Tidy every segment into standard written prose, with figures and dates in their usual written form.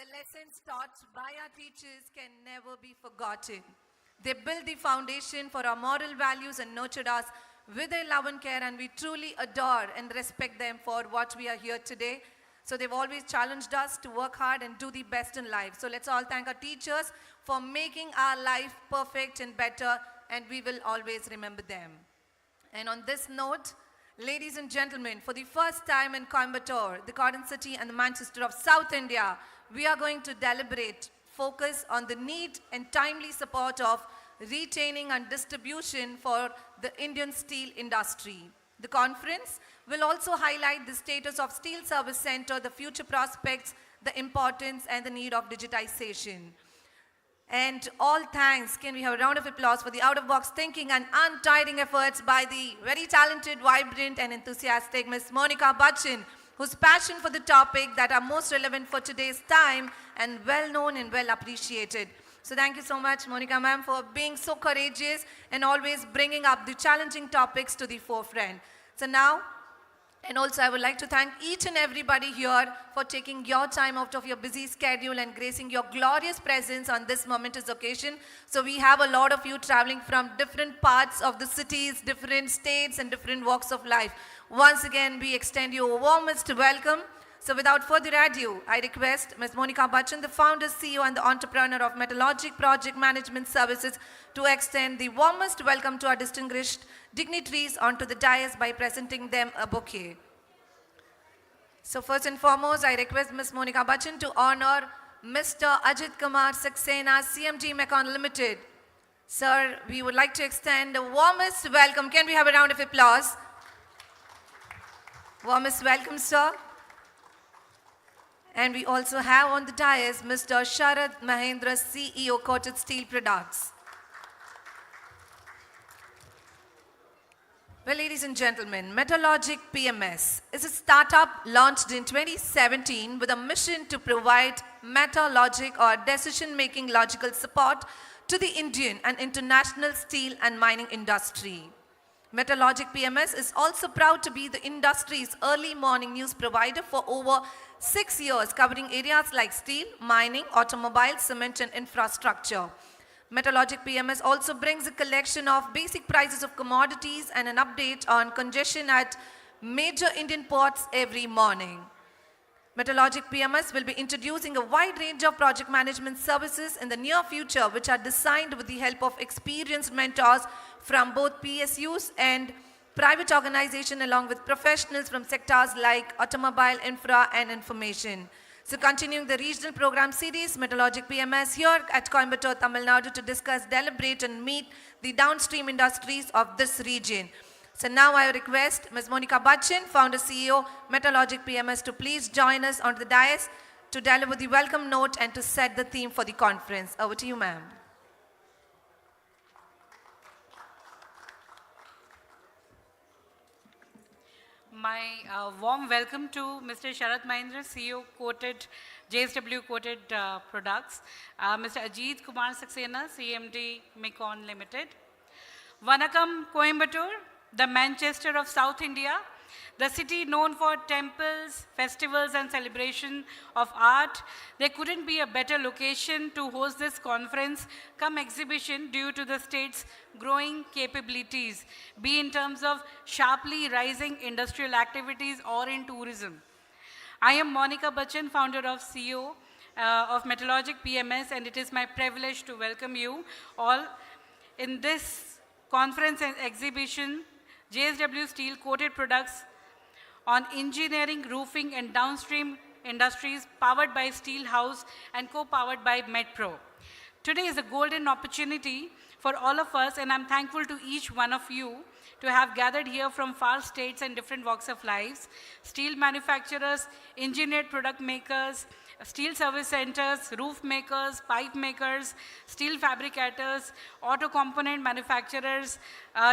The lessons taught by our teachers can never be forgotten. They built the foundation for our moral values and nurtured us with their love and care, and we truly adore and respect them for what we are here today. So they've always challenged us to work hard and do the best in life. So let's all thank our teachers for making our life perfect and better, and we will always remember them. And on this note, ladies and gentlemen, for the first time in Coimbatore, the Cotton City and the Manchester of South India, we are going to deliberate, focus on the need and timely support of retaining and distribution for the Indian steel industry. The conference will also highlight the status of Steel Service Center, the future prospects, the importance and the need of digitization. And all thanks, can we have a round of applause for the out-of-box thinking and untiring efforts by the very talented, vibrant and enthusiastic Ms. Monica Bachchan, whose passion for the topic that are most relevant for today's time and well known and well appreciated. So thank you so much, Monica ma'am, for being so courageous and always bringing up the challenging topics to the forefront. So now, and also I would like to thank each and everybody here for taking your time out of your busy schedule and gracing your glorious presence on this momentous occasion. So we have a lot of you traveling from different parts of the cities, different states and different walks of life. Once again, we extend you a warmest welcome. So without further ado, I request Ms. Monica Bachchan, the founder, CEO and the entrepreneur of Metalogic Project Management Services, to extend the warmest welcome to our distinguished dignitaries onto the dais by presenting them a bouquet. So first and foremost, I request Ms. Monica Bachchan to honor Mr. Ajit Kumar Saxena, CMD Mecon Limited. Sir, we would like to extend the warmest welcome. Can we have a round of applause? Warmest welcome, sir. And we also have on the dais Mr. Sharad Mahendra, CEO, Coated Steel Products. Well, ladies and gentlemen, Metalogic PMS is a startup launched in 2017 with a mission to provide Metalogic or decision-making logical support to the Indian and international steel and mining industry. Metalogic PMS is also proud to be the industry's early morning news provider for over 6 years, covering areas like steel, mining, automobile, cement and infrastructure. Metalogic PMS also brings a collection of basic prices of commodities and an update on congestion at major Indian ports every morning. Metalogic PMS will be introducing a wide range of project management services in the near future, which are designed with the help of experienced mentors from both PSUs and private organizations, along with professionals from sectors like automobile, infra and information. So continuing the regional program series, Metalogic PMS here at Coimbatore, Tamil Nadu, to discuss, deliberate and meet the downstream industries of this region. So now I request Ms. Monica Bachchan, founder CEO, Metalogic PMS, to please join us on the dais to deliver the welcome note and to set the theme for the conference. Over to you, ma'am. My warm welcome to Mr. Sharad Mahendra, CEO, JSW Coated Products, Mr. Ajit Kumar Saxena, CMD Mecon Limited. Vanakkam, Coimbatore, the Manchester of South India, the city known for temples, festivals and celebration of art. There couldn't be a better location to host this conference come exhibition due to the state's growing capabilities, be in terms of sharply rising industrial activities or in tourism. I am Monica Bachchan, founder of CEO of Metalogic PMS, and it is my privilege to welcome you all in this conference and exhibition, JSW Steel Coated Products on engineering, roofing and downstream industries, powered by Steel House and co-powered by MetPro. Today is a golden opportunity for all of us, and I'm thankful to each one of you to have gathered here from far states and different walks of life. Steel manufacturers, engineered product makers, steel service centers, roof makers, pipe makers, steel fabricators, auto component manufacturers,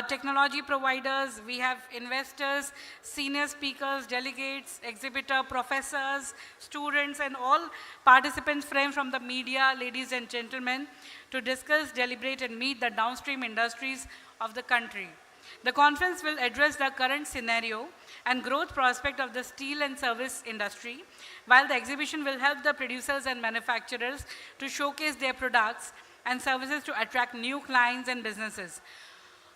technology providers. We have investors, senior speakers, delegates, exhibitor, professors, students, and all participants from the media, ladies and gentlemen, to discuss, deliberate, and meet the downstream industries of the country. The conference will address the current scenario and growth prospect of the steel and service industry, while the exhibition will help the producers and manufacturers to showcase their products and services to attract new clients and businesses.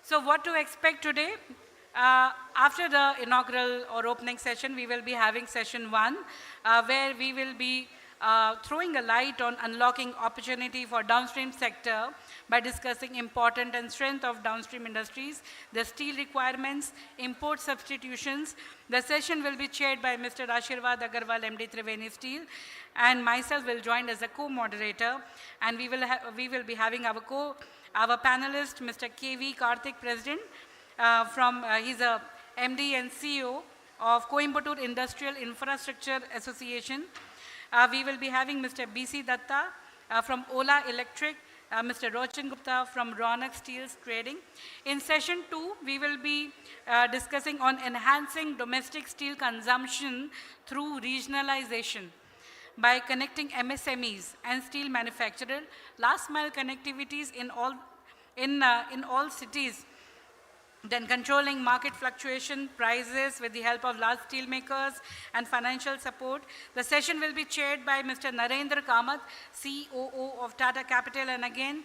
So what to expect today? After the inaugural or opening session, we will be having session 1, where we will be throwing a light on unlocking opportunity for downstream sector by discussing important and strength of downstream industries, the steel requirements, import substitutions. The session will be chaired by Mr. Ashirwad Agarwal, MD Triveni Steel, and myself will join as a co-moderator, and we will be having our panelist, Mr. KV Karthik, President, he's a MD and CEO of Coimbatore Industrial Infrastructure Association. We will be having Mr. BC Datta from Ola Electric, Mr. Rochan Gupta from Ronak Steels Trading. In session 2, we will be discussing on enhancing domestic steel consumption through regionalization by connecting MSMEs and steel manufacturers, last mile connectivities in all cities, then controlling market fluctuation prices with the help of large steel makers and financial support. The session will be chaired by Mr. Narendra Kamath, COO of Tata Capital, and again,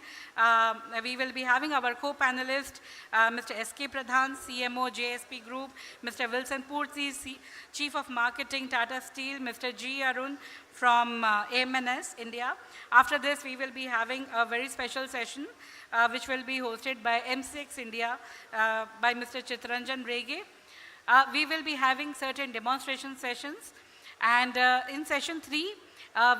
we will be having our co-panelist, Mr. SK Pradhan, CMO, JSP Group, Mr. Wilson Purthy, Chief of Marketing, Tata Steel, Mr. G. Arun from AMNS, India. After this, we will be having a very special session, which will be hosted by M6 India, by Mr. Chitranjan Rege. We will be having certain demonstration sessions, and in session 3,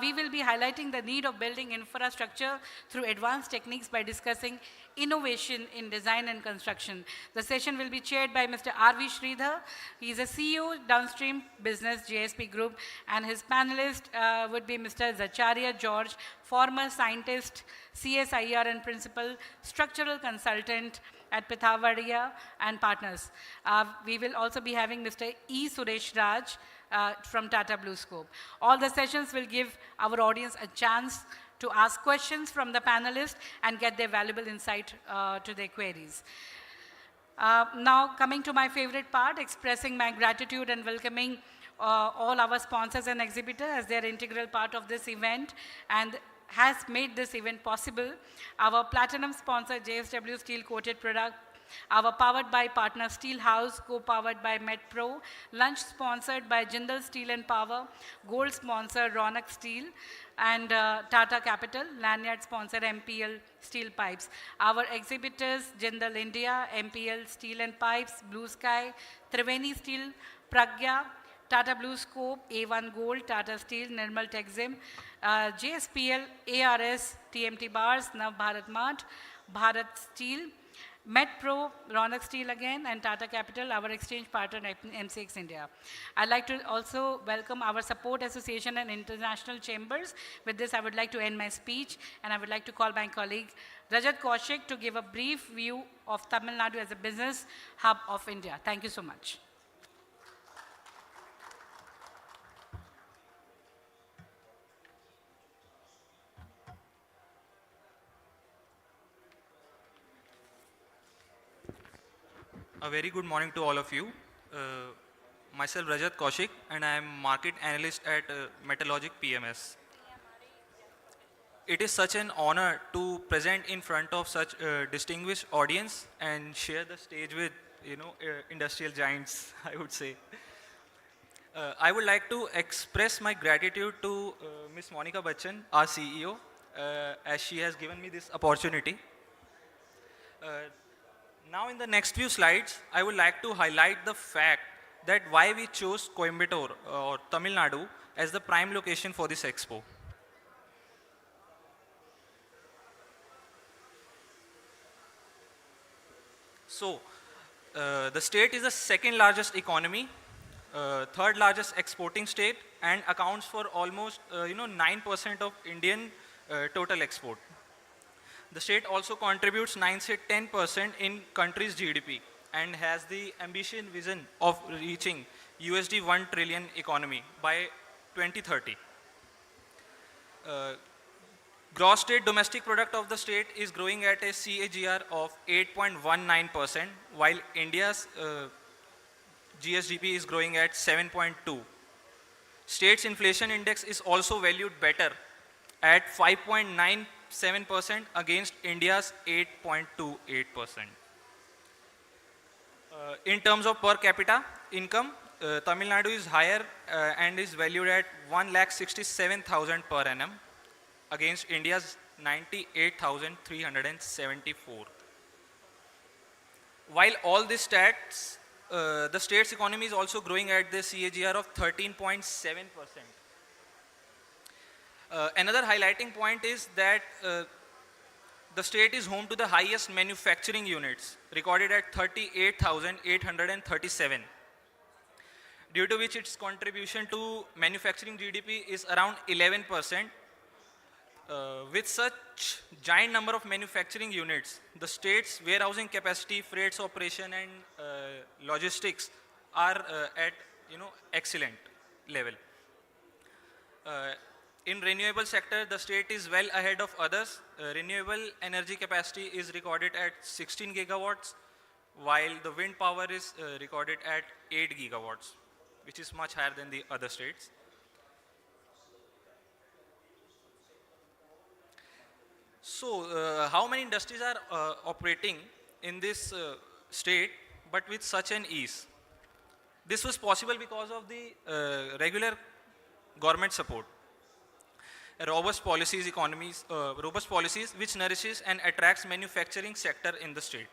we will be highlighting the need of building infrastructure through advanced techniques by discussing innovation in design and construction. The session will be chaired by Mr. R.V. Sridhar. He is a CEO, Downstream Business, JSP Group, and his panelist would be Mr. Zacharya George, former scientist, CSIR and principal structural consultant at Pithavadia and Partners. We will also be having Mr. E. Suresh Raj from Tata BlueScope. All the sessions will give our audience a chance to ask questions from the panelists and get their valuable insight to their queries. Now, coming to my favorite part, expressing my gratitude and welcoming all our sponsors and exhibitors as their integral part of this event and has made this event possible. Our platinum sponsor, JSW Steel Coated Product, our powered by partner Steel House, co-powered by MedPro, lunch sponsored by Jindal Steel and Power, gold sponsor Ronak Steel, and Tata Capital, lanyard sponsor MPL Steel Pipes. Our exhibitors, Jindal India, MPL Steel and Pipes, Blue Sky, Triveni Steel, Pragya, Tata BlueScope, A1 Gold, Tata Steel, Nirmal Texim, JSPL, ARS, TMT Bars, Nav Bharat Mart, Bharat Steel, MedPro, Ronak Steel again, and Tata Capital, our exchange partner, M6 India. I'd like to also welcome our support association and international chambers. With this, I would like to end my speech, and I would like to call my colleague, Rajat Kaushik, to give a brief view of Tamil Nadu as a business hub of India. Thank you so much. A very good morning to all of you. Myself Rajat Kaushik, and I am market analyst at Metalogic PMS. It is such an honor to present in front of such a distinguished audience and share the stage with industrial giants, I would say. I would like to express my gratitude to Ms. Monica Bachchan, our CEO, as she has given me this opportunity. Now in the next few slides, I would like to highlight the fact that why we chose Coimbatore or Tamil Nadu as the prime location for this expo. So, the state is the second largest economy, third largest exporting state, and accounts for almost 9% of Indian total export. The state also contributes 9-10% in country's GDP and has the ambition vision of reaching USD 1 trillion economy by 2030. Gross state domestic product of the state is growing at a CAGR of 8.19%, while India's GSDP is growing at 7.2. State's inflation index is also valued better at 5.97% against India's 8.28%. In terms of per capita income, Tamil Nadu is higher and is valued at 1,67,000 per annum against India's 98,374. While all these stats, the state's economy is also growing at the CAGR of 13.7%. Another highlighting point is that the state is home to the highest manufacturing units, recorded at 38,837, due to which its contribution to manufacturing GDP is around 11%. With such giant number of manufacturing units, the state's warehousing capacity, freights operation, and logistics are at excellent level. In renewable sector, the state is well ahead of others. Renewable energy capacity is recorded at 16 gigawatts, while the wind power is recorded at 8 gigawatts, which is much higher than the other states. So, how many industries are operating in this state, but with such an ease? This was possible because of the regular government support, robust policies, robust policies which nourishes and attracts manufacturing sector in the state.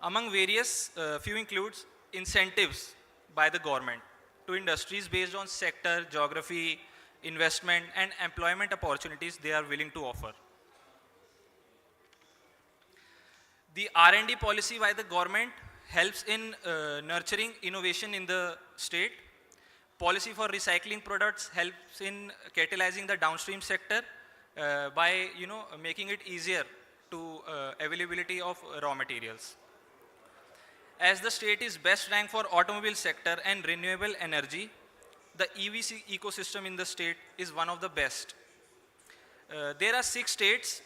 Among various, few includes incentives by the government to industries based on sector, geography, investment, and employment opportunities they are willing to offer. The R&D policy by the government helps in nurturing innovation in the state. Policy for recycling products helps in catalyzing the downstream sector by making it easier to availability of raw materials. As the state is best ranked for automobile sector and renewable energy, the EV ecosystem in the state is one of the best. There are 6 states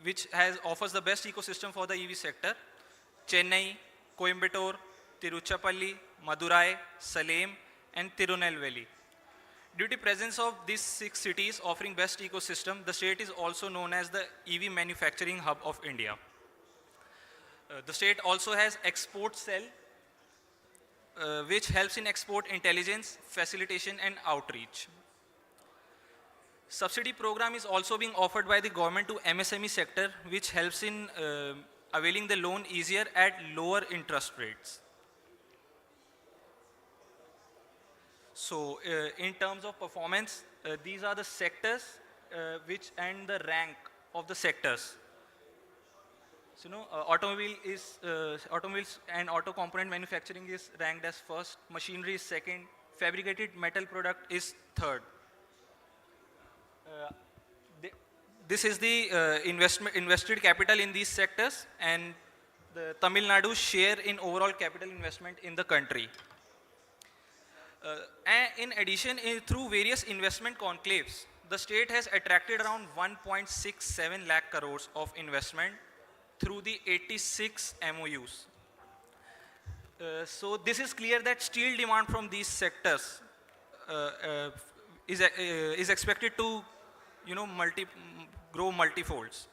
which offers the best ecosystem for the EV sector: Chennai, Coimbatore, Tiruchirappalli, Madurai, Salem, and Tirunelveli. Due to presence of these 6 cities offering best ecosystem, the state is also known as the EV manufacturing hub of India. The state also has export cell, which helps in export intelligence, facilitation, and outreach. Subsidy program is also being offered by the government to MSME sector, which helps in availing the loan easier at lower interest rates. So, in terms of performance, these are the sectors and the rank of the sectors. So, automobiles and auto component manufacturing is ranked as first, machinery is second, fabricated metal product is third. This is the invested capital in these sectors and the Tamil Nadu's share in overall capital investment in the country. And in addition, through various investment conclaves, the state has attracted around 1.67 lakh crores of investment through the 86 MOUs. So this is clear that steel demand from these sectors is expected to grow multifolds.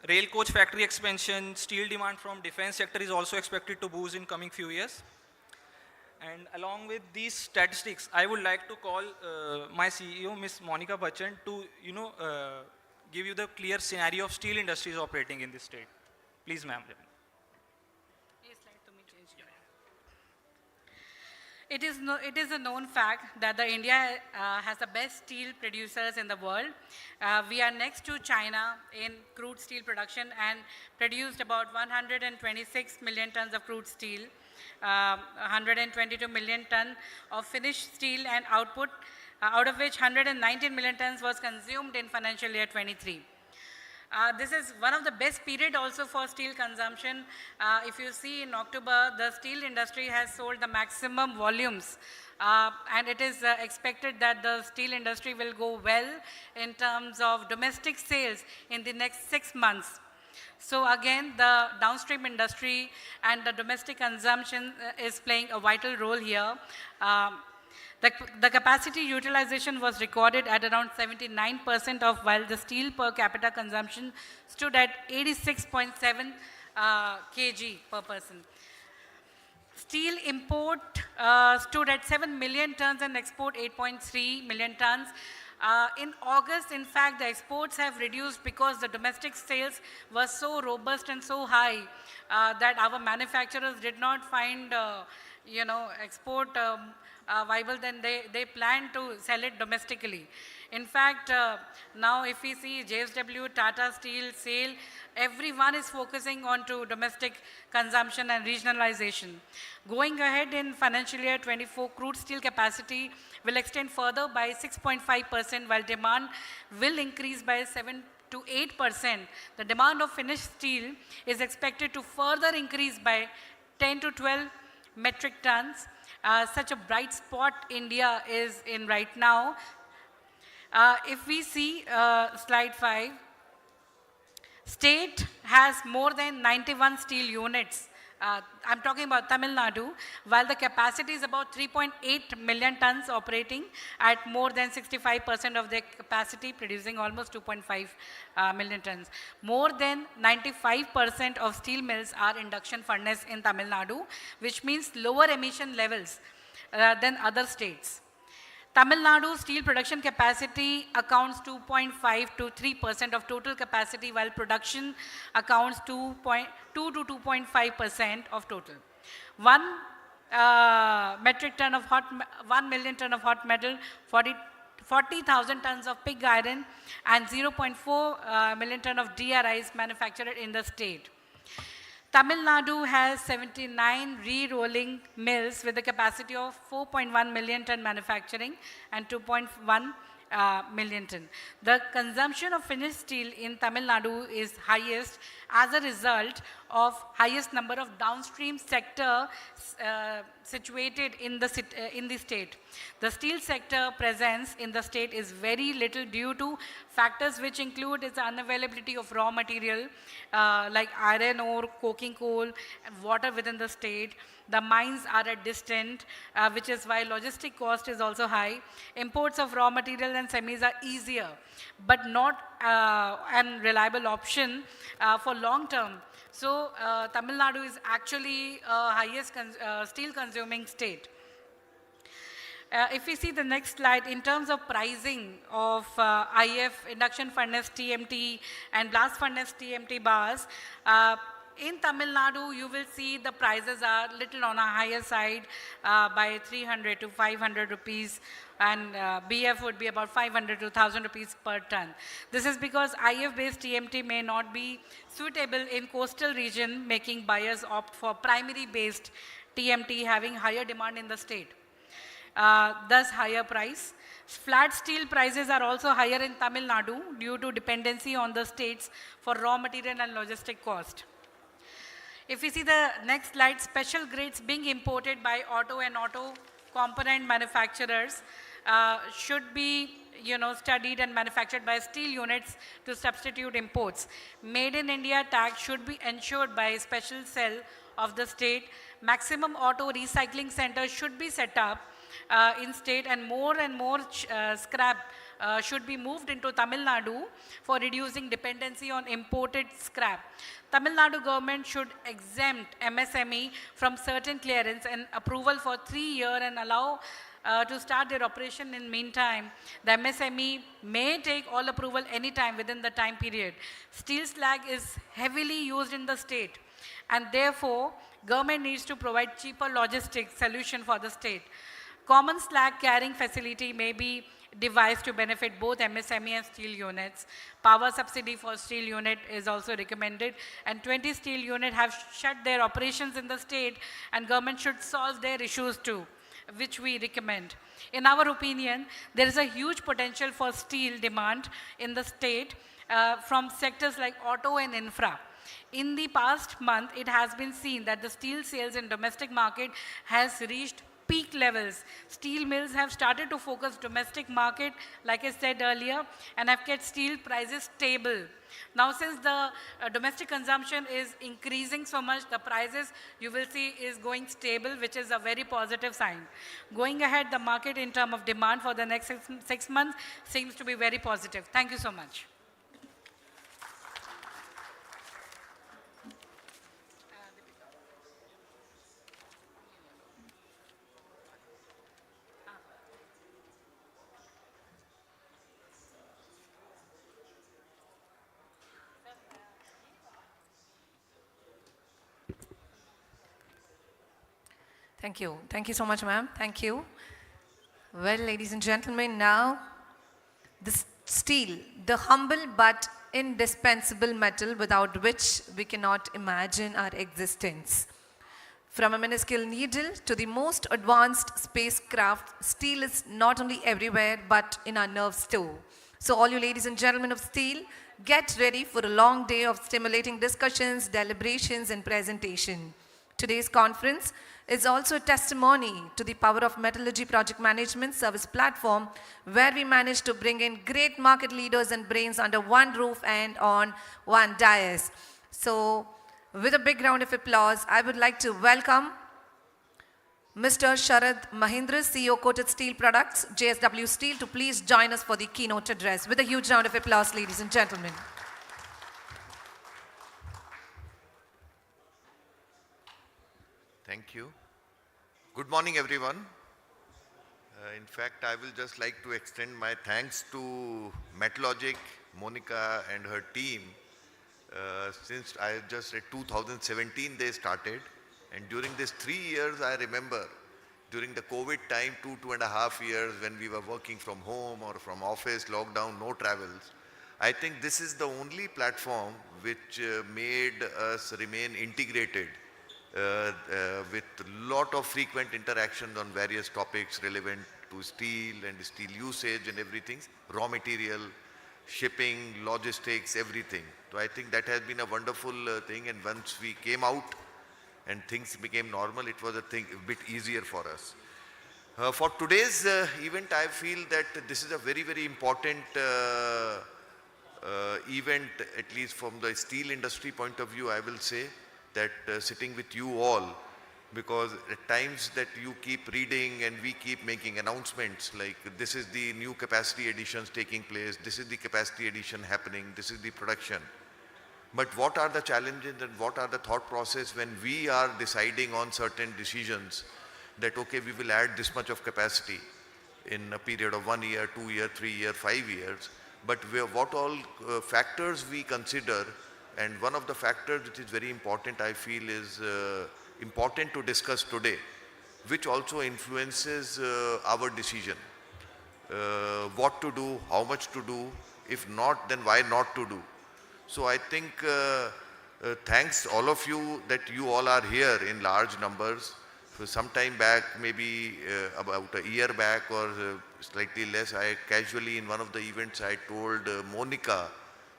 Rail coach factory expansion, steel demand from defense sector is also expected to boost in coming few years. And along with these statistics, I would like to call my CEO, Ms. Monica Bachchan, to give you the clear scenario of steel industries operating in this state. Please, ma'am. It is a known fact that India has the best steel producers in the world. We are next to China in crude steel production and produced about 126 million tons of crude steel, 122 million tons of finished steel and output, out of which 119 million tons was consumed in financial year 23. This is one of the best period also for steel consumption. If you see in October, the steel industry has sold the maximum volumes and it is expected that the steel industry will go well in terms of domestic sales in the next 6 months. So again, the downstream industry and the domestic consumption is playing a vital role here. The capacity utilization was recorded at around 79% of, while the steel per capita consumption stood at 86.7 kg per person. Steel import stood at 7 million tons and export 8.3 million tons. In August, in fact, the exports have reduced because the domestic sales were so robust and so high that our manufacturers did not find, export viable. Then they plan to sell it domestically. In fact, now if we see JSW, Tata Steel, SAIL, everyone is focusing on to domestic consumption and regionalization. Going ahead in financial year 24, crude steel capacity will extend further by 6.5%, while demand will increase by 7 to 8%. The demand of finished steel is expected to further increase by 10 to 12 metric tons. Such a bright spot India is in right now. If we see slide 5, state has more than 91 steel units. I'm talking about Tamil Nadu, while the capacity is about 3.8 million tons operating at more than 65% of their capacity, producing almost 2.5 million tons. More than 95% of steel mills are induction furnace in Tamil Nadu, which means lower emission levels than other states. Tamil Nadu steel production capacity accounts 2.5 to 3% of total capacity, while production accounts 2 to 2.5% of total. 1 million ton of hot metal, 40,000 tons of pig iron, and 0.4 million ton of DRI is manufactured in the state. Tamil Nadu has 79 re-rolling mills with a capacity of 4.1 million ton manufacturing and 2.1 million ton. The consumption of finished steel in Tamil Nadu is highest as a result of highest number of downstream sector situated in the state. The steel sector presence in the state is very little due to factors which include its unavailability of raw material like iron ore, coking coal, and water within the state. The mines are at distant, which is why logistic cost is also high. Imports of raw material and semis are easier, but not an reliable option for long term. So Tamil Nadu is actually highest steel consuming state. If we see the next slide, in terms of pricing of IF, induction furnace TMT and blast furnace TMT bars, in Tamil Nadu, you will see the prices are little on a higher side by 300 to 500 rupees, and BF would be about 500 to 1000 rupees per ton. This is because IF-based TMT may not be suitable in coastal region, making buyers opt for primary-based TMT having higher demand in the state. Thus higher price. Flat steel prices are also higher in Tamil Nadu due to dependency on the states for raw material and logistic cost. If we see the next slide, special grades being imported by auto and auto component manufacturers should be studied and manufactured by steel units to substitute imports. Made in India tag should be ensured by a special cell of the state. Maximum auto recycling centers should be set up in state, and more scrap should be moved into Tamil Nadu for reducing dependency on imported scrap. Tamil Nadu government should exempt MSME from certain clearance and approval for 3 years and allow to start their operation in meantime. The MSME may take all approval anytime within the time period. Steel slag is heavily used in the state, and therefore government needs to provide cheaper logistics solution for the state. Common slag carrying facility may be devised to benefit both MSME and steel units. Power subsidy for steel unit is also recommended, and 20 steel units have shut their operations in the state, and government should solve their issues too, which we recommend. In our opinion, there is a huge potential for steel demand in the state from sectors like auto and infra. In the past month, it has been seen that the steel sales in domestic market has reached peak levels. Steel mills have started to focus domestic market, like I said earlier, and have kept steel prices stable. Now, since the domestic consumption is increasing so much, the prices you will see is going stable, which is a very positive sign. Going ahead, the market in terms of demand for the next six months seems to be very positive. Thank you so much. Thank you. Thank you so much, ma'am. Thank you. Well, ladies and gentlemen, now the steel, the humble but indispensable metal without which we cannot imagine our existence. From a minuscule needle to the most advanced spacecraft, steel is not only everywhere but in our nerves too. So all you ladies and gentlemen of steel, get ready for a long day of stimulating discussions, deliberations and presentation. Today's conference is also a testimony to the power of Metalogy Project Management Service Platform, where we managed to bring in great market leaders and brains under one roof and on one dais. So, with a big round of applause, I would like to welcome Mr. Sharad Mahindra, CEO Coated Steel Products, JSW Steel, to please join us for the keynote address. With a huge round of applause, ladies and gentlemen. Thank you. Good morning, everyone. In fact, I will just like to extend my thanks to Metalogic, Monica and her team. Since I just said 2017 they started, and during these 3 years I remember, during the COVID time, 2.5 years when we were working from home or from office, lockdown, no travels, I think this is the only platform which made us remain integrated with lot of frequent interactions on various topics relevant to steel and steel usage and everything, raw material, shipping, logistics, everything. So I think that has been a wonderful thing, and once we came out and things became normal, it was a bit easier for us. For today's event, I feel that this is a very, very important event, at least from the steel industry point of view, I will say that sitting with you all, because at times that you keep reading and we keep making announcements like this is the new capacity additions taking place, this is the capacity addition happening, this is the production. But what are the challenges and what are the thought process when we are deciding on certain decisions that okay, we will add this much of capacity in a period of 1 year, 2 year, 3 year, 5 years, but what all factors we consider. And one of the factors which is very important, I feel, is important to discuss today, which also influences our decision. What to do, how much to do, if not, then why not to do. So I think thanks all of you that you all are here in large numbers. So some time back, maybe about a year back or slightly less, I casually in one of the events I told Monica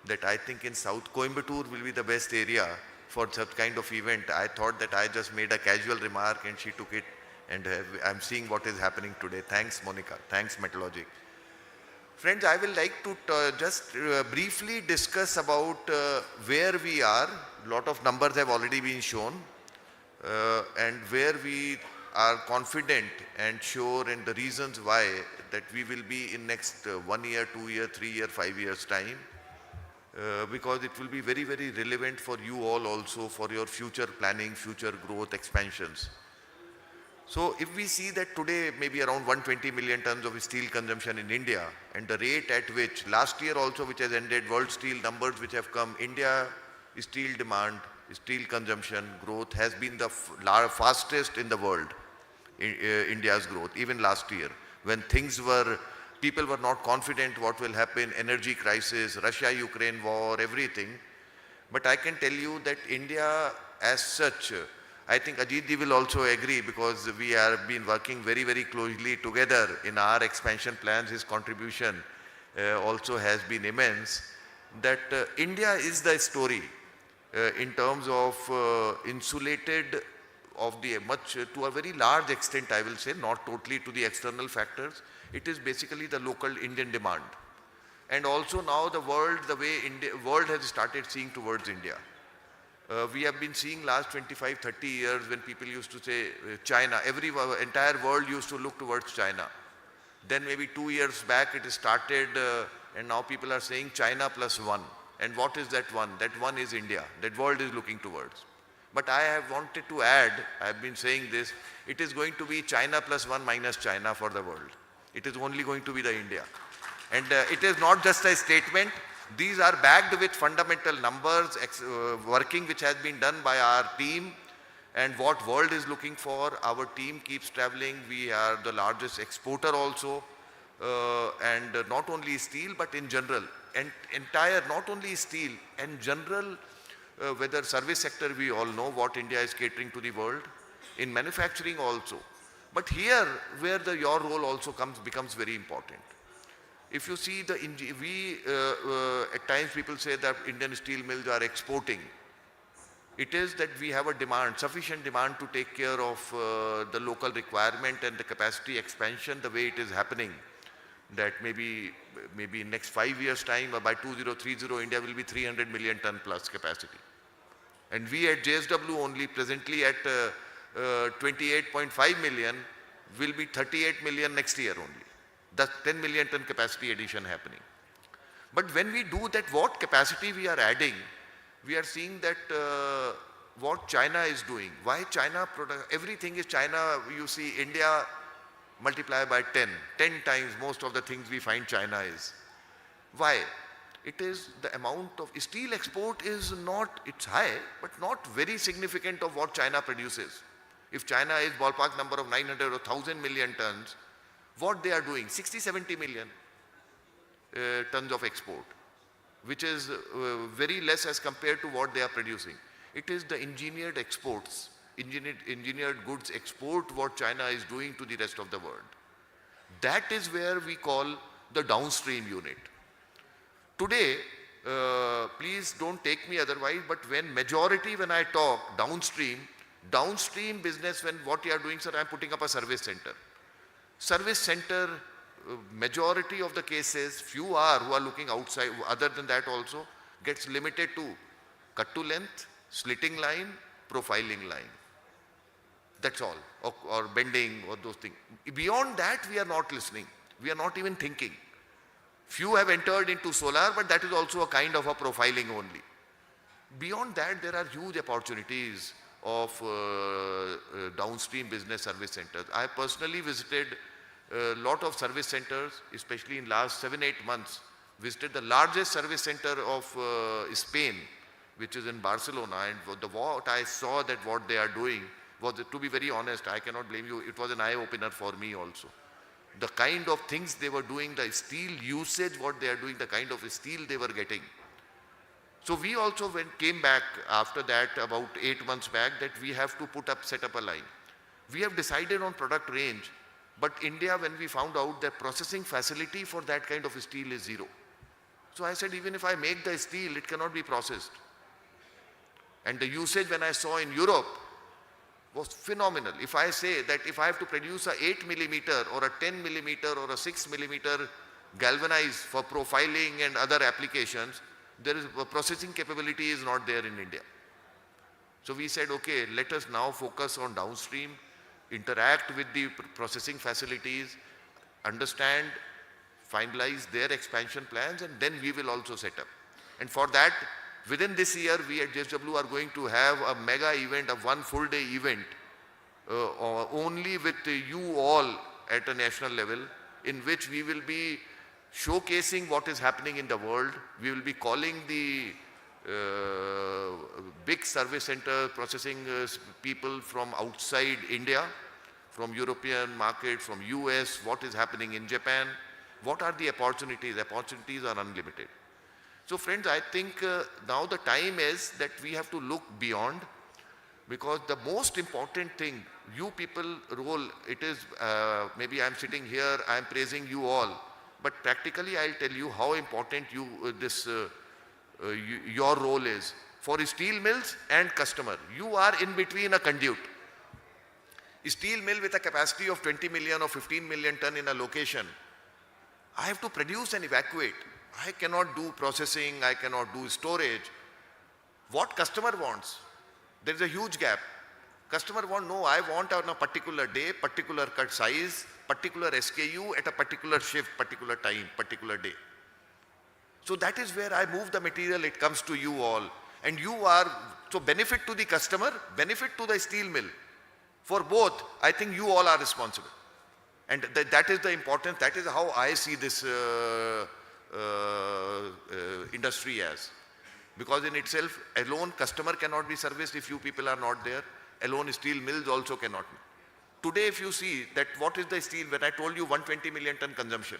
that I think in South Coimbatore will be the best area for such kind of event. I thought that I just made a casual remark and she took it, and I'm seeing what is happening today. Thanks, Monica. Thanks, Metalogic. Friends, I will like to just briefly discuss about where we are. A lot of numbers have already been shown, and where we are confident and sure, and the reasons why that we will be in next 1 year, 2 year, 3 year, 5 years time. Because it will be very, very relevant for you all also for your future planning, future growth, expansions. So if we see that today maybe around 120 million tons of steel consumption in India, and the rate at which last year also, which has ended, world steel numbers which have come, India steel demand, steel consumption growth has been the fastest in the world, India's growth, even last year when people were not confident what will happen, energy crisis, Russia-Ukraine war, everything. But I can tell you that India as such, I think Ajit ji will also agree, because we have been working very, very closely together in our expansion plans. His contribution also has been immense, that India is the story in terms of insulated to a very large extent, I will say, not totally to the external factors. It is basically the local Indian demand. And also now the way world has started seeing towards India. We have been seeing last 25, 30 years when people used to say China, entire world used to look towards China. Then maybe 2 years back it started and now people are saying China plus one. And what is that one? That one is India. That world is looking towards. But I have wanted to add, I have been saying this, it is going to be China plus one minus China for the world. It is only going to be the India. And it is not just a statement. These are backed with fundamental numbers, working which has been done by our team, and what world is looking for. Our team keeps traveling. We are the largest exporter also, and not only steel but in general, and not only steel, in general, whether service sector, we all know what India is catering to the world, in manufacturing also. But here where your role also becomes very important. If you see at times people say that Indian steel mills are exporting. It is that we have a demand, sufficient demand to take care of the local requirement and the capacity expansion the way it is happening. That maybe in next 5 years time or by 2030 India will be 300 million ton plus capacity. And we at JSW only presently at 28.5 million will be 38 million next year only. That's 10 million ton capacity addition happening. But when we do that, what capacity we are adding, we are seeing that what China is doing. Why China everything is China. You see India multiply by 10 times most of the things we find China is. Why? It is the amount of steel export is not, it's high, but not very significant of what China produces. If China is ballpark number of 900 or 1000 million tons, what they are doing, 60-70 million tons of export, which is very less as compared to what they are producing. It is the engineered exports, engineered goods export what China is doing to the rest of the world. That is where we call the downstream unit. Today, please don't take me otherwise, but when I talk downstream business, when what you are doing, sir, I am putting up a service center. Service center, majority of the cases, few who are looking outside, other than that also, gets limited to cut to length, slitting line, profiling line. That's all, or bending or those things. Beyond that, we are not listening. We are not even thinking. Few have entered into solar, but that is also a kind of a profiling only. Beyond that, there are huge opportunities of downstream business service centers. I personally visited a lot of service centers, especially in last 7-8 months, visited the largest service center of Spain, which is in Barcelona, and what I saw that what they are doing was, to be very honest, I cannot blame you, it was an eye-opener for me also. The kind of things they were doing, the steel usage, what they are doing, the kind of steel they were getting. So we also came back after that about 8 months back that we have to set up a line. We have decided on product range, but India, when we found out that processing facility for that kind of steel is zero. So I said, even if I make the steel, it cannot be processed. And the usage when I saw in Europe was phenomenal. If I say that if I have to produce a 8 millimeter or a 10 millimeter or a 6 millimeter galvanized for profiling and other applications, there is processing capability is not there in India. So we said, okay, let us now focus on downstream, interact with the processing facilities, understand, finalize their expansion plans, and then we will also set up. And for that, within this year, we at JSW are going to have a mega event, a one full day event, only with you all at a national level, in which we will be showcasing what is happening in the world. We will be calling the big service center processing people from outside India, from European market, from US, what is happening in Japan, what are the opportunities? Opportunities are unlimited. So friends, I think now the time is that we have to look beyond, because the most important thing, you people role, it is, maybe I am sitting here, I am praising you all, but practically I'll tell you how important your role is. For steel mills and customer, you are in between a conduit. steel mill with a capacity of 20 million or 15 million ton in a location, I have to produce and evacuate. I cannot do processing, I cannot do storage. What customer wants? There is a huge gap. Customer want, no, I want on a particular day, particular cut size, particular SKU at a particular shift, particular time, particular day. So that is where I move the material, it comes to you all. And you are, so benefit to the customer, benefit to the steel mill. For both, I think you all are responsible. And that is the importance, that is how I see this industry as. Because in itself, alone customer cannot be serviced if you people are not there. Alone steel mills also cannot be. Today if you see that what is the steel, when I told you 120 million ton consumption,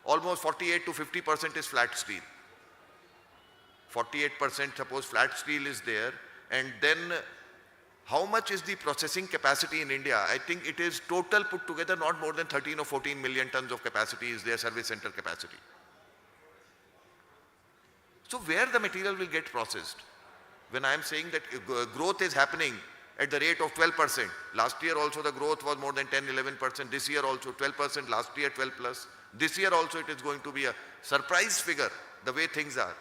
almost 48 to 50% is flat steel. 48% suppose flat steel is there, and then how much is the processing capacity in India? I think it is total put together not more than 13 or 14 million tons of capacity is their service center capacity. So where the material will get processed? When I am saying that growth is happening at the rate of 12%. Last year also the growth was more than 10-11%. This year also 12%. Last year 12 plus. This year also it is going to be a surprise figure the way things are.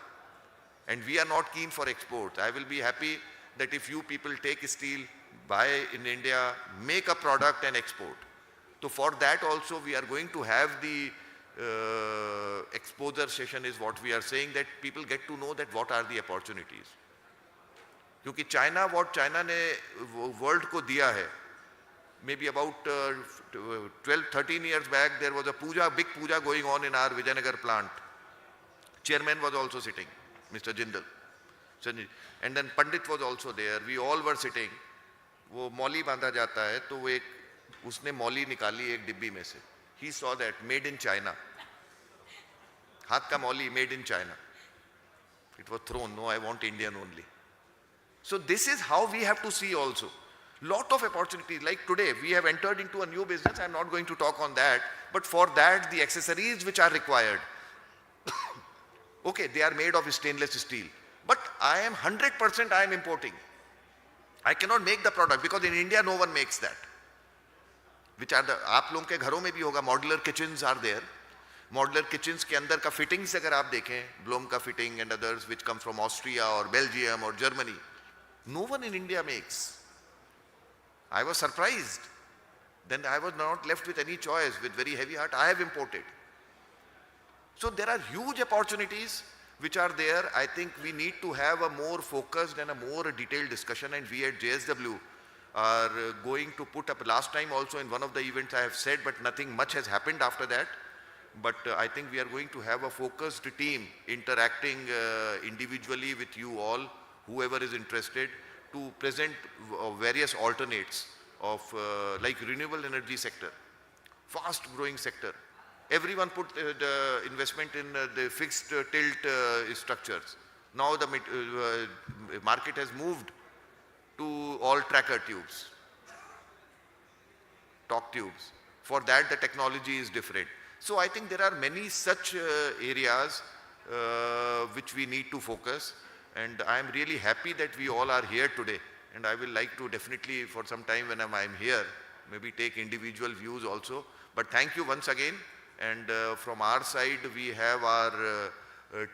And we are not keen for export. I will be happy that if you people take steel, buy in India, make a product and export. So for that also we are going to have the exposure session is what we are saying, that people get to know that what are the opportunities. क्योंकि China, what China ने world को दिया है, maybe about 12-13 years back there was a puja, big puja going on in our Vijayanagar plant. Chairman was also sitting, Mr. Jindal. And then Pandit was also there. We all were sitting. वो मौली बांधा जाता है तो वो एक उसने मौली निकाली एक डिब्बी में से. He saw that made in China. हाथ का मौली made in China. It was thrown. No, I want Indian only. So this is how we have to see also. Lot of opportunities. Like today, we have entered into a new business. I'm not going to talk on that. But for that, the accessories which are required, okay, they are made of stainless steel. But I am 100% I am importing. I cannot make the product because in India no one makes that. Which are the, आप लोगों के घरों में भी होगा, modular kitchens are there. Modular kitchens के अंदर का fittings अगर आप देखें, Bloom का fitting and others which come from Austria or Belgium or Germany, no one in India makes. I was surprised. Then I was not left with any choice. With very heavy heart, I have imported. So there are huge opportunities which are there. I think we need to have a more focused and a more detailed discussion, and we at JSW are going to put up, last time also in one of the events I have said, but nothing much has happened after that. But I think we are going to have a focused team interacting individually with you all, whoever is interested, to present various alternates of like renewable energy sector, fast growing sector. Everyone put the investment in the fixed tilt structures. Now the market has moved to all tracker tubes, torque tubes. For that the technology is different. So I think there are many such areas which we need to focus, and I am really happy that we all are here today, and I will like to definitely for some time when I am here maybe take individual views also. But thank you once again, and from our side we have our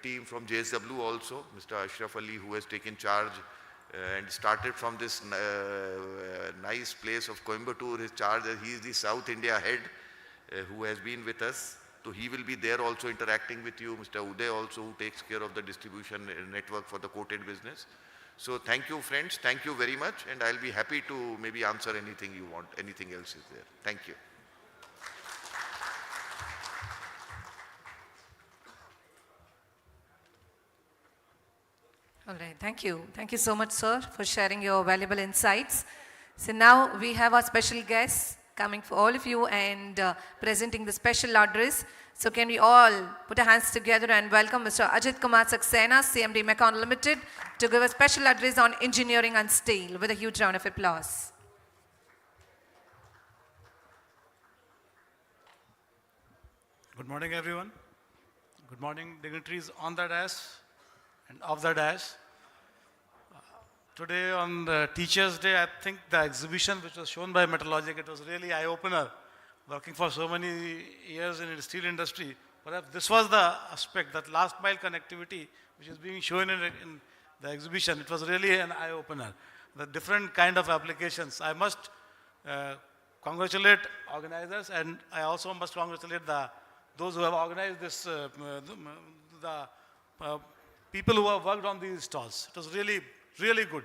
team from JSW also, Mr. Ashraf Ali, who has taken charge and started from this nice place of Coimbatore. His charge, he is the South India head who has been with us. So he will be there also interacting with you. Mr. Uday also, who takes care of the distribution network for the coated business. So thank you friends, thank you very much, and I'll be happy to maybe answer anything you want, anything else is there. Thank you. All right, thank you. Thank you so much, sir, for sharing your valuable insights. So now we have our special guests coming for all of you and presenting the special address. So can we all put our hands together and welcome Mr. Ajit Kumar Saxena, CMD Mecon Limited, to give a special address on engineering and steel with a huge round of applause. Good morning, everyone. Good morning, dignitaries on the dash and off the dash. Today on Teachers' Day, I think the exhibition which was shown by Metalogic, it was really eye-opener. Working for so many years in the steel industry, perhaps this was the aspect, that last mile connectivity which is being shown in the exhibition. It was really an eye-opener. The different kind of applications. I must congratulate organizers, and I also must congratulate those who have organized this, people who have worked on these stalls. It was really, really good.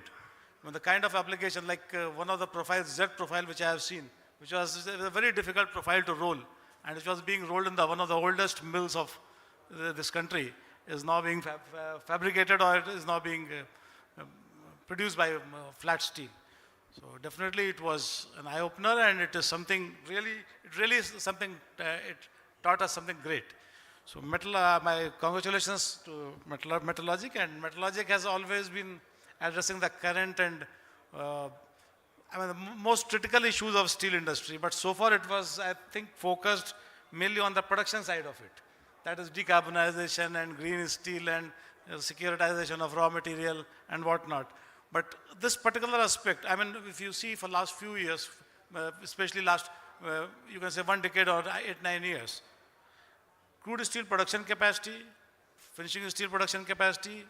I mean, the kind of application, like one of the profiles, Z profile, which I have seen, which was a very difficult profile to roll, and which was being rolled in one of the oldest mills of this country, is now being fabricated, or it is now being produced by flat steel. So definitely it was an eye-opener, and it is something really, it taught us something great. So my congratulations to Metalogic, and Metalogic has always been addressing the current and the most critical issues of steel industry, but so far it was, I think, focused mainly on the production side of it. That is decarbonization and green steel and securitization of raw material and whatnot. But this particular aspect, I mean, if you see for last few years, especially last, you can say 1 decade or 8-9 years, crude steel production capacity, finishing steel production capacity,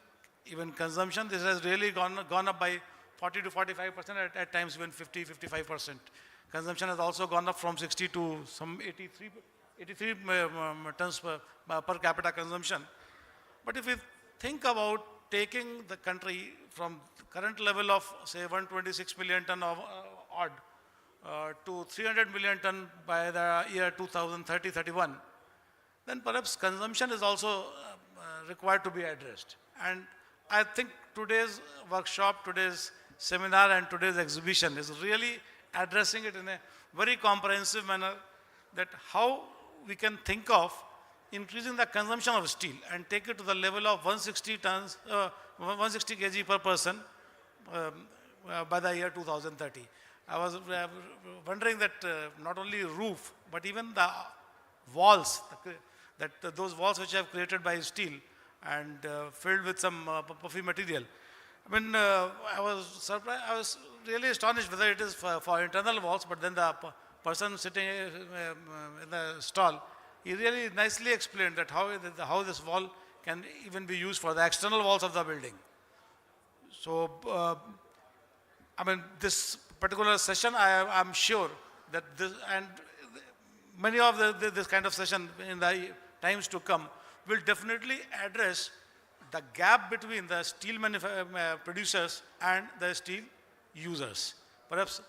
even consumption, this has really gone up by 40 to 45%, at times even 50-55%. Consumption has also gone up from 60 to some 83 tons per capita consumption. But if we think about taking the country from the current level of, say, 126 million ton of odd to 300 million ton by the year 2030-31, then perhaps consumption is also required to be addressed. And I think today's workshop, today's seminar, and today's exhibition is really addressing it in a very comprehensive manner, that how we can think of increasing the consumption of steel and take it to the level of 160 kg per person by the year 2030. I was wondering that not only roof, but even the walls, those walls which are created by steel and filled with some puffy material. I mean, I was surprised, I was really astonished whether it is for internal walls, but then the person sitting in the stall, he really nicely explained that how this wall can even be used for the external walls of the building. So, I mean, this particular session, I'm sure that this, and many of this kind of session in the times to come will definitely address the gap between the steel producers and the steel users. Perhaps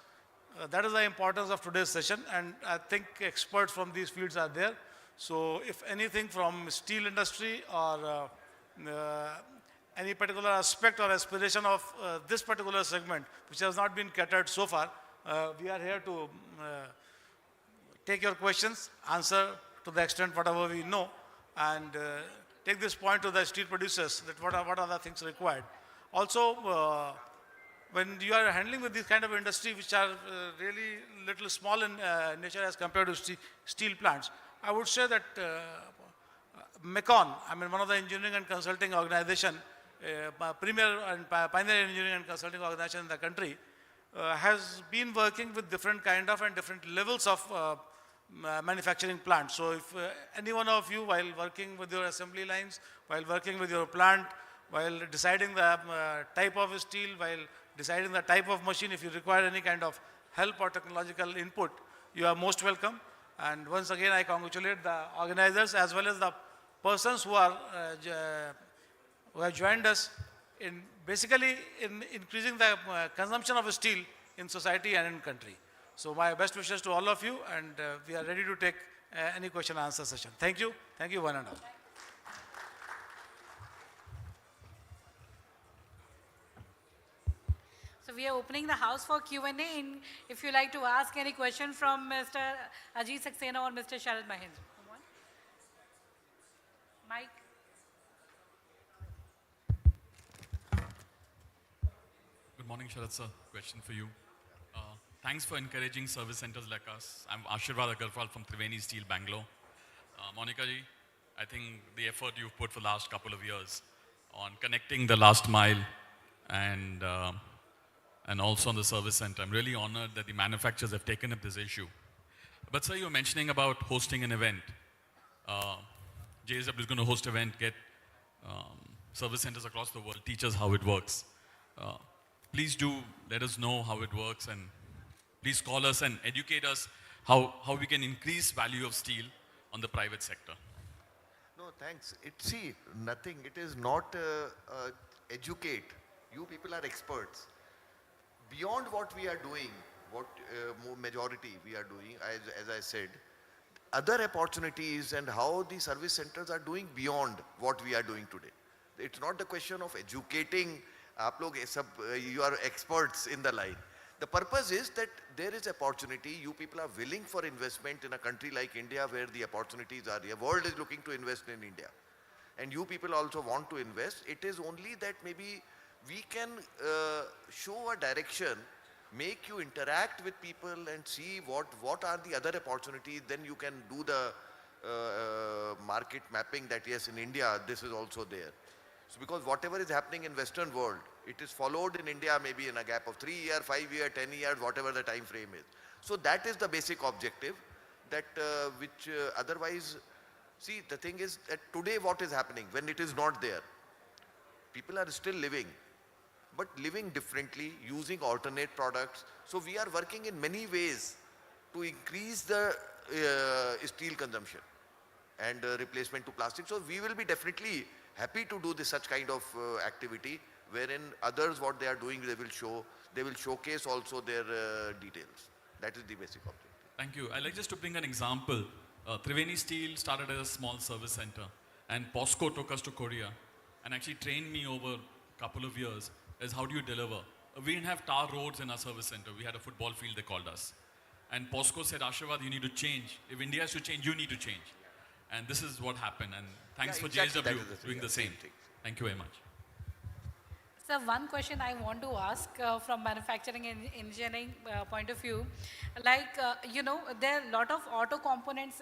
that is the importance of today's session, and I think experts from these fields are there. So if anything from steel industry or any particular aspect or aspiration of this particular segment, which has not been catered so far, we are here to take your questions, answer to the extent whatever we know, and take this point to the steel producers, that what are the things required. Also, when you are handling with these kind of industry which are really little small in nature as compared to steel plants, I would say that MECON, I mean, one of the engineering and consulting organization, premier and pioneer engineering and consulting organization in the country, has been working with different kind of and different levels of manufacturing plants. So if any one of you, while working with your assembly lines, while working with your plant, while deciding the type of steel, while deciding the type of machine, if you require any kind of help or technological input, you are most welcome. And once again, I congratulate the organizers as well as the persons who have joined us in basically in increasing the consumption of steel in society and in country. So my best wishes to all of you, and we are ready to take any question and answer session. Thank you one and all. So we are opening the house for Q&A. If you like to ask any question from Mr. Ajit Saxena or Mr. Sharad Mahendra. Come on. Mike. Good morning, Sharad sir. Question for you. Thanks for encouraging service centers like us. I'm Ashirvad Agarwal from Triveni Steel, Bangalore. Monica ji, I think the effort you've put for the last couple of years on connecting the last mile and and also on the service center. I'm really honored that the manufacturers have taken up this issue. But sir, you were mentioning about hosting an event. JSW is going to host an event, get service centers across the world, teach us how it works. Please do let us know how it works, and please call us and educate us how we can increase value of steel on the private sector. No, thanks. See, nothing. It is not educate. You people are experts. Beyond what we are doing, what majority we are doing, as I said, other opportunities and how the service centers are doing beyond what we are doing today. It's not the question of educating. You are experts in the line. The purpose is that there is opportunity. You people are willing for investment in a country like India where the opportunities are here. World is looking to invest in India. And you people also want to invest. It is only that maybe we can show a direction, make you interact with people and see what are the other opportunities. Then you can do the market mapping that yes, in India, this is also there. So because whatever is happening in Western world, it is followed in India maybe in a gap of 3 years, 5 years, 10 years, whatever the time frame is. So that is the basic objective that which otherwise, see, the thing is that today what is happening when it is not there? People are still living, but living differently, using alternate products. So we are working in many ways to increase the steel consumption and replacement to plastic. So we will be definitely happy to do such kind of activity, wherein others what they are doing, they will showcase also their details. That is the basic objective. Thank you. I'd like just to bring an example. Triveni Steel started as a small service center, and POSCO took us to Korea and actually trained me over a couple of years as how do you deliver. We didn't have tar roads in our service center. We had a football field, they called us. And POSCO said, Ashirvad, you need to change. If India has to change, you need to change. And this is what happened. And thanks for exactly, JSW doing the same. Thank you very much. So one question I want to ask from manufacturing and engineering point of view, like, there are a lot of auto components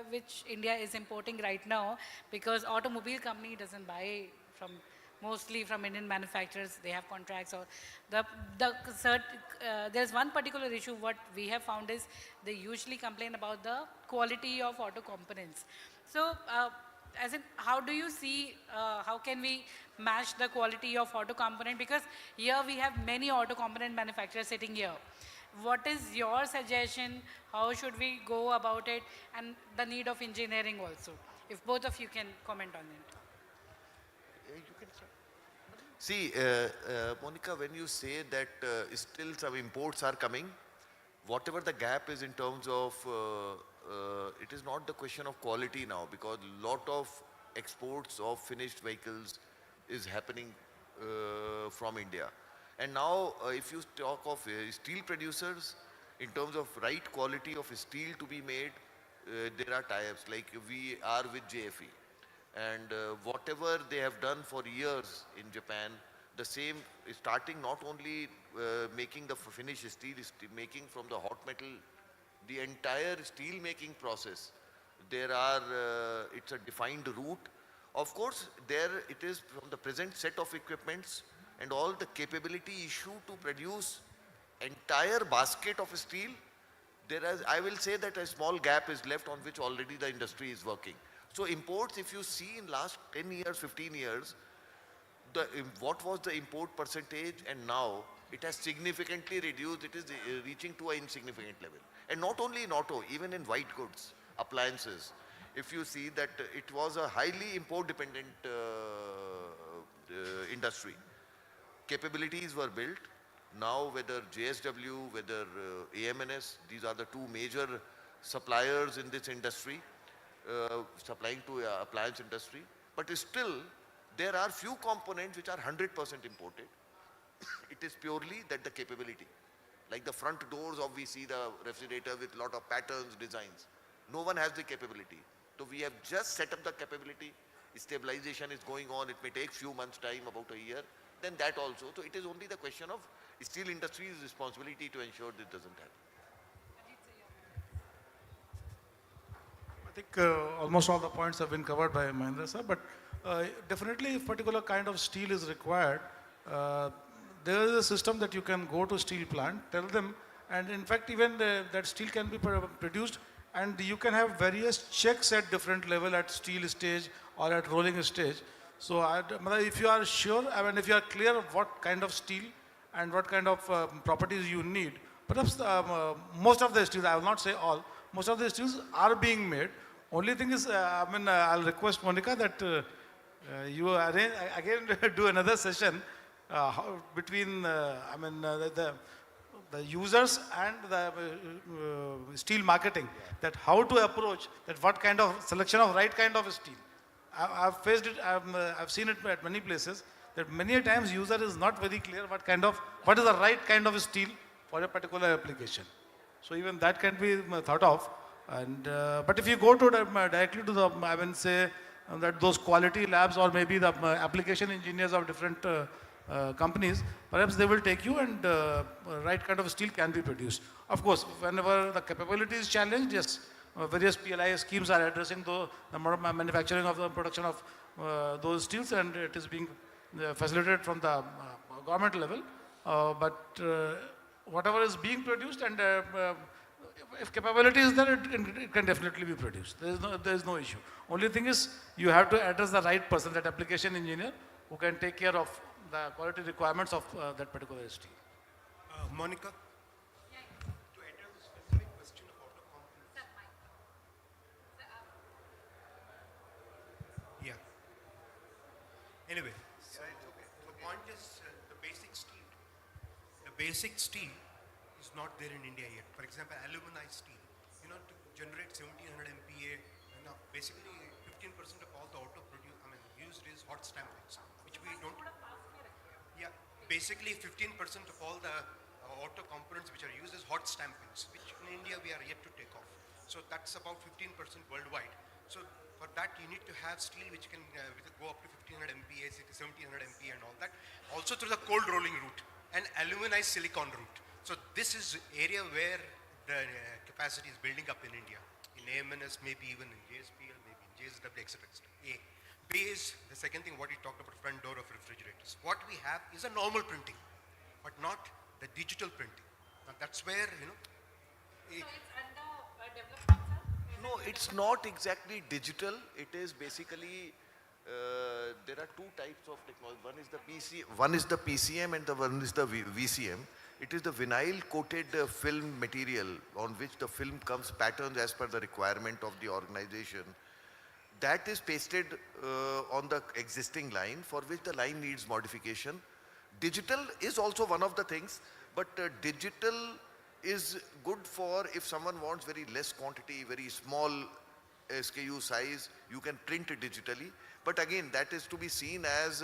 which India is importing right now because automobile company doesn't buy mostly from Indian manufacturers. They have contracts or there's one particular issue what we have found is they usually complain about the quality of auto components. So as in, how do you see, how can we match the quality of auto component? Because here we have many auto component manufacturers sitting here. What is your suggestion? How should we go about it? And the need of engineering also. If both of you can comment on it. You can start. See, Monica, when you say that still some imports are coming, whatever the gap is in terms of it is not the question of quality now, because lot of exports of finished vehicles is happening from India. And now if you talk of steel producers, in terms of right quality of steel to be made, there are tie-ups like we are with JFE. And whatever they have done for years in Japan, the same is starting not only making the finished steel, making from the hot metal, the entire steel making process. There are, it's a defined route. Of course, there it is from the present set of equipments and all the capability issue to produce entire basket of steel. There is, I will say that a small gap is left on which already the industry is working. So imports, if you see in last 10 years, 15 years, what was the import percentage, and now it has significantly reduced. It is reaching to an insignificant level. And not only in auto, even in white goods, appliances. If you see that it was a highly import dependent industry. Capabilities were built. Now whether JSW, whether AMNS, these are the two major suppliers in this industry, supplying to appliance industry. But still, there are few components which are 100% imported. It is purely that the capability. Like the front doors of we see the refrigerator with lot of patterns, designs. No one has the capability. So we have just set up the capability. Stabilization is going on. It may take few months time, about a year. Then that also. So it is only the question of steel industry's responsibility to ensure this doesn't happen. I think almost all the points have been covered by Mahendra sir, but definitely if particular kind of steel is required, there is a system that you can go to steel plant, tell them, and in fact even that steel can be produced, and you can have various checks at different level, at steel stage or at rolling stage. So if you are sure, I mean if you are clear of what kind of steel and what kind of properties you need, perhaps most of the steels, I will not say all, most of the steels are being made. Only thing is, I'll request Monica that you arrange, again do another session between the users and the steel marketing, that how to approach, that what kind of selection of right kind of steel. I've faced it, I've seen it at many places, that many a times user is not very clear what is the right kind of steel for a particular application. So even that can be thought of. And but if you go to directly to the, I mean say that those quality labs or maybe the application engineers of different companies, perhaps they will take you, and right kind of steel can be produced. Of course, whenever the capability is challenged, yes, various PLI schemes are addressing the manufacturing of the production of those steels, and it is being facilitated from the government level. But whatever is being produced, and if capability is there, it can definitely be produced. There is no issue. Only thing is, you have to address the right person, that application engineer, who can take care of the quality requirements of that particular steel. Monica? To address the specific question of auto components. Yeah. Anyway, the point is the basic steel. The basic steel is not there in India yet. For example, aluminized steel. To generate 1700 MPa, basically 15% of all the auto used is hot stampings, which we don't. Yeah, basically 15% of all the auto components which are used is hot stampings, which in India we are yet to take off. So that's about 15% worldwide. So for that you need to have steel which can go up to 1500 MPa, 1700 MPa and all that. Also through the cold rolling route and aluminized silicon route. So this is area where the capacity is building up in India. In AMNS, maybe even in JSPL, maybe in JSW, etc. A. B is the second thing, what you talked about, front door of refrigerators. What we have is a normal printing, but not the digital printing. Now that's where, So it's under development, sir? No, it's not exactly digital. It is basically, there are two types of technology. One is the PCM and the one is the VCM. It is the vinyl coated film material on which the film comes patterned as per the requirement of the organization. That is pasted on the existing line, for which the line needs modification. Digital is also one of the things, but digital is good for if someone wants very less quantity, very small SKU size, you can print it digitally. But again, that is to be seen as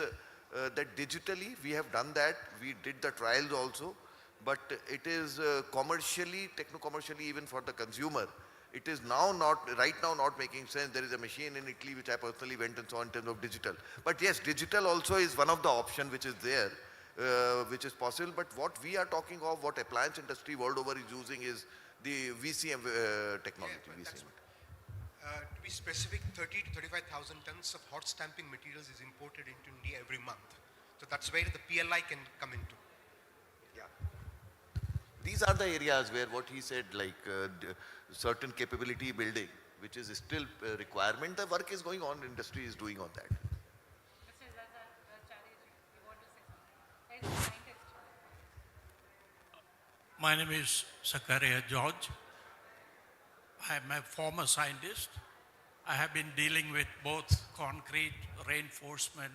that digitally, we have done that, we did the trials also, but it is commercially, techno-commercially, even for the consumer, it is right now not making sense. There is a machine in Italy which I personally went and saw in terms of digital. But yes, digital also is one of the options which is there, which is possible. But what we are talking of, what appliance industry world over is using is the VCM technology. Yeah, to be specific, 30 to 35,000 tons of hot stamping materials is imported into India every month. So that's where the PLI can come into. Yeah. These are the areas where what he said, like certain capability building, which is still a requirement. The work is going on, industry is doing on that. Mr. Chariji, you want to say something? As a scientist. My name is Zakaria George. I am a former scientist. I have been dealing with both concrete, reinforcement,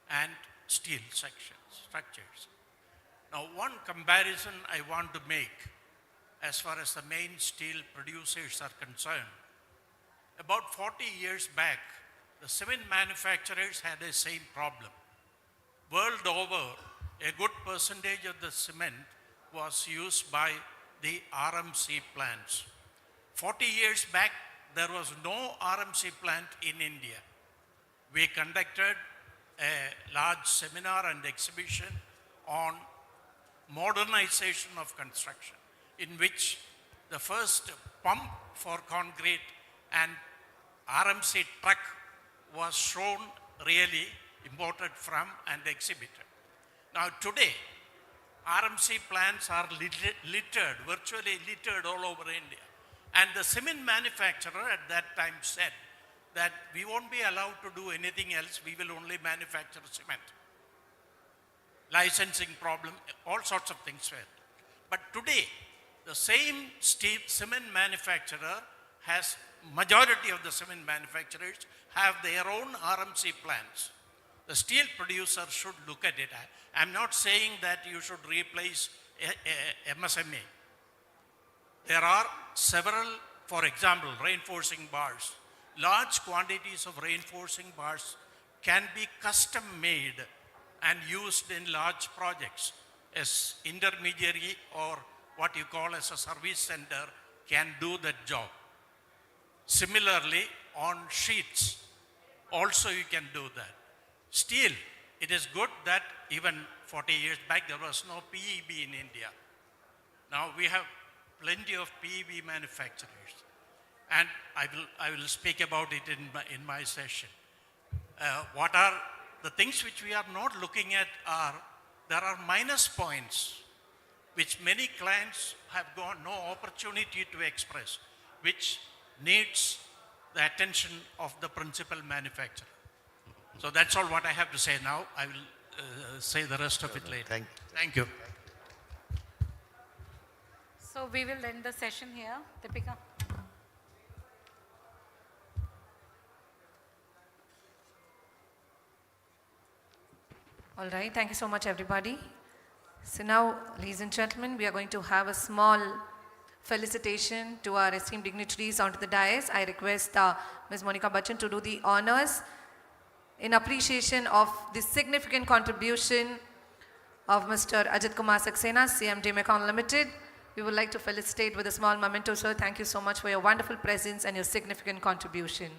and steel structures. Now, one comparison I want to make as far as the main steel producers are concerned. About 40 years back, the cement manufacturers had the same problem. World over, a good percentage of the cement was used by the RMC plants. 40 years back, there was no RMC plant in India. We conducted a large seminar and exhibition on modernization of construction, in which the first pump for concrete and RMC truck was shown, really imported from and exhibited. Now today, RMC plants are littered, virtually littered all over India. And the cement manufacturer at that time said that we won't be allowed to do anything else, we will only manufacture cement. Licensing problem, all sorts of things were. But today, the same cement manufacturer has, majority of the cement manufacturers have their own RMC plants. The steel producer should look at it. I'm not saying that you should replace MSMA. There are several, for example, reinforcing bars. Large quantities of reinforcing bars can be custom made and used in large projects as intermediary or what you call as a service center can do that job. Similarly, on sheets, also you can do that. Steel, it is good that even 40 years back there was no PEB in India. Now we have plenty of PEB manufacturers, and I will speak about it in my session. What are the things which we are not looking at are, there are minus points which many clients have got no opportunity to express, which needs the attention of the principal manufacturer. So that's all what I have to say now. I will say the rest of it later. Thank you. So we will end the session here. Deepika. All right, thank you so much, everybody. So now, ladies and gentlemen, we are going to have a small felicitation to our esteemed dignitaries onto the dais. I request Ms. Monica Bachchan to do the honors in appreciation of the significant contribution of Mr. Ajit Kumar Saxena, CMD Mekong Limited. We would like to felicitate with a small memento, sir. Thank you so much for your wonderful presence and your significant contribution.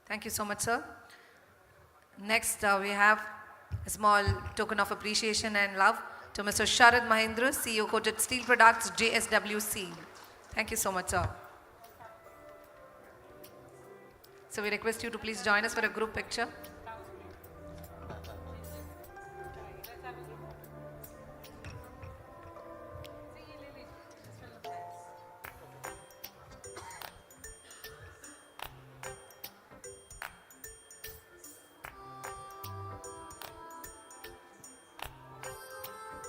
Thank you so much, sir. Next, we have a small token of appreciation and love to Mr. Sharad Mahindra, CEO Coated Steel Products, JSWC. Thank you so much, sir. So we request you to please join us for a group picture.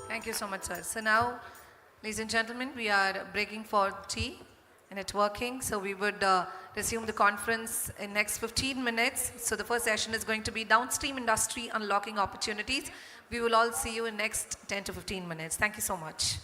Thank you so much, sir. So now, ladies and gentlemen, we are breaking for tea and it's working. So we would resume the conference in next 15 minutes. So the first session is going to be Downstream Industry Unlocking Opportunities. We will all see you in next 10 to 15 minutes. Thank you so much.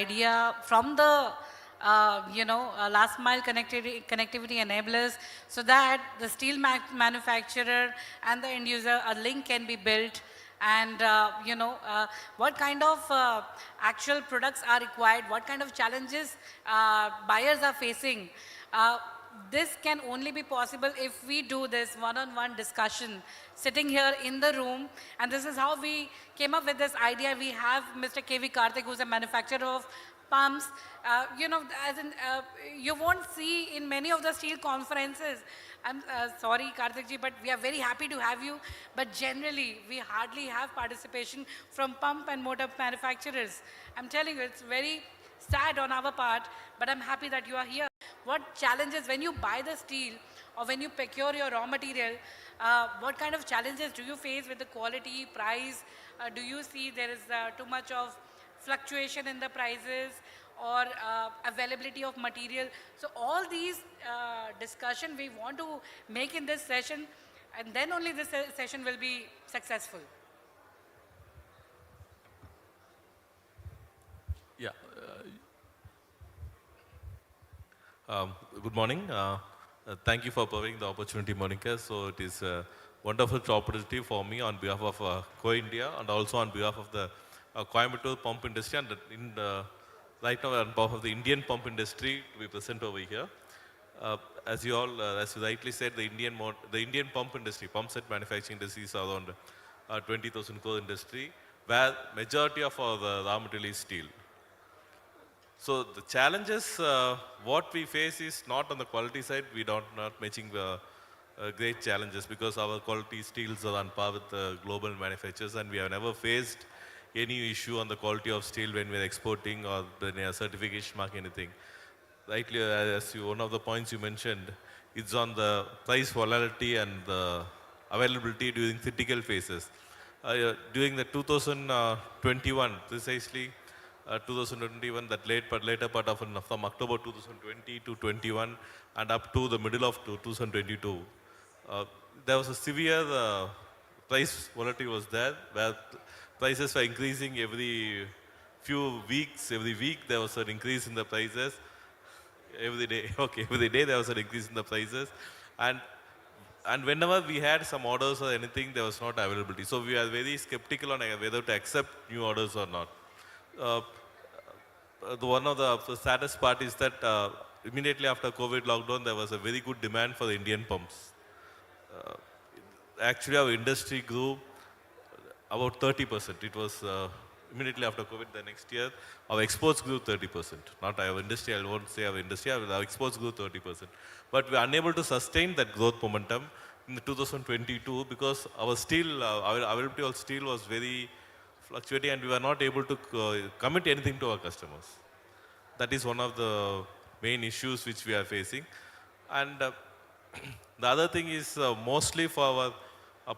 idea from the last mile connectivity enablers, so that the steel manufacturer and the end user, a link can be built, and what kind of actual products are required, what kind of challenges buyers are facing. This can only be possible if we do this one-on-one discussion sitting here in the room, and this is how we came up with this idea. We have Mr. K.V. Karthik, who's a manufacturer of pumps. You won't see in many of the steel conferences. I'm sorry, Karthik ji, but we are very happy to have you. But generally, we hardly have participation from pump and motor manufacturers. I'm telling you, it's very sad on our part, but I'm happy that you are here. What challenges, when you buy the steel or when you procure your raw material, what kind of challenges do you face with the quality, price? Do you see there is too much of fluctuation in the prices or availability of material? So all these discussion we want to make in this session, and then only this session will be successful. Yeah. Good morning. Thank you for providing the opportunity, Monica. So it is a wonderful opportunity for me on behalf of Co-India and also on behalf of the Coimbatore pump industry, and right now on behalf of the Indian pump industry to be present over here. As you rightly said, the Indian pump industry, pump set manufacturing industry is around 20,000 crore industry, where majority of our raw material is steel. So the challenges, what we face is not on the quality side. We not matching great challenges because our quality steels are on par with the global manufacturers, and we have never faced any issue on the quality of steel when we are exporting or the certification mark, anything. Rightly, as one of the points you mentioned, it's on the price volatility and the availability during critical phases. During the 2021, precisely 2021, that later part of from October 2020 to 21 and up to the middle of 2022, there was a severe price volatility was there, where prices were increasing every few weeks. Every week there was an increase in the prices. Every day there was an increase in the prices, and whenever we had some orders or anything, there was not availability. So we are very skeptical on whether to accept new orders or not. One of the saddest part is that immediately after COVID lockdown, there was a very good demand for the Indian pumps. Actually, our industry grew about 30%. It was immediately after COVID, the next year, our exports grew 30%. Not our industry, I won't say our industry, our exports grew 30%. But we are unable to sustain that growth momentum in 2022 because our steel, our availability of steel was very fluctuating, and we were not able to commit anything to our customers. That is one of the main issues which we are facing. And the other thing is mostly for our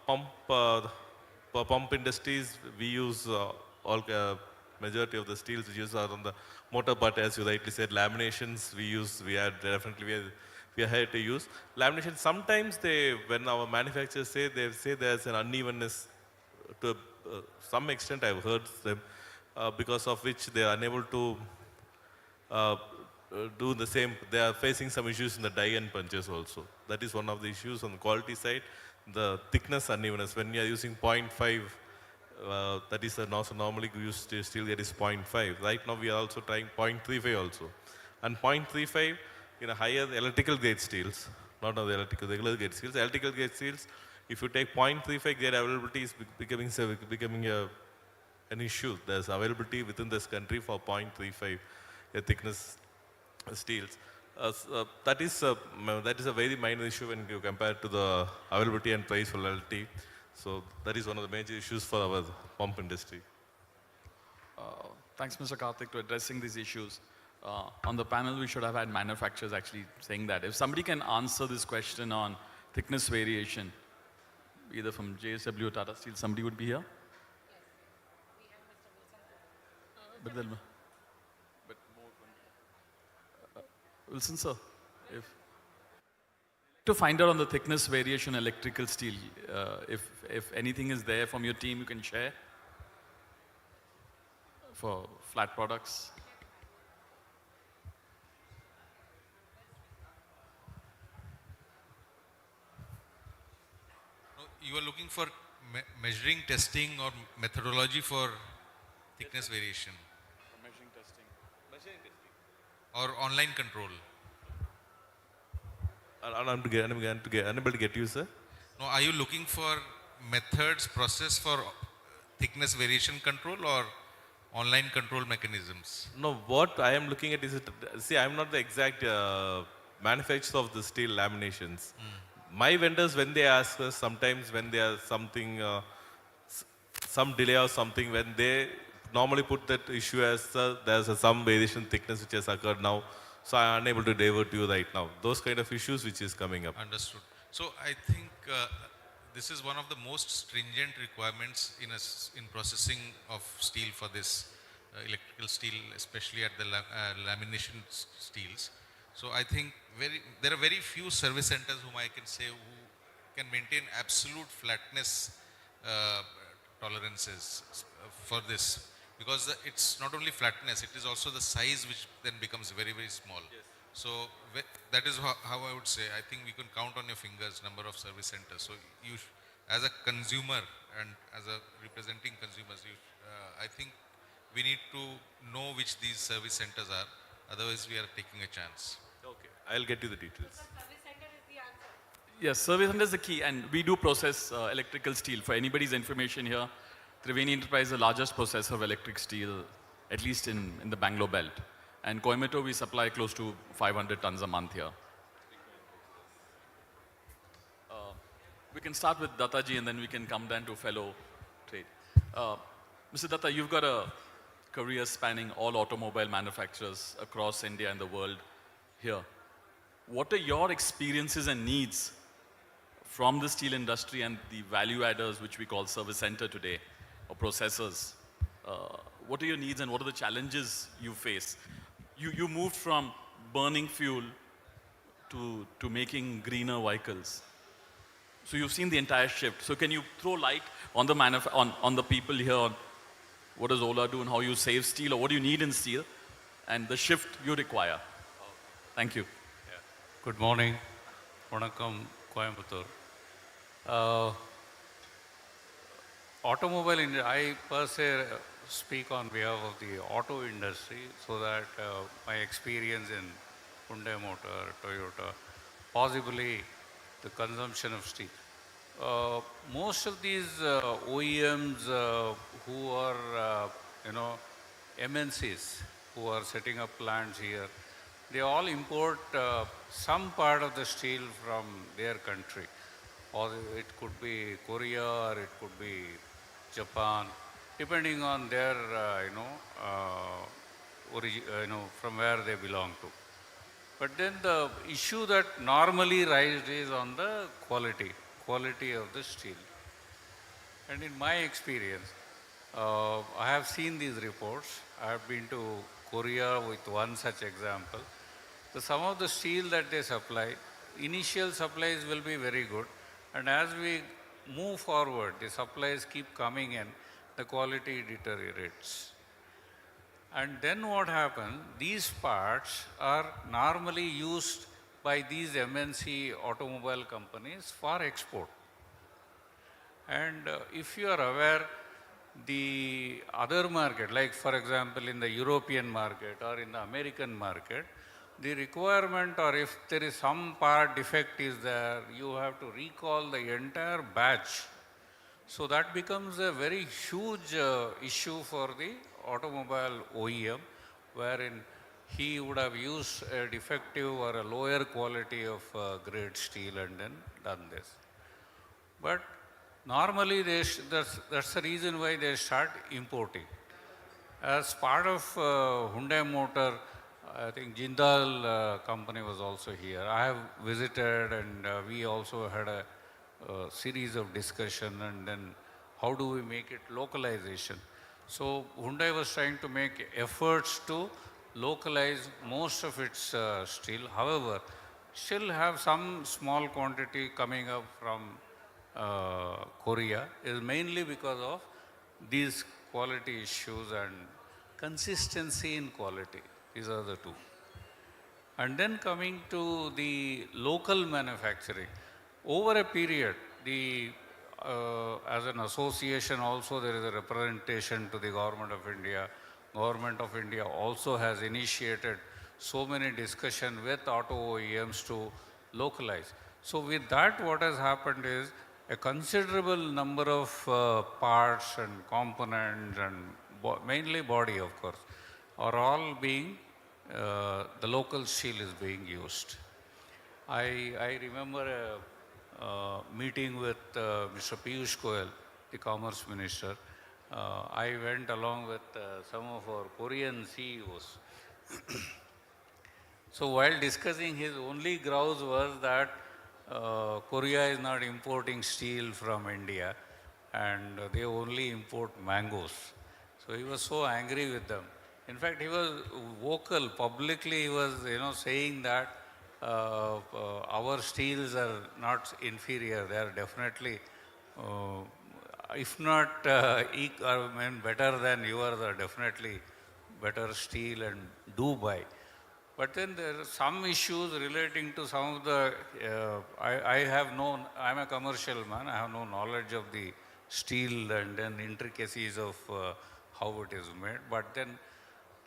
pump industries, we use majority of the steels we use are on the motor part, as you rightly said. Laminations we are here to use. Lamination, sometimes when our manufacturers say there's an unevenness to some extent, I've heard them, because of which they are unable to do the same. They are facing some issues in the die and punches also. That is one of the issues on the quality side. The thickness unevenness. When you are using 0.5, that is also normally used steel, that is 0.5. Right now we are also trying 0.35 also. And 0.35 in a higher electrical grade steels, not on the regular grade steels. Electrical grade steels, if you take 0.35 grade availability is becoming an issue. There's availability within this country for 0.35 thickness steels. That is a very minor issue when you compare to the availability and price volatility. So that is one of the major issues for our pump industry. Thanks, Mr. Karthik, for addressing these issues. On the panel, we should have had manufacturers actually saying that. If somebody can answer this question on thickness variation, either from JSW or Tata Steel, somebody would be here? Yes, we have Mr. Wilson. Wilson, sir, to find out on the thickness variation electrical steel, if anything is there from your team you can share for flat products. you are looking for measuring, testing, or methodology for thickness variation? Measuring testing. Or online control? I'm unable to get you, sir. No, are you looking for methods, process for thickness variation control or online control mechanisms? No, what I am looking at is, see, I'm not the exact manufacturer of the steel laminations. My vendors, when they ask us, sometimes when they are something, some delay or something, when they normally put that issue as there's some variation thickness which has occurred now, so I'm unable to deliver to you right now. Those kind of issues which is coming up. Understood. So I think this is one of the most stringent requirements in processing of steel for this electrical steel, especially at the lamination steels. So I think there are very few service centers whom I can say who can maintain absolute flatness tolerances for this, because it's not only flatness, it is also the size which then becomes very, very small. Yes. So that is how I would say, I think we can count on your fingers number of service centers. So you, as a consumer and as a representing consumers, I think we need to know which these service centers are, otherwise we are taking a chance. Okay, I'll get you the details. Yes, service center is the key, and we do process electrical steel. For anybody's information here, Triveni Enterprise is the largest processor of electric steel, at least in the Bangalore belt. And Coimbatore, we supply close to 500 tons a month here. We can start with Dattaji and then we can come down to fellow trade. Mr. Datta, you've got a career spanning all automobile manufacturers across India and the world here. What are your experiences and needs from the steel industry and the value adders, which we call service center today, or processors? What are your needs and what are the challenges you face? You moved from burning fuel to making greener vehicles. So you've seen the entire shift. So can you throw light on the on the people here, on what does Ola do and how you save steel, or what do you need in steel and the shift you require? Thank you. Yeah. Good morning. Vanakkam, Coimbatore. Automobile industry, I per se speak on behalf of the auto industry, so that my experience in Hyundai Motor, Toyota, possibly the consumption of steel. Most of these OEMs who are, MNCs who are setting up plants here, they all import some part of the steel from their country. Or it could be Korea or it could be Japan, depending on their, from where they belong to. But then the issue that normally raised is on the quality of the steel. And in my experience, I have seen these reports. I have been to Korea with one such example. So some of the steel that they supply, initial supplies will be very good. And as we move forward, the supplies keep coming in, the quality deteriorates. And then what happens, these parts are normally used by these MNC automobile companies for export. And if you are aware, the other market, like for example in the European market or in the American market, the requirement, or if there is some part defect is there, you have to recall the entire batch. So that becomes a very huge issue for the automobile OEM, wherein he would have used a defective or a lower quality of grade steel and then done this. But normally that's the reason why they start importing. As part of Hyundai Motor, I think Jindal company was also here. I have visited, and we also had a series of discussion, and then how do we make it localization. So Hyundai was trying to make efforts to localize most of its steel. However, still have some small quantity coming up from Korea, is mainly because of these quality issues and consistency in quality. These are the two. And then coming to the local manufacturing, over a period, as an association also there is a representation to the Government of India. Government of India also has initiated so many discussion with auto OEMs to localize. So with that, what has happened is a considerable number of parts and components and mainly body, of course, are all being, the local steel is being used. I remember a meeting with Mr. Piyush Goyal, the Commerce Minister. I went along with some of our Korean CEOs. So while discussing, his only grouse was that Korea is not importing steel from India and they only import mangoes. So he was so angry with them. In fact, he was vocal, publicly he was saying that our steels are not inferior, they are definitely, if not better than yours, are definitely better steel and do buy. But then there are some issues relating to some of the, I'm a commercial man, I have no knowledge of the steel and then intricacies of how it is made. But then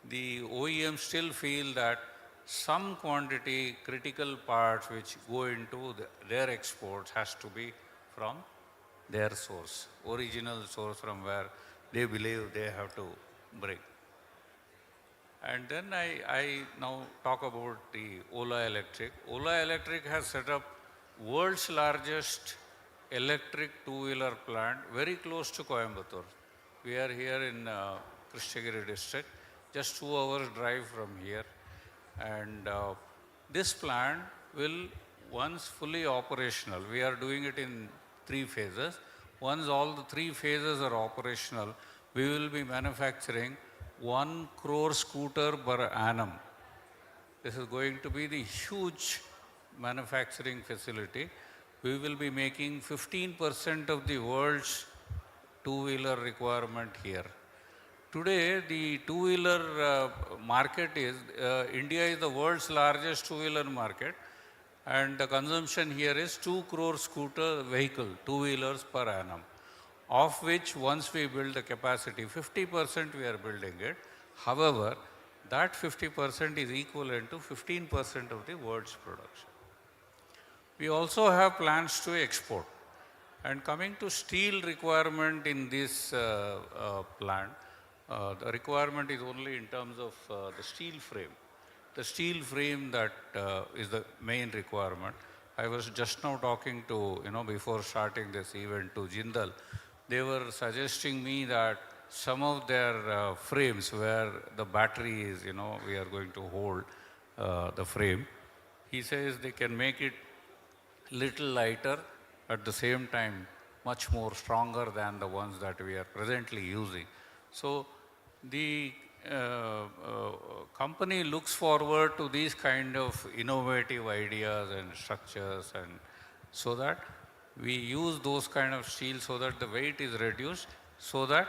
the OEMs still feel that some quantity critical parts which go into their exports has to be from their source, original source from where they believe they have to bring. And then I now talk about the Ola Electric. Ola Electric has set up world's largest electric two-wheeler plant very close to Coimbatore. We are here in Krishnagiri district, just 2 hours drive from here. And this plant will, once fully operational, we are doing it in 3 phases. Once all the 3 phases are operational, we will be manufacturing 1 crore scooter per annum. This is going to be the huge manufacturing facility. We will be making 15% of the world's two-wheeler requirement here. Today, the two-wheeler market is, India is the world's largest two-wheeler market, and the consumption here is 2 crore scooter vehicle, two-wheelers per annum, of which once we build the capacity, 50% we are building it. However, that 50% is equivalent to 15% of the world's production. We also have plans to export. And coming to steel requirement in this plant, the requirement is only in terms of the steel frame. The steel frame that is the main requirement. I was just now talking to, before starting this event, to Jindal. They were suggesting me that some of their frames where the battery is, we are going to hold the frame. He says they can make it little lighter, at the same time much more stronger than the ones that we are presently using. So the company looks forward to these kind of innovative ideas and structures, and so that we use those kind of steel so that the weight is reduced, so that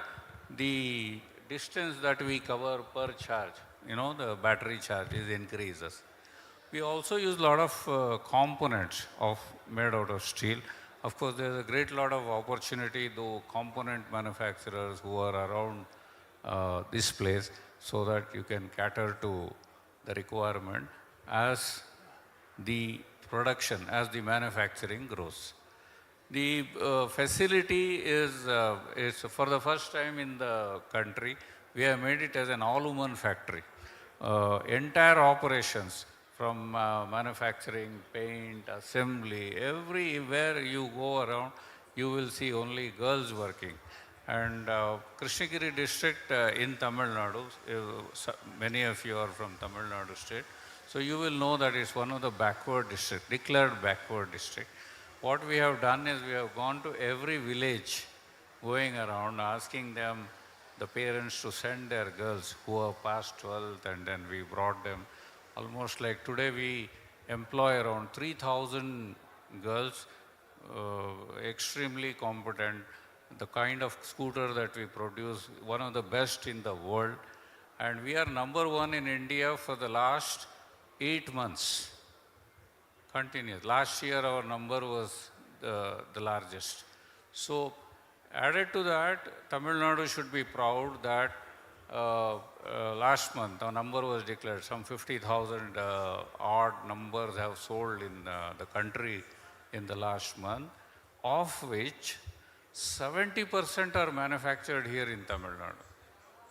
the distance that we cover per charge, the battery charge increases. We also use a lot of components made out of steel. Of course, there is a great lot of opportunity, though, component manufacturers who are around this place, so that you can cater to the requirement as the production, as the manufacturing grows. The facility is for the first time in the country, we have made it as an all-woman factory. Entire operations from manufacturing, paint, assembly, everywhere you go around, you will see only girls working. And Krishnagiri district in Tamil Nadu, many of you are from Tamil Nadu state, so you will know that it's one of the backward district, declared backward district. What we have done is we have gone to every village, going around asking them, the parents, to send their girls who have passed 12th, and then we brought them. Almost like today we employ around 3,000 girls, extremely competent. The kind of scooter that we produce, one of the best in the world. And we are #1 in India for the last 8 months. Continuous. Last year our number was the largest. So added to that, Tamil Nadu should be proud that last month a number was declared, some 50,000 odd numbers have sold in the country in the last month, of which 70% are manufactured here in Tamil Nadu.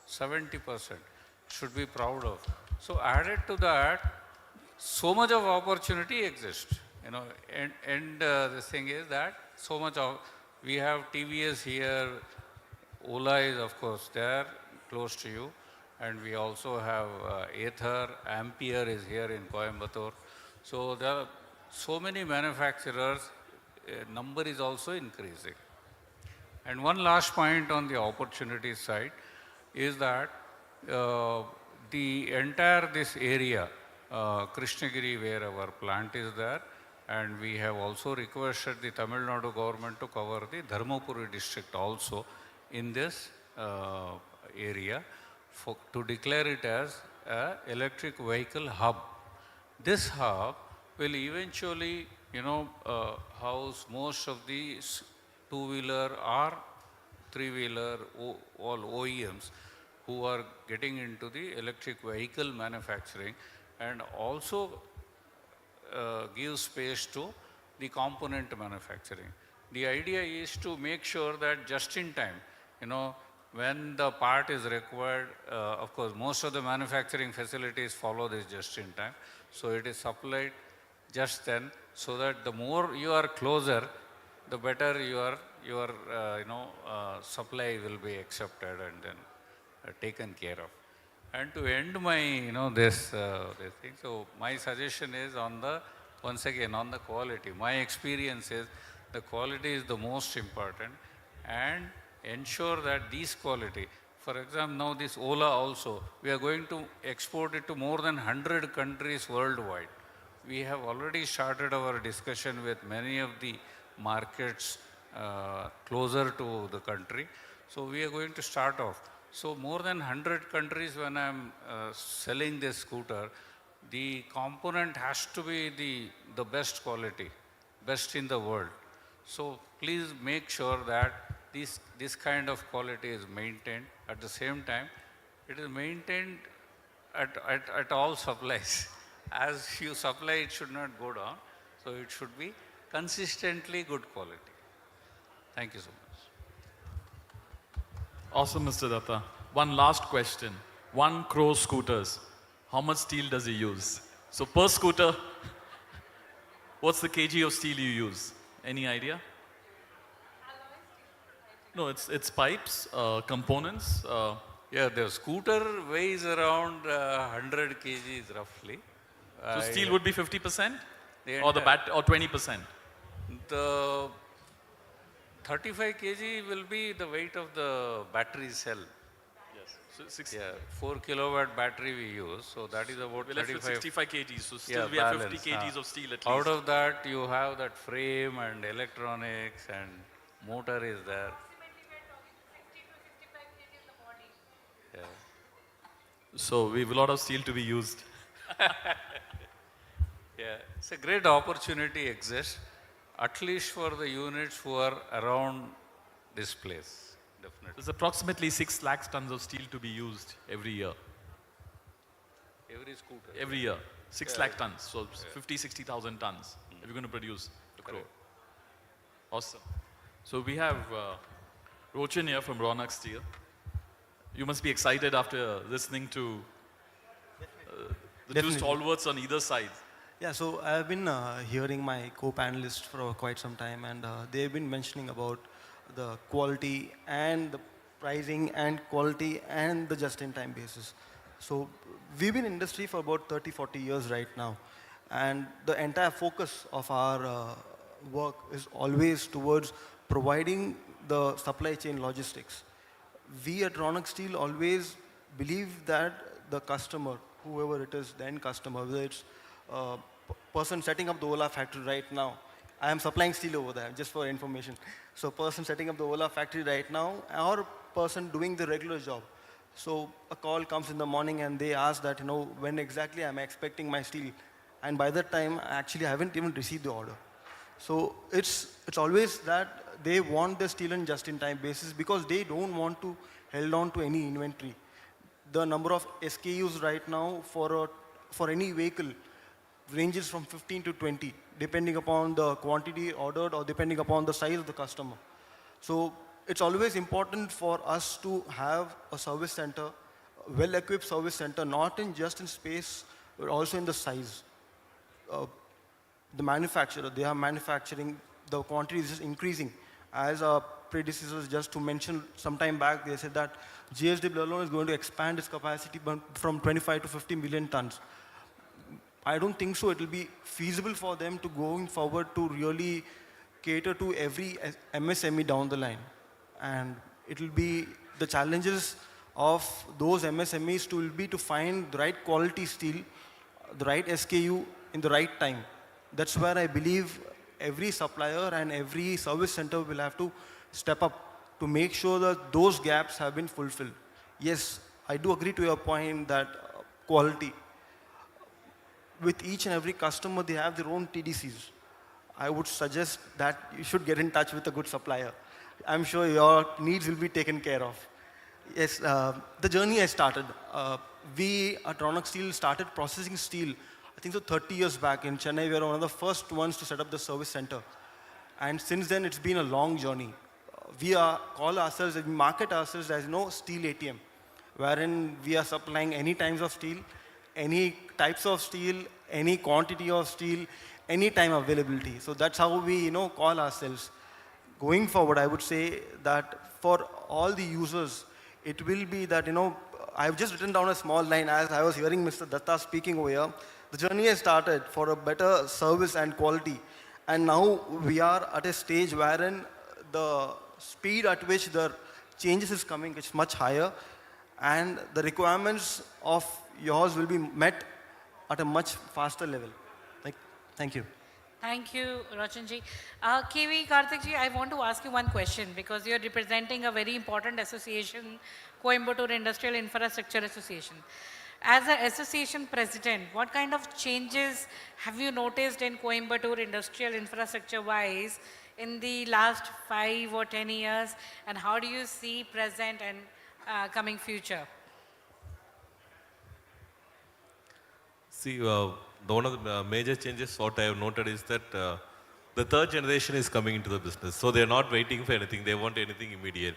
70% should be proud of. So added to that, so much of opportunity exists, you know, and the thing is that so much of, we have TVS here, Ola is of course there, close to you, and we also have Ather, Ampere is here in Coimbatore. So there are so many manufacturers, number is also increasing. And one last point on the opportunity side is that the entire this area, Krishnagiri, where our plant is there, and we have also requested the Tamil Nadu government to cover the Dharmapuri district also in this area to declare it as an electric vehicle hub. This hub will eventually, you know, house most of the two-wheeler or three-wheeler, all OEMs who are getting into the electric vehicle manufacturing, and also give space to the component manufacturing. The idea is to make sure that just in time, you know, when the part is required, of course, most of the manufacturing facilities follow this just in time. So it is supplied just then, so that the more you are closer, the better your supply will be accepted and then taken care of. And to end my, this thing, so my suggestion is on the, once again, on the quality. My experience is the quality is the most important, and ensure that this quality, for example, now this Ola also, we are going to export it to more than 100 countries worldwide. We have already started our discussion with many of the markets closer to the country. So we are going to start off. So more than 100 countries when I'm selling this scooter, the component has to be the best quality, best in the world. So please make sure that this kind of quality is maintained. At the same time, it is maintained at all supplies. As you supply, it should not go down. So it should be consistently good quality. Thank you so much. Awesome, Mr. Datta. One last question. 1 crore scooters. How much steel does he use? So per scooter, what's the kg of steel you use? Any idea? No, it's pipes, components. Yeah, the scooter weighs around 100 kgs roughly. So steel would be 50%? Or the or 20%? The 35 kg will be the weight of the battery cell. Yes. So 4 kilowatt battery we use, so that is about 65 kgs. So still we have 50 kgs of steel at least. Out of that, you have that frame and electronics and motor is there. Yeah. So we have a lot of steel to be used. Yeah, it's a great opportunity exists, at least for the units who are around this place, definitely. There's approximately 6 lakh tons of steel to be used every year. Every scooter? Every year. 6 lakh tons, so 50, 60,000 tons if you're going to produce a crore. Awesome. So we have Rochan here from Ronak Steel. You must be excited after listening to the two stalwarts on either side. Yeah, so I've been hearing my co-panelists for quite some time, and they've been mentioning about the quality and the pricing and quality and the just-in-time basis. So we've been in industry for about 30, 40 years right now, and the entire focus of our work is always towards providing the supply chain logistics. We at Ronak Steel always believe that the customer, whoever it is, the end customer, whether it's person setting up the Ola factory right now. I am supplying steel over there, just for information. So person setting up the Ola factory right now, or person doing the regular job. So a call comes in the morning and they ask that, when exactly am I expecting my steel? And by that time, actually, I haven't even received the order. So it's always that they want the steel on just-in-time basis because they don't want to hold on to any inventory. The number of SKUs right now for any vehicle ranges from 15 to 20, depending upon the quantity ordered or depending upon the size of the customer. So it's always important for us to have a service center, a well-equipped service center, not just in space, but also in the size. The manufacturer, they are manufacturing, the quantity is just increasing. As our predecessors, just to mention, some time back, they said that JSW alone is going to expand its capacity from 25 to 50 million tons. I don't think so. It will be feasible for them to going forward to really cater to every MSME down the line. And it will be the challenges of those MSMEs will be to find the right quality steel, the right SKU in the right time. That's where I believe every supplier and every service center will have to step up to make sure that those gaps have been fulfilled. Yes, I do agree to your point that quality. With each and every customer, they have their own TDCs. I would suggest that you should get in touch with a good supplier. I'm sure your needs will be taken care of. Yes, the journey has started. We at Ronak Steel started processing steel, I think so 30 years back in Chennai. We were one of the first ones to set up the service center. And since then, it's been a long journey. We market ourselves as steel ATM, wherein we are supplying any types of steel, any types of steel, any quantity of steel, any time availability. So that's how we, call ourselves. Going forward, I would say that for all the users, it will be that, I've just written down a small line as I was hearing Mr. Datta speaking over here. The journey has started for a better service and quality. And now we are at a stage wherein the speed at which the changes is coming is much higher, and the requirements of yours will be met at a much faster level. Thank you. Thank you, Rochanji. KV Karthikji, I want to ask you one question because you're representing a very important association, Coimbatore Industrial Infrastructure Association. As an association president, what kind of changes have you noticed in Coimbatore industrial infrastructure wise in the last 5 or 10 years, and how do you see present and coming future? See, one of the major changes what I have noted is that the third generation is coming into the business. So they are not waiting for anything. They want anything immediate.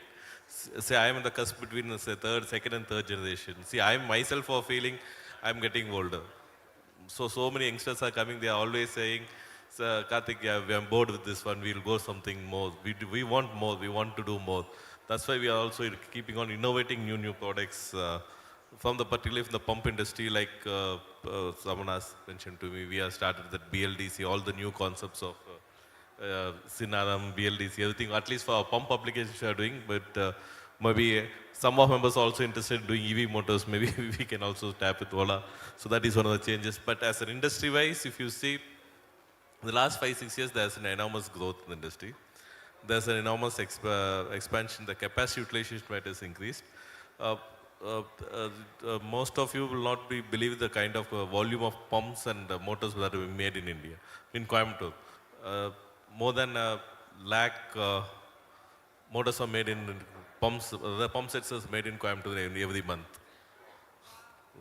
Say I am in the cusp between second and third generation. See, I myself are feeling I am getting older. So many youngsters are coming. They are always saying, Karthik, yeah, we are bored with this one. We will go something more. We want more. We want to do more. That's why we are also keeping on innovating new products. Particularly from the pump industry, like someone has mentioned to me, we have started that BLDC, all the new concepts of Sinaram, BLDC, everything, at least for our pump applications we are doing, but maybe some of members are also interested in doing EV motors, maybe we can also tap with Ola. So that is one of the changes. But as an industry-wise, if you see, in the last 5-6 years, there's an enormous growth in the industry. There's an enormous expansion, the capacity utilization rate has increased. Most of you will not believe the kind of volume of pumps and motors that are being made in India, in Coimbatore. More than a lakh motors are made in pumps, the pump sets are made in Coimbatore every month.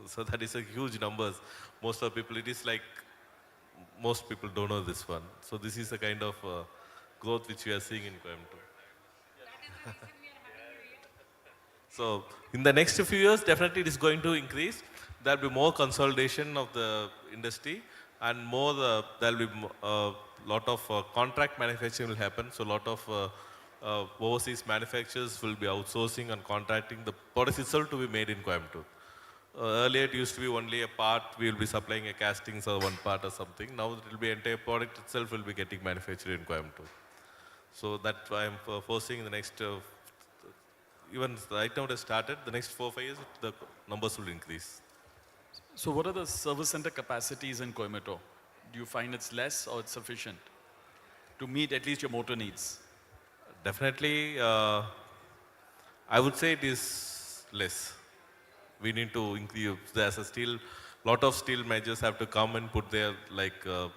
So that is a huge numbers. Most of people, it is like, most people don't know this one. So this is the kind of growth which we are seeing in Coimbatore. So in the next few years, definitely it is going to increase. There will be more consolidation of the industry, and more there will be a lot of contract manufacturing will happen. So a lot of overseas manufacturers will be outsourcing and contracting the products itself to be made in Coimbatore. Earlier it used to be only a part, we will be supplying a castings or one part or something. Now it will be entire product itself will be getting manufactured in Coimbatore. So that's why I am foreseeing in the next even right now it has started, the next 4-5 years, the numbers will increase. So what are the service center capacities in Coimbatore? Do you find it's less or it's sufficient to meet at least your motor needs? Definitely, I would say it is less. We need to increase, there's a lot of steel majors have to come and put their, the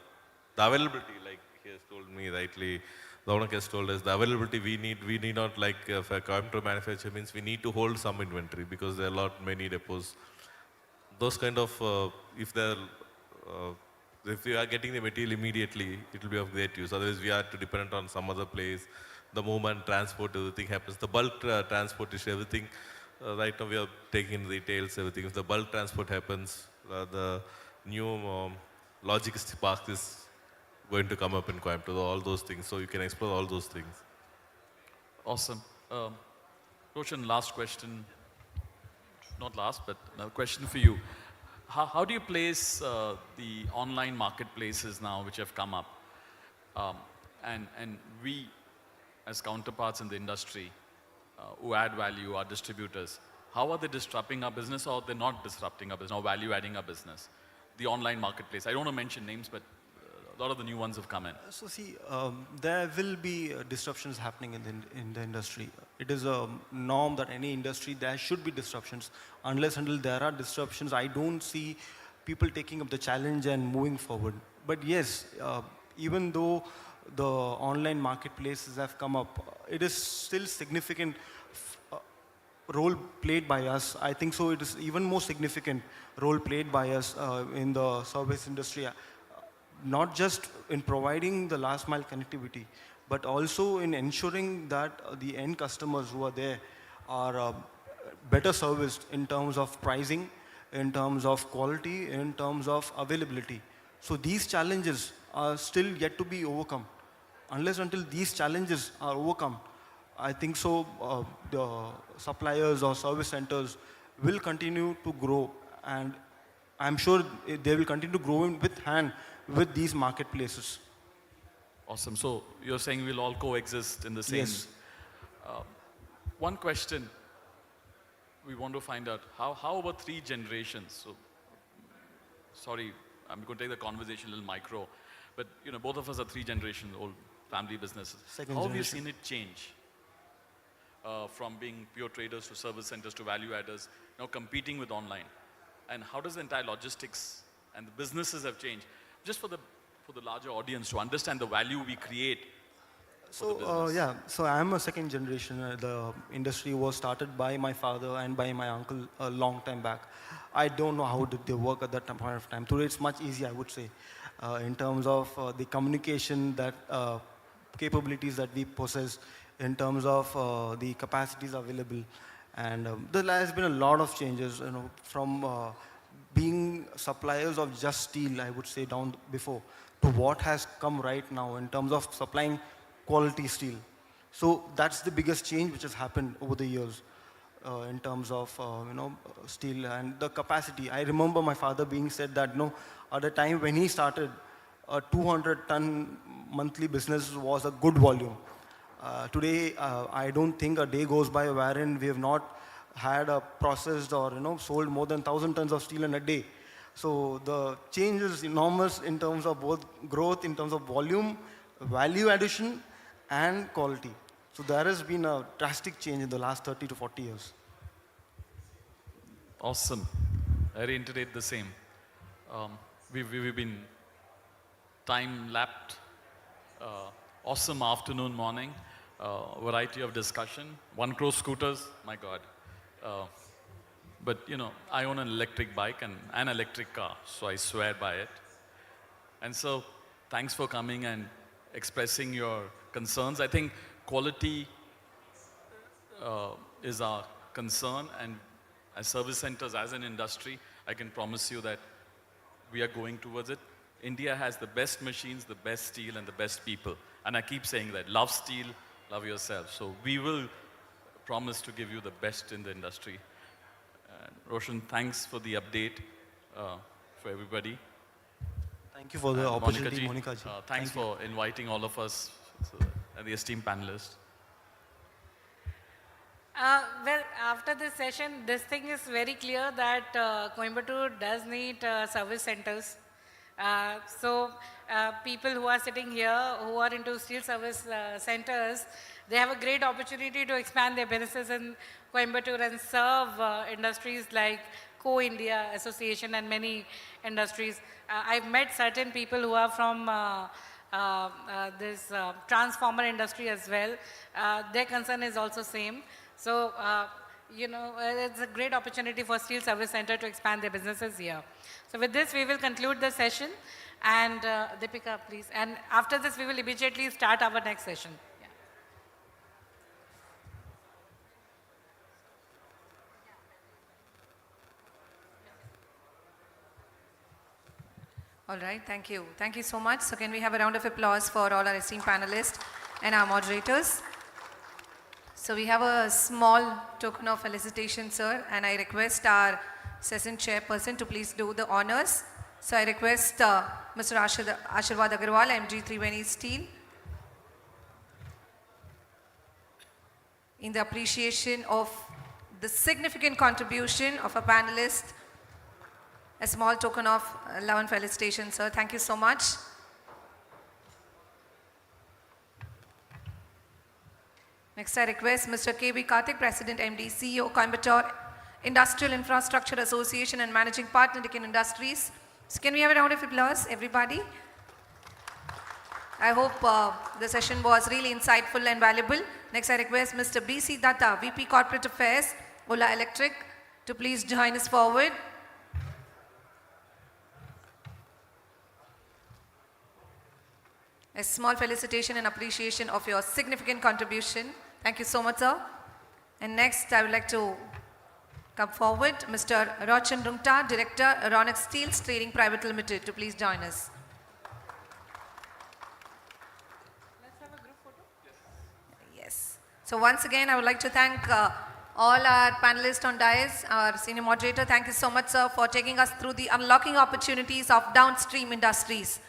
availability, like he has told me rightly, Daunak has told us, the availability we need not like if a Coimbatore manufacturer means we need to hold some inventory because there are many depots. Those kind of, if we are getting the material immediately, it will be of great use. Otherwise, we are to dependent on some other place. The movement, transport, everything happens. The bulk transportation, everything. Right now, we are taking in retails, everything. If the bulk transport happens, the new logistics park is going to come up in Coimbatore, all those things. So you can explore all those things. Awesome. Roshan, last question. Not last, but another question for you. How do you place the online marketplaces now which have come up? And we, as counterparts in the industry, who add value, our distributors, how are they disrupting our business or they're not disrupting our business or value adding our business? The online marketplace. I don't want to mention names, but a lot of the new ones have come in. So see, there will be disruptions happening in the industry. It is a norm that any industry, there should be disruptions. Unless until there are disruptions, I don't see people taking up the challenge and moving forward. But yes, even though the online marketplaces have come up, it is still significant role played by us. I think so it is even more significant role played by us in the service industry. Not just in providing the last mile connectivity, but also in ensuring that the end customers who are there are better serviced in terms of pricing, in terms of quality, in terms of availability. So these challenges are still yet to be overcome. Unless until these challenges are overcome, I think so the suppliers or service centers will continue to grow, and I'm sure they will continue to grow with hand with these marketplaces. Awesome. So you're saying we'll all coexist in the same. Yes. One question we want to find out, how about 3 generations? So, sorry, I'm going to take the conversation a little micro, but both of us are 3 generation old family businesses. Second how have you generation. seen it change? From being pure traders to service centers to value adders, now competing with online. And how does the entire logistics and the businesses have changed? Just for the larger audience to understand the value we create for the business. So I'm a second generation. The industry was started by my father and by my uncle a long time back. I don't know how did they work at that point of time. Today it's much easier, I would say, in terms of the communication that capabilities that we possess, in terms of the capacities available. And there has been a lot of changes, from being suppliers of just steel, I would say, down before, to what has come right now in terms of supplying quality steel. So that's the biggest change which has happened over the years in terms of steel and the capacity. I remember my father being said that at the time when he started, a 200-ton monthly business was a good volume. Today, I don't think a day goes by wherein we have not had a processed or sold more than 1,000 tons of steel in a day. So the change is enormous in terms of both growth, in terms of volume, value addition, and quality. So there has been a drastic change in the last 30 to 40 years. Awesome. I reiterate the same. We've been time-lapped. Awesome afternoon, morning. Variety of discussion. 1 crore scooters, my God. But I own an electric bike and an electric car, so I swear by it. And so, thanks for coming and expressing your concerns. I think quality is our concern, and as service centers, as an industry, I can promise you that we are going towards it. India has the best machines, the best steel, and the best people. And I keep saying that, love steel, love yourself. So we will promise to give you the best in the industry. Roshan, thanks for the update for everybody. Thank you for the opportunity, Monica ji. Thanks for inviting all of us, the esteemed panelists. Well, after this session, this thing is very clear that Coimbatore does need service centers. So people who are sitting here, who are into steel service centers, they have a great opportunity to expand their businesses in Coimbatore and serve industries like Co-India Association and many industries. I've met certain people who are from this transformer industry as well. Their concern is also same. So, you know, it's a great opportunity for Steel Service Center to expand their businesses here. So with this, we will conclude the session. And Deepika, please. And after this, we will immediately start our next session. Yeah. All right, thank you. Thank you so much. So can we have a round of applause for all our esteemed panelists and our moderators? So we have a small token of felicitation, sir, and I request our session chairperson to please do the honors. So I request Mr. Ashirwad Agarwal, MG Triveni Steel, in the appreciation of the significant contribution of a panelist, a small token of love and felicitation, sir. Thank you so much. Next, I request Mr. K.B. Karthik, President, MD, CEO, Coimbatore Industrial Infrastructure Association and Managing Partner, Deccan Industries. So can we have a round of applause, everybody? I hope the session was really insightful and valuable. Next, I request Mr. B.C. Datta, VP Corporate Affairs, Ola Electric, to please join us forward. A small felicitation and appreciation of your significant contribution. Thank you so much, sir. And next, I would like to come forward Mr. Rochan Rungta, Director, Ronak Steels Trading Private Limited, to please join us. Let's have a group photo. Yes. So once again, I would like to thank all our panelists on dais, our senior moderator. Thank you so much, sir, for taking us through the unlocking opportunities of downstream industries.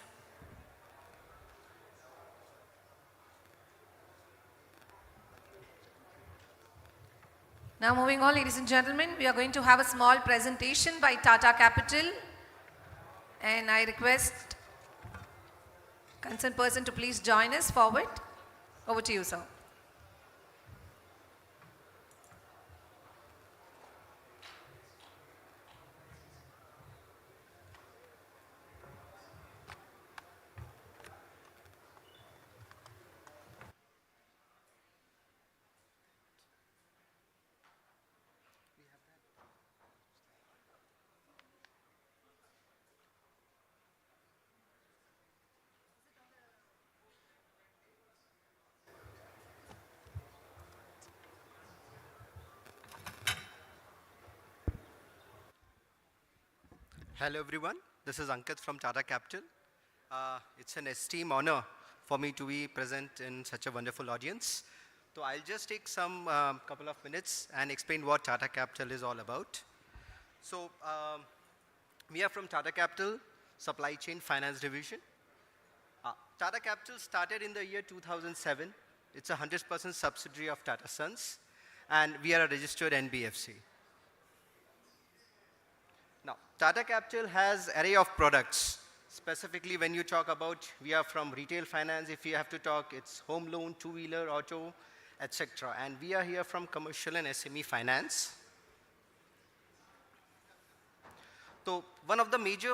Now moving on, ladies and gentlemen, we are going to have a small presentation by Tata Capital, and I request concerned person to please join us forward. Over to you, sir. Hello everyone, this is Ankit from Tata Capital. It's an esteemed honor for me to be present in such a wonderful audience. So I'll just take some couple of minutes and explain what Tata Capital is all about. So we are from Tata Capital Supply Chain Finance Division. Tata Capital started in the year 2007. It's a 100% subsidiary of Tata Sons, and we are a registered NBFC. Now, Tata Capital has array of products. Specifically, when you talk about, we are from retail finance. If you have to talk, it's home loan, two-wheeler, auto, etc. And we are here from commercial and SME finance. So one of the major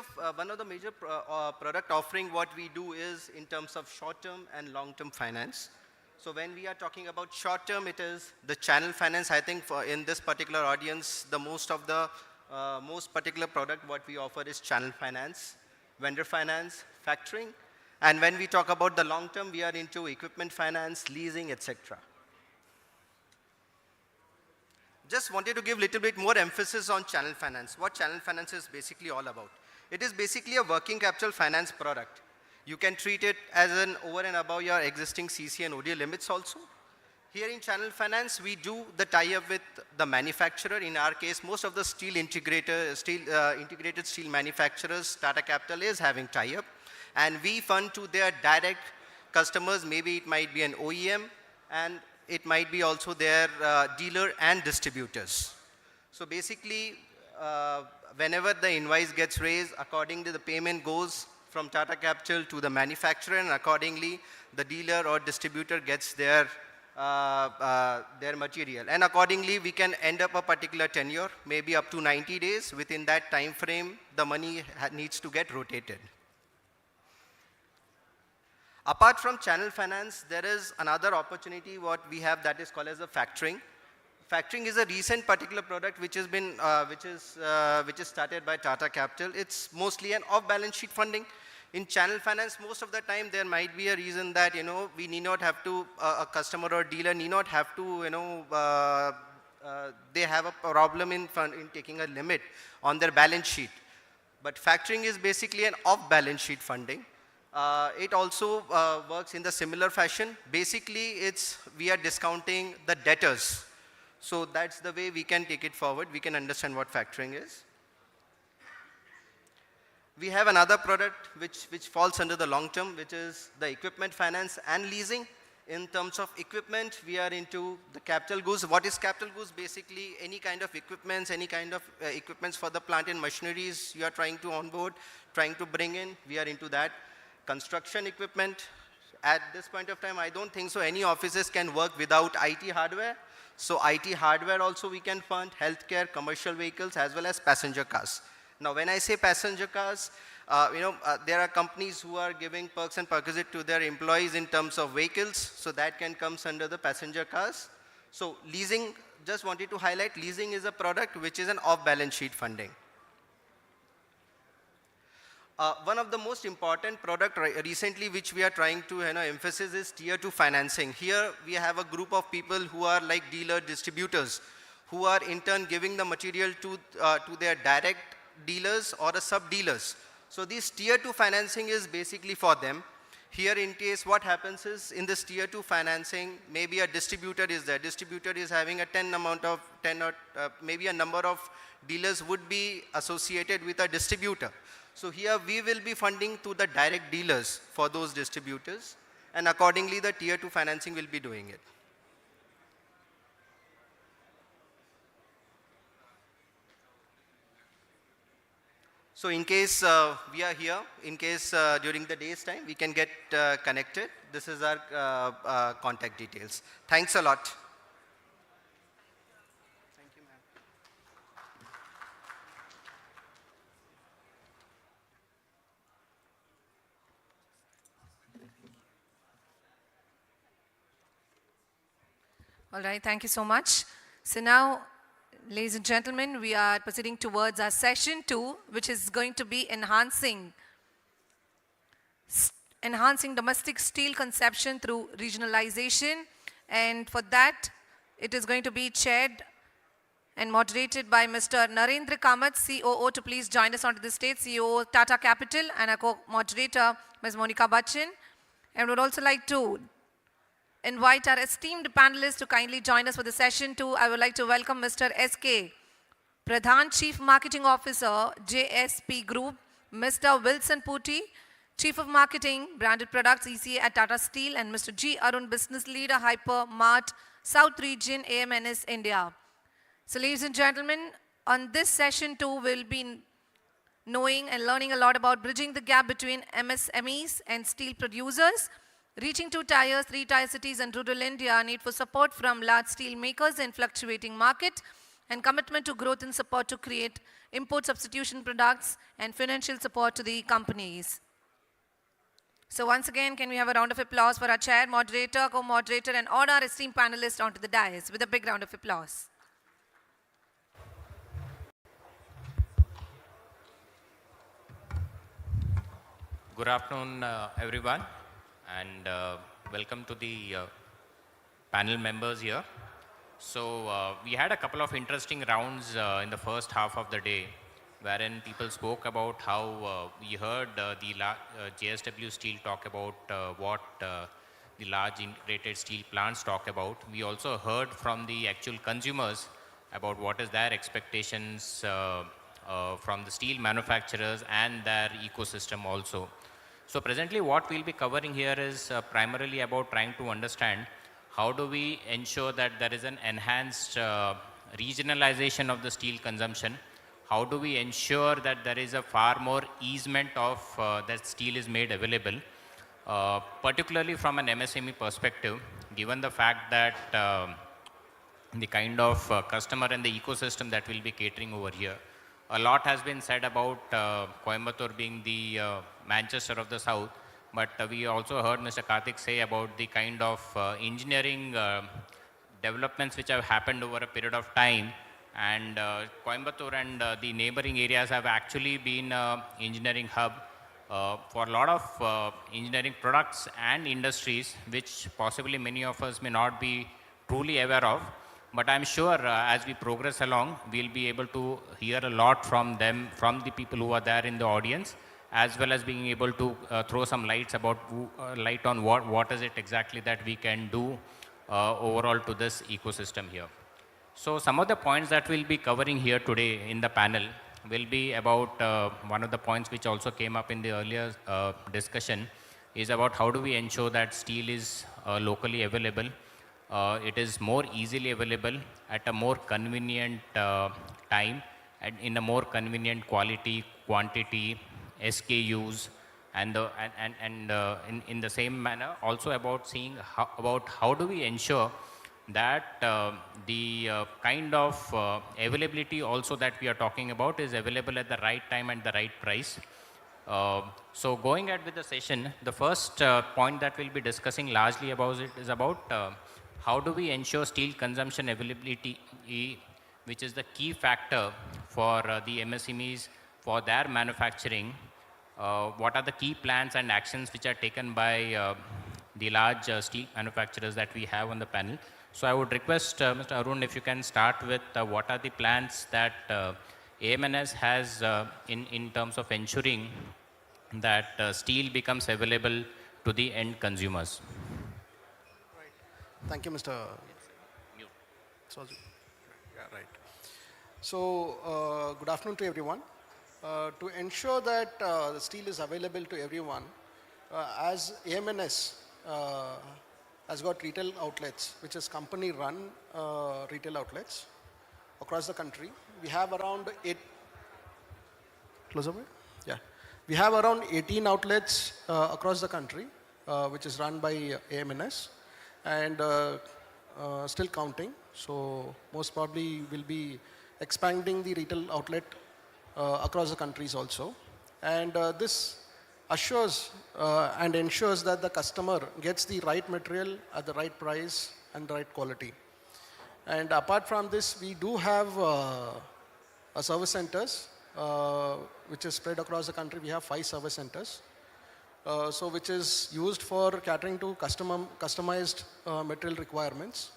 product offering what we do is in terms of short-term and long-term finance. So when we are talking about short-term, it is the channel finance. I think in this particular audience, the most particular product what we offer is channel finance, vendor finance, factoring. And when we talk about the long term, we are into equipment finance, leasing, etc. Just wanted to give a little bit more emphasis on channel finance. What channel finance is basically all about. It is basically a working capital finance product. You can treat it as an over and above your existing CC and OD limits also. Here in channel finance, we do the tie-up with the manufacturer. In our case, most of the integrated steel manufacturers, Tata Capital is having tie-up. And we fund to their direct customers. Maybe it might be an OEM, and it might be also their dealer and distributors. So basically, whenever the invoice gets raised, accordingly the payment goes from Tata Capital to the manufacturer, and accordingly the dealer or distributor gets their material, and accordingly we can end up a particular tenure, maybe up to 90 days. Within that time frame, the money needs to get rotated. Apart from channel finance, there is another opportunity what we have that is called as a factoring. Factoring is a recent particular product which has been, which is started by Tata Capital. It's mostly an off-balance sheet funding. In channel finance, most of the time there might be a reason that, we need not have to, a customer or dealer need not have to, they have a problem in taking a limit on their balance sheet. But factoring is basically an off-balance sheet funding. It also works in the similar fashion. Basically, we are discounting the debtors. So that's the way we can take it forward. We can understand what factoring is. We have another product which falls under the long term, which is the equipment finance and leasing. In terms of equipment, we are into the capital goods. What is capital goods? Basically, any kind of equipments, equipments for the plant and machineries you are trying to onboard, trying to bring in, we are into that. Construction equipment, at this point of time, I don't think so any offices can work without IT hardware. So IT hardware also we can fund, healthcare, commercial vehicles, as well as passenger cars. Now, when I say passenger cars, there are companies who are giving perks and perquisites to their employees in terms of vehicles, so that can come under the passenger cars. So leasing, just wanted to highlight, leasing is a product which is an off-balance sheet funding. One of the most important product recently which we are trying to emphasize is tier 2 financing. Here we have a group of people who are like dealer distributors, who are in turn giving the material to their direct dealers or the sub-dealers. So this tier 2 financing is basically for them. Here in case what happens is in this tier 2 financing, maybe a distributor is there. Distributor is having a 10 or maybe a number of dealers would be associated with a distributor. So here we will be funding to the direct dealers for those distributors, and accordingly the tier 2 financing will be doing it. So in case we are here, in case during the day's time, we can get connected. This is our contact details. Thanks a lot. Thank you, ma'am. All right, thank you so much. So now, ladies and gentlemen, we are proceeding towards our session 2, which is going to be enhancing domestic steel consumption through regionalization. And for that, it is going to be chaired and moderated by Mr. Narendra Kamath, COO, to please join us onto the stage, CEO Tata Capital, and our co-moderator, Ms. Monica Bachchan. And would also like to invite our esteemed panelists to kindly join us for the session 2. I would like to welcome Mr. S.K. Pradhan, Chief Marketing Officer, JSP Group, Mr. Wilson Pooty, Chief of Marketing, Branded Products, ECA at Tata Steel, and Mr. G. Arun, Business Leader, Hyper Mart, South Region, AMNS, India. So ladies and gentlemen, on this session 2, we'll be knowing and learning a lot about bridging the gap between MSMEs and steel producers, reaching 2-tier, 3-tier cities and rural India, need for support from large steel makers in fluctuating market, and commitment to growth and support to create import substitution products and financial support to the companies. So once again, can we have a round of applause for our chair, moderator, co-moderator, and all our esteemed panelists onto the dais with a big round of applause. Good afternoon, everyone, and welcome to the panel members here. So we had a couple of interesting rounds in the first half of the day, wherein people spoke about how we heard the JSW Steel talk about what the large integrated steel plants talk about. We also heard from the actual consumers about what is their expectations from the steel manufacturers and their ecosystem also. So presently what we'll be covering here is primarily about trying to understand how do we ensure that there is an enhanced regionalization of the steel consumption. How do we ensure that there is a far more easement of that steel is made available, particularly from an MSME perspective, given the fact that the kind of customer and the ecosystem that we'll be catering over here. A lot has been said about Coimbatore being the Manchester of the South, but we also heard Mr. Karthik say about the kind of engineering developments which have happened over a period of time, and Coimbatore and the neighboring areas have actually been engineering hub for a lot of engineering products and industries which possibly many of us may not be truly aware of. But I'm sure as we progress along, we'll be able to hear a lot from them, from the people who are there in the audience, as well as being able to throw some light on what is it exactly that we can do overall to this ecosystem here. So some of the points that we'll be covering here today in the panel will be about one of the points which also came up in the earlier discussion is about how do we ensure that steel is locally available. It is more easily available at a more convenient time and in a more convenient quality, quantity, SKUs, and in the same manner also about seeing how do we ensure that the kind of availability also that we are talking about is available at the right time and the right price. So going ahead with the session, the first point that we'll be discussing largely about it is about how do we ensure steel consumption availability, which is the key factor for the MSMEs for their manufacturing. What are the key plans and actions which are taken by the large steel manufacturers that we have on the panel. So I would request Mr. Arun, if you can start with what are the plans that AMNS has in terms of ensuring that steel becomes available to the end consumers. Thank you, Mr. Soji. Yeah, right. So, good afternoon to everyone. To ensure that the steel is available to everyone, as AMNS has got retail outlets, which is company-run retail outlets across the country. We have around We have around 18 outlets across the country, which is run by AMNS, and still counting. So most probably we'll be expanding the retail outlet across the countries also. And this assures and ensures that the customer gets the right material at the right price and the right quality. And apart from this, we do have service centers which is spread across the country. We have 5 service centers, so which is used for catering to customized material requirements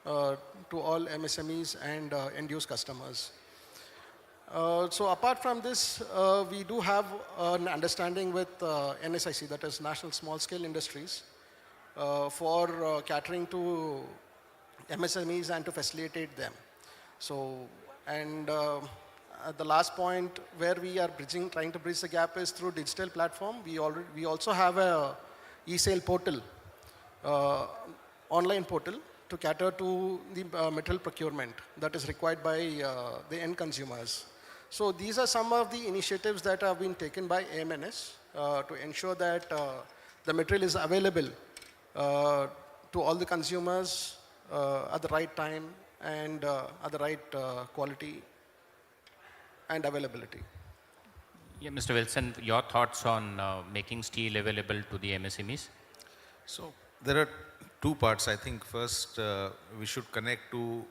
to all MSMEs and end-use customers. So apart from this, we do have an understanding with NSIC, that is National Small Scale Industries, for catering to MSMEs and to facilitate them. So, and the last point where we are trying to bridge the gap is through digital platform. We also have a e-sale portal, online portal, to cater to the material procurement that is required by the end consumers. So these are some of the initiatives that have been taken by AMNS to ensure that the material is available to all the consumers at the right time and at the right quality and availability. Yeah, Mr. Wilson, your thoughts on making steel available to the MSMEs? So there are 2 parts. I think first we should connect to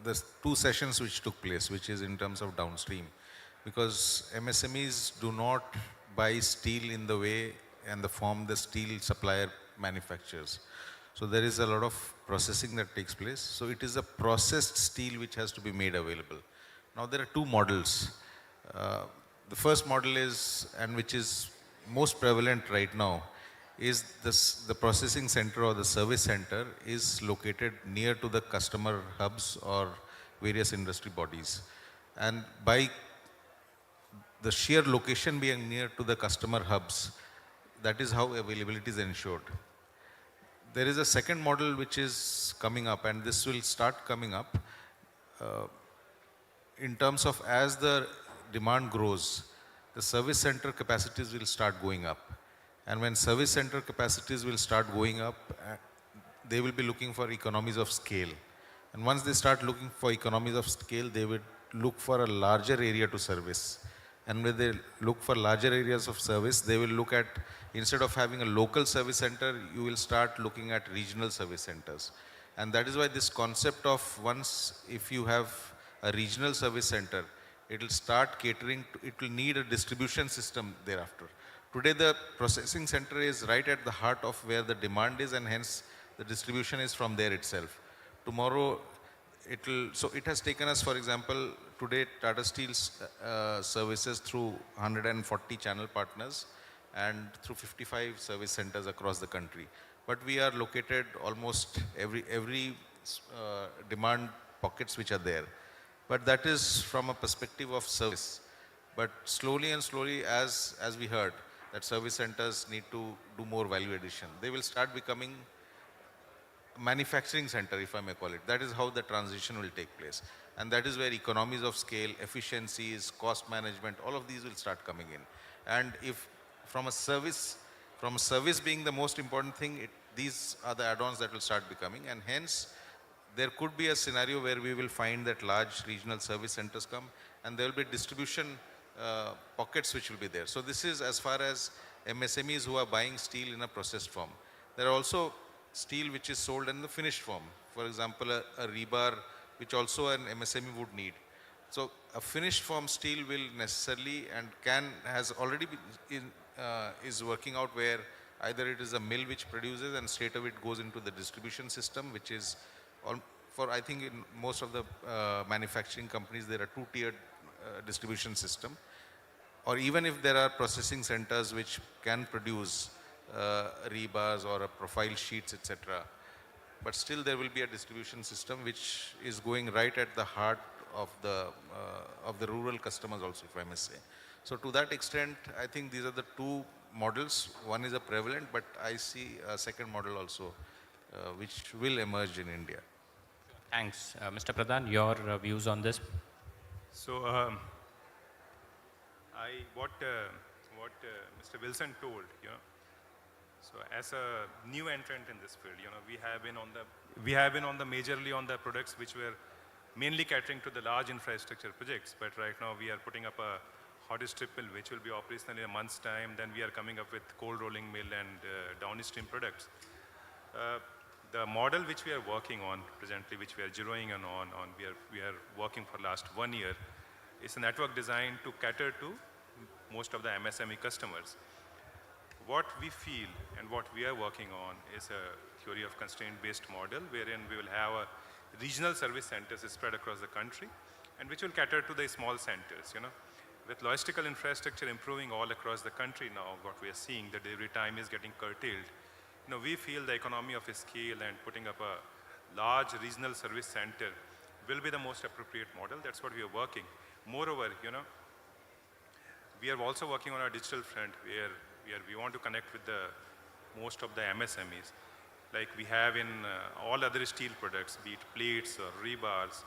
the 2 sessions which took place, which is in terms of downstream, because MSMEs do not buy steel in the way and the form the steel supplier manufactures. So there is a lot of processing that takes place. So it is a processed steel which has to be made available. Now there are 2 models. The first model is, and which is most prevalent right now, is the processing center or the service center is located near to the customer hubs or various industry bodies. And by the sheer location being near to the customer hubs, that is how availability is ensured. There is a second model which is coming up, and this will start coming up in terms of as the demand grows, the service center capacities will start going up. And when service center capacities will start going up, they will be looking for economies of scale. And once they start looking for economies of scale, they will look for a larger area to service. And when they look for larger areas of service, they will look at, instead of having a local service center, you will start looking at regional service centers. And that is why this concept of once, if you have a regional service center, it will start catering to, it will need a distribution system thereafter. Today the processing center is right at the heart of where the demand is, and hence the distribution is from there itself. Tomorrow it will, so it has taken us, for example, today Tata Steel's services through 140 channel partners and through 55 service centers across the country. But we are located almost every demand pockets which are there. But that is from a perspective of service. But slowly and slowly, as we heard, that service centers need to do more value addition. They will start becoming manufacturing center, if I may call it. That is how the transition will take place. And that is where economies of scale, efficiencies, cost management, all of these will start coming in. And if from a service being the most important thing, these are the add-ons that will start becoming. And hence, there could be a scenario where we will find that large regional service centers come, and there will be distribution pockets which will be there. So this is as far as MSMEs who are buying steel in a processed form. There are also steel which is sold in the finished form. For example, a rebar which also an MSME would need. So a finished form steel will necessarily and has already been is working out where either it is a mill which produces and straight away it goes into the distribution system, which is for, I think, in most of the manufacturing companies there are two-tiered distribution system. Or even if there are processing centers which can produce rebars or profile sheets, etc. But still there will be a distribution system which is going right at the heart of the rural customers also, if I may say. So to that extent, I think these are the two models. One is a prevalent, but I see a second model also which will emerge in India. Thanks. Mr. Pradhan, your views on this? So what Mr. Wilson told, so as a new entrant in this field, we have been on the majorly on the products which were mainly catering to the large infrastructure projects, but right now we are putting up a hot strip mill which will be operational in a month's time. Then we are coming up with cold rolling mill and downstream products. The model which we are working on presently, which we are zeroing on, we are working for last 1 year, is a network designed to cater to most of the MSME customers. What we feel and what we are working on is a theory of constraint-based model wherein we will have a regional service centers spread across the country and which will cater to the small centers. With logistical infrastructure improving all across the country now, what we are seeing, the delivery time is getting curtailed. We feel the economy of scale and putting up a large regional service center will be the most appropriate model. That's what we are working. Moreover, we are also working on a digital front where we want to connect with most of the MSMEs. Like we have in all other steel products, be it plates or rebars,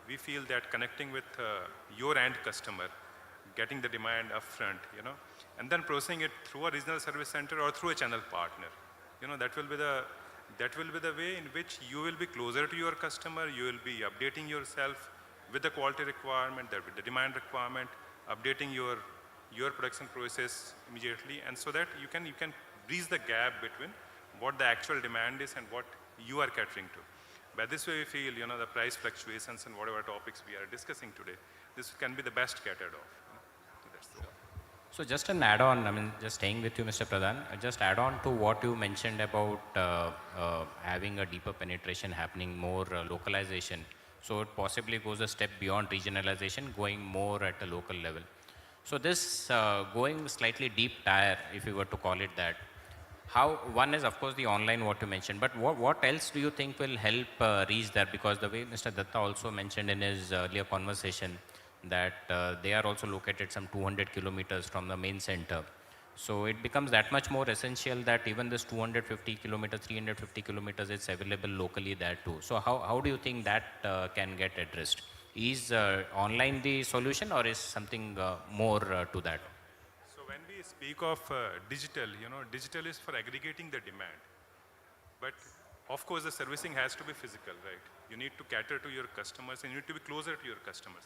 we feel that connecting with your end customer, getting the demand upfront, and then processing it through a regional service center or through a channel partner. That will be the way in which you will be closer to your customer. You will be updating yourself with the quality requirement, with the demand requirement, updating your production process immediately, and so that you can bridge the gap between what the actual demand is and what you are catering to. By this way, we feel the price fluctuations and whatever topics we are discussing today, this can be the best catered off. So just an add-on, just staying with you, Mr. Pradhan, just add on to what you mentioned about having a deeper penetration happening, more localization. So it possibly goes a step beyond regionalization, going more at a local level. So this going slightly deep tier, if you were to call it that, one is of course the online what you mentioned, but what else do you think will help reach there? Because the way Mr. Datta also mentioned in his earlier conversation, that they are also located some 200 kilometers from the main center. So it becomes that much more essential that even this 250 kilometers, 350 kilometers, it's available locally there too. So how do you think that can get addressed? Is online the solution or is something more to that? So when we speak of digital, digital is for aggregating the demand. But of course the servicing has to be physical, right? You need to cater to your customers and you need to be closer to your customers.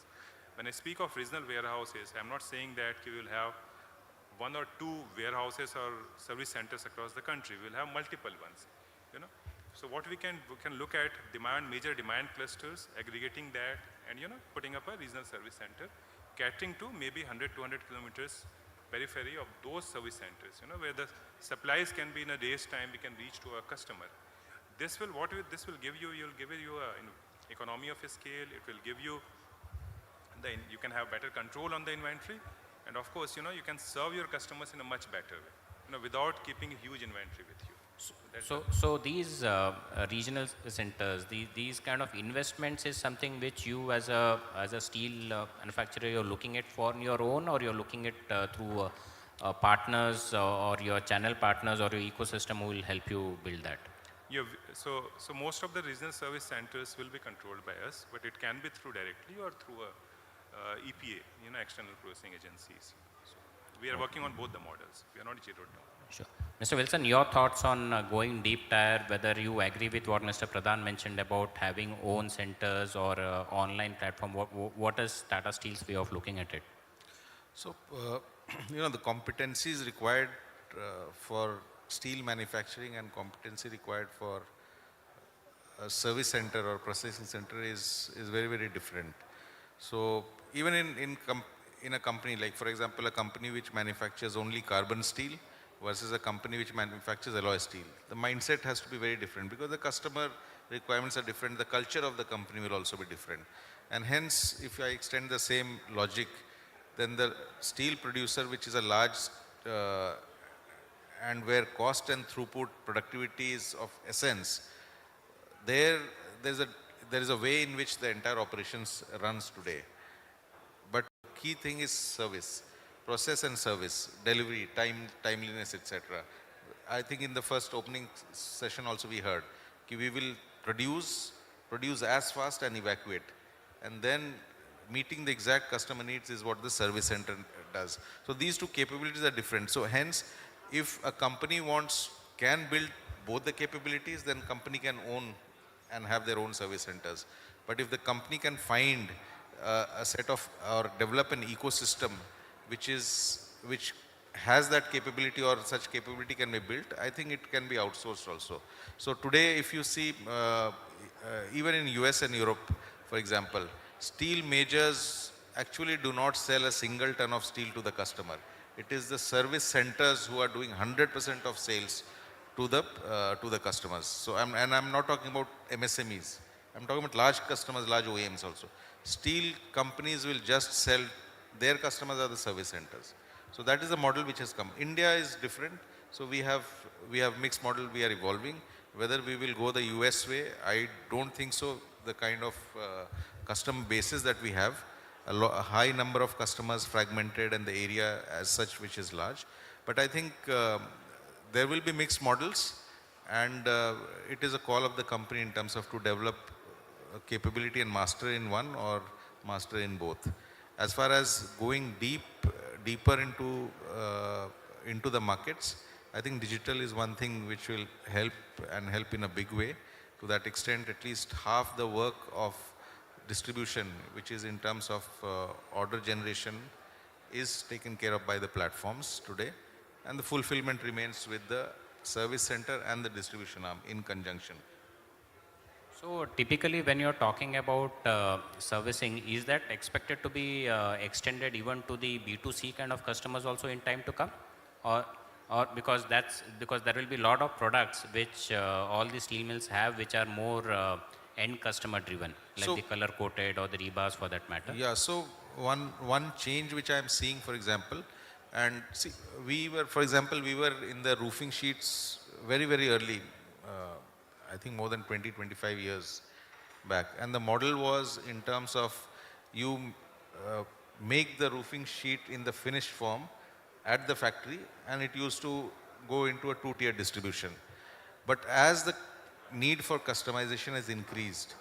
When I speak of regional warehouses, I'm not saying that we will have 1 or 2 warehouses or service centers across the country. We'll have multiple ones, you know. So what we can look at major demand clusters, aggregating that, and putting up a regional service center, catering to maybe 100, 200 kilometers periphery of those service centers, where the supplies can be in a day's time, we can reach to a customer. This will give you, an economy of scale. It will give you you can have better control on the inventory, and of course, you can serve your customers in a much better way, without keeping a huge inventory with you. So these regional centers, these kind of investments is something which you as a steel manufacturer, you're looking at for your own, or you're looking at through partners or your channel partners or your ecosystem who will help you build that? So most of the regional service centers will be controlled by us, but it can be through directly or through a EPA, external processing agencies. So we are working on both the models. We are not zeroed down. Sure. Mr. Wilson, your thoughts on going deep tier, whether you agree with what Mr. Pradhan mentioned about having own centers or online platform, what is Tata Steel's way of looking at it? So, the competencies required for steel manufacturing and competency required for a service center or processing center is very, very different. So even in a company, like for example, a company which manufactures only carbon steel versus a company which manufactures alloy steel, the mindset has to be very different because the customer requirements are different, the culture of the company will also be different. And hence, if I extend the same logic, then the steel producer, which is a large and where cost and throughput productivity is of essence, there is a way in which the entire operations runs today. But key thing is service, process and service, delivery, timeliness, etc. I think in the first opening session also we heard, we will produce as fast and evacuate. And then meeting the exact customer needs is what the service center does. So these two capabilities are different. So hence, if a company can build both the capabilities, then company can own and have their own service centers. But if the company can find a set of or develop an ecosystem which has that capability or such capability can be built, I think it can be outsourced also. So today, if you see, even in US and Europe, for example, steel majors actually do not sell a single ton of steel to the customer. It is the service centers who are doing 100% of sales to the customers. So I'm not talking about MSMEs. I'm talking about large customers, large OEMs also. Steel companies will just sell, their customers are the service centers. So that is the model which has come. India is different. So we have mixed model, we are evolving. Whether we will go the US way, I don't think so. The kind of customer bases that we have, a high number of customers fragmented and the area as such which is large. But I think there will be mixed models, and it is a call of the company in terms of to develop capability and master in one or master in both. As far as going deeper into the markets, I think digital is one thing which will help in a big way. To that extent, at least half the work of distribution, which is in terms of order generation, is taken care of by the platforms today, and the fulfillment remains with the service center and the distribution arm in conjunction. So typically when you're talking about servicing, is that expected to be extended even to the B2C kind of customers also in time to come? Or because there will be a lot of products which all the steel mills have, which are more end customer driven, like the color coated or the rebars for that matter? Yeah, so one change which I am seeing, for example, and see, we were in the roofing sheets very, very early, I think more than 20, 25 years back. And the model was in terms of you make the roofing sheet in the finished form at the factory, and it used to go into a two-tier distribution. But as the need for customization has increased,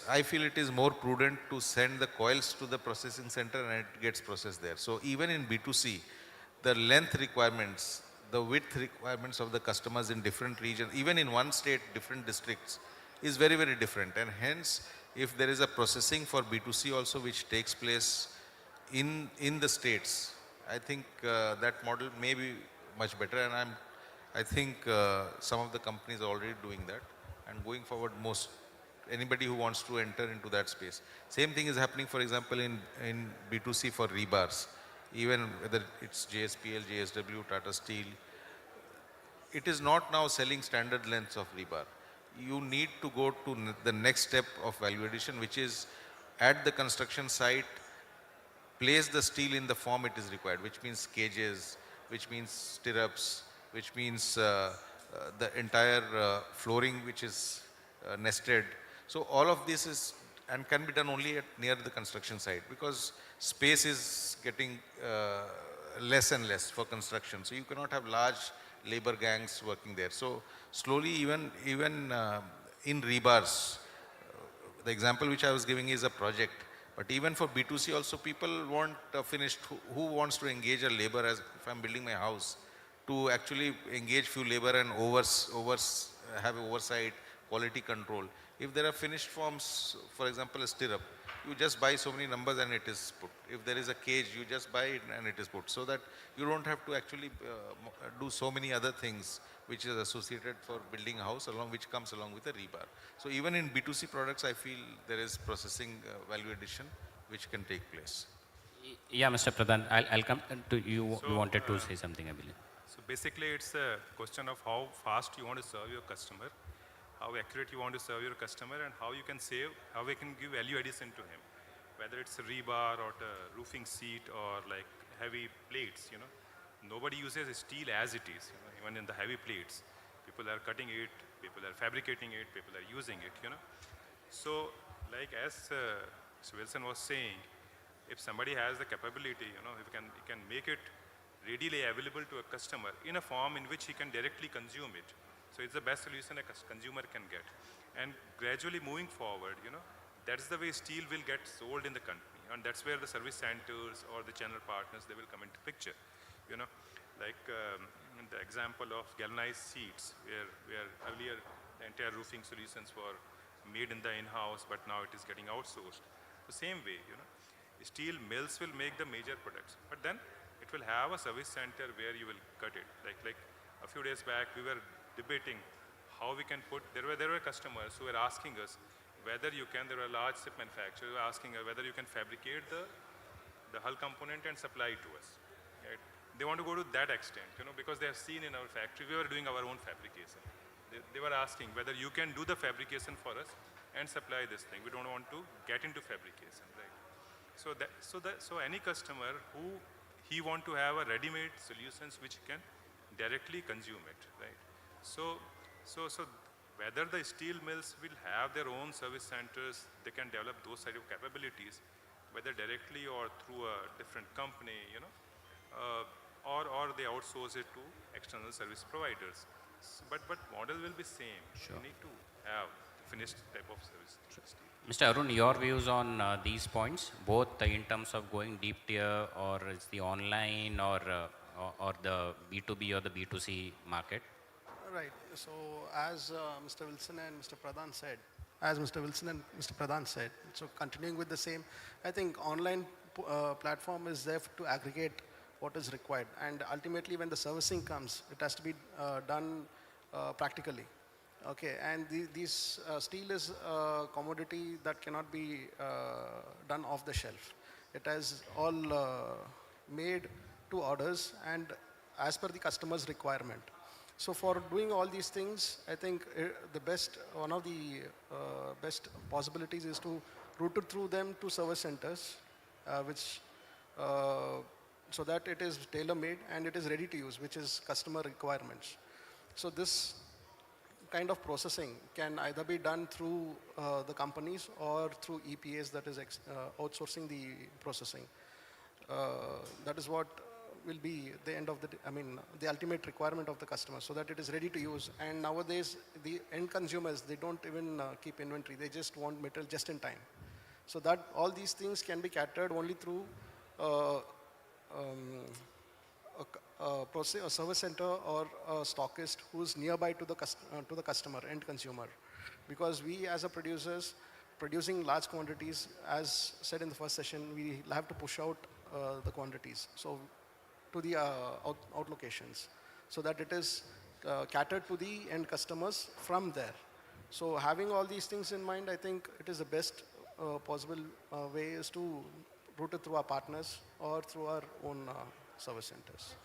I feel it is more prudent to send the coils to the processing center and it gets processed there. So even in B2C, the length requirements, the width requirements of the customers in different regions, even in one state, different districts, is very, very different. And hence, if there is a processing for B2C also which takes place in the states, I think that model may be much better, and I think some of the companies are already doing that, and going forward anybody who wants to enter into that space. Same thing is happening, for example, in B2C for rebars, even whether it's JSPL, JSW, Tata Steel. It is not now selling standard lengths of rebar. You need to go to the next step of value addition, which is at the construction site, place the steel in the form it is required, which means cages, which means stirrups, which means the entire flooring which is nested. So all of this is and can be done only near the construction site, because space is getting less and less for construction. So you cannot have large labor gangs working there. So slowly, even in rebars, the example which I was giving is a project. But even for B2C also, people want finished. Who wants to engage a labor, as if I'm building my house, to actually engage few labor and have oversight, quality control. If there are finished forms, for example, a stirrup, you just buy so many numbers and it is put. If there is a cage, you just buy it and it is put. So that you don't have to actually do so many other things which is associated for building a house, which comes along with a rebar. So even in B2C products, I feel there is processing value addition which can take place. Yeah, Mr. Pradhan, I'll come to you. So, you wanted to say something, I believe. So basically, it's a question of how fast you want to serve your customer, how accurate you want to serve your customer, and how you can save, how we can give value addition to him. Whether it's a rebar or a roofing seat or like heavy plates, nobody uses steel as it is. Even in the heavy plates, people are cutting it, people are fabricating it, people are using it. So, like as Mr. Wilson was saying, if somebody has the capability, if he can make it readily available to a customer in a form in which he can directly consume it. So it's the best solution a consumer can get. And gradually moving forward, that's the way steel will get sold in the country. And that's where the service centers or the channel partners, they will come into picture. Like the example of galvanized seats, where earlier the entire roofing solutions were made in the in-house, but now it is getting outsourced. The same way, steel mills will make the major products, but then it will have a service center where you will cut it. Like a few days back, we were debating how we can put, there were customers who were asking us whether you can, there were large ship manufacturers who were asking us whether you can fabricate the hull component and supply it to us. Right? They want to go to that extent, because they have seen in our factory, we were doing our own fabrication. They were asking whether you can do the fabrication for us and supply this thing. We don't want to get into fabrication, right? So any customer who he want to have a ready-made solutions which can directly consume it, right? So whether the steel mills will have their own service centers, they can develop those sort of capabilities, whether directly or through a different company, or they outsource it to external service providers. But model will be same. Sure. You need to have finished type of service. Mr. Arun, your views on these points, both in terms of going deep tier, or it's the online, or the B2B or the B2C market? Right. So as Mr. Wilson and Mr. Pradhan said, so continuing with the same, I think online platform is there to aggregate what is required, and ultimately when the servicing comes, it has to be done practically. Okay, and these steel is a commodity that cannot be done off the shelf. It has all made to orders and as per the customer's requirement. So for doing all these things, I think one of the best possibilities is to route it through them to service centers, so that it is tailor-made and it is ready to use, which is customer requirements. So this kind of processing can either be done through the companies or through EPAs, that is outsourcing the processing. That is what will be the end of the ultimate requirement of the customer, so that it is ready to use. And nowadays, the end consumers, they don't even keep inventory. They just want material just in time. So that all these things can be catered only through a service center or a stockist who's nearby to the customer, end consumer. Because we as a producers producing large quantities, as said in the first session, we have to push out the quantities. So to the out locations, so that it is catered to the end customers from there. So having all these things in mind, I think it is the best possible way is to route it through our partners or through our own service centers.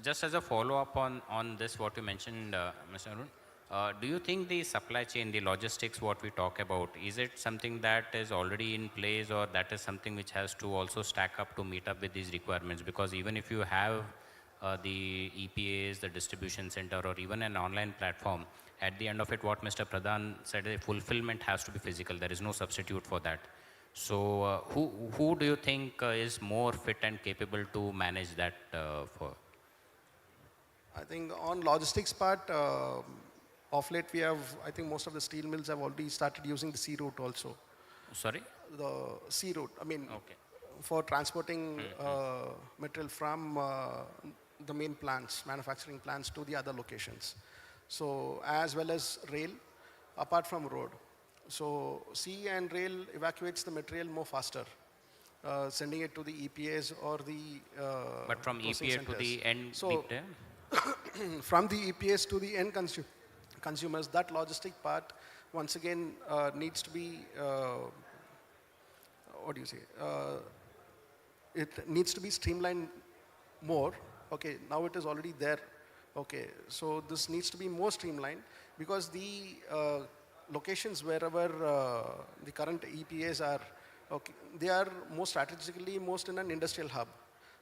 Just as a follow-up on this, what you mentioned, Mr. Arun, do you think the supply chain, the logistics, what we talk about, is it something that is already in place, or that is something which has to also stack up to meet up with these requirements? Because even if you have the EPAs, the distribution center, or even an online platform, at the end of it, what Mr. Pradhan said, the fulfillment has to be physical. There is no substitute for that. So who do you think is more fit and capable to manage that for? I think on logistics part, of late we have, I think most of the steel mills have already started using the sea route also. Sorry? The sea route, I mean, for transporting material from the main plants, manufacturing plants, to the other locations. So as well as rail, apart from road. So sea and rail evacuates the material more faster, sending it to the EPAs or the but from EPA to the end, so from the EPAs to the end consumers, that logistic part once again needs to be what do you say? It needs to be streamlined more. Okay, now it is already there. Okay, so this needs to be more streamlined, because the locations wherever the current EPAs are, okay, they are most strategically most in an industrial hub.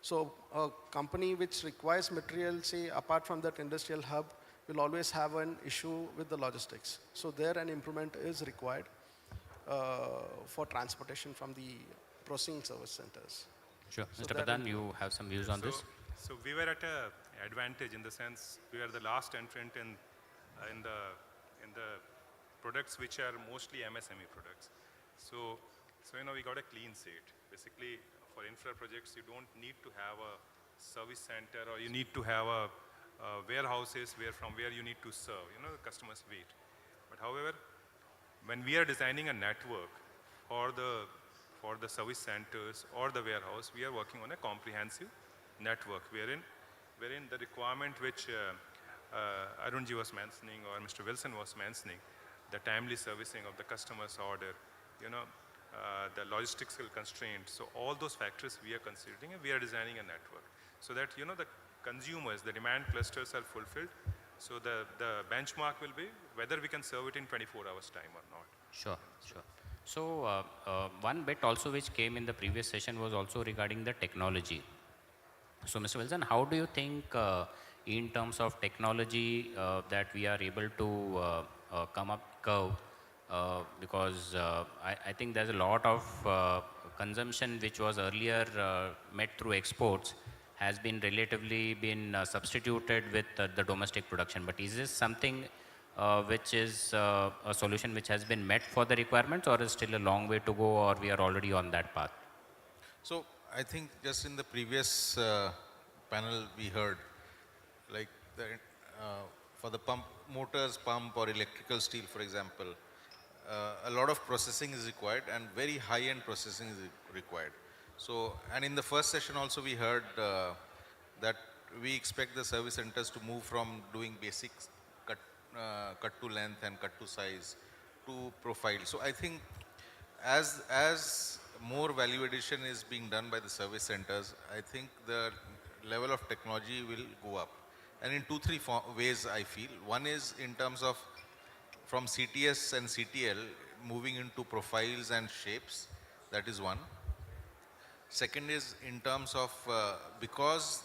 So a company which requires material, say, apart from that industrial hub, will always have an issue with the logistics. So there an improvement is required for transportation from the processing service centers. Sure. So Mr. Pradhan, you have some views on this? So we were at an advantage in the sense we are the last entrant in the products which are mostly MSME products. So we got a clean slate. Basically, for infra projects, you don't need to have a service center, or you need to have a warehouses from where you need to serve. The customers wait. But however, when we are designing a network for the service centers or the warehouse, we are working on a comprehensive network wherein the requirement which Arunji was mentioning or Mr. Wilson was mentioning, the timely servicing of the customer's order, the logistical constraints. So all those factors we are considering, and we are designing a network so that the consumers, the demand clusters are fulfilled. So the benchmark will be whether we can serve it in 24 hours time or not. Sure, sure. So one bit also which came in the previous session was also regarding the technology. So Mr. Wilson, how do you think in terms of technology that we are able to come up curve? Because I think there's a lot of consumption which was earlier met through exports has been relatively substituted with the domestic production. But is this something which is a solution which has been met for the requirements, or is still a long way to go, or we are already on that path? So I think just in the previous panel we heard, like for the motors, pump or electrical steel, for example, a lot of processing is required and very high-end processing is required. So, and in the first session also we heard that we expect the service centers to move from doing basic cut to length and cut to size to profile. So I think as more value addition is being done by the service centers, I think the level of technology will go up. And in 2-3 ways I feel. One is in terms of from CTS and CTL moving into profiles and shapes, that is one. Second is in terms of, because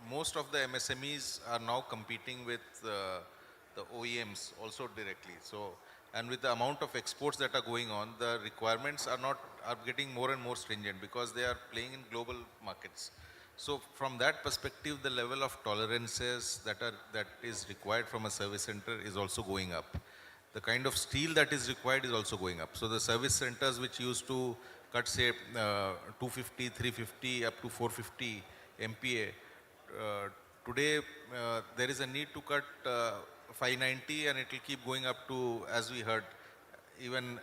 most of the MSMEs are now competing with the OEMs also directly. So, and with the amount of exports that are going on, the requirements are getting more and more stringent because they are playing in global markets. So from that perspective, the level of tolerances that is required from a service center is also going up. The kind of steel that is required is also going up. So the service centers which used to cut say 250, 350 up to 450 MPa, today there is a need to cut 590 and it will keep going up to, as we heard, even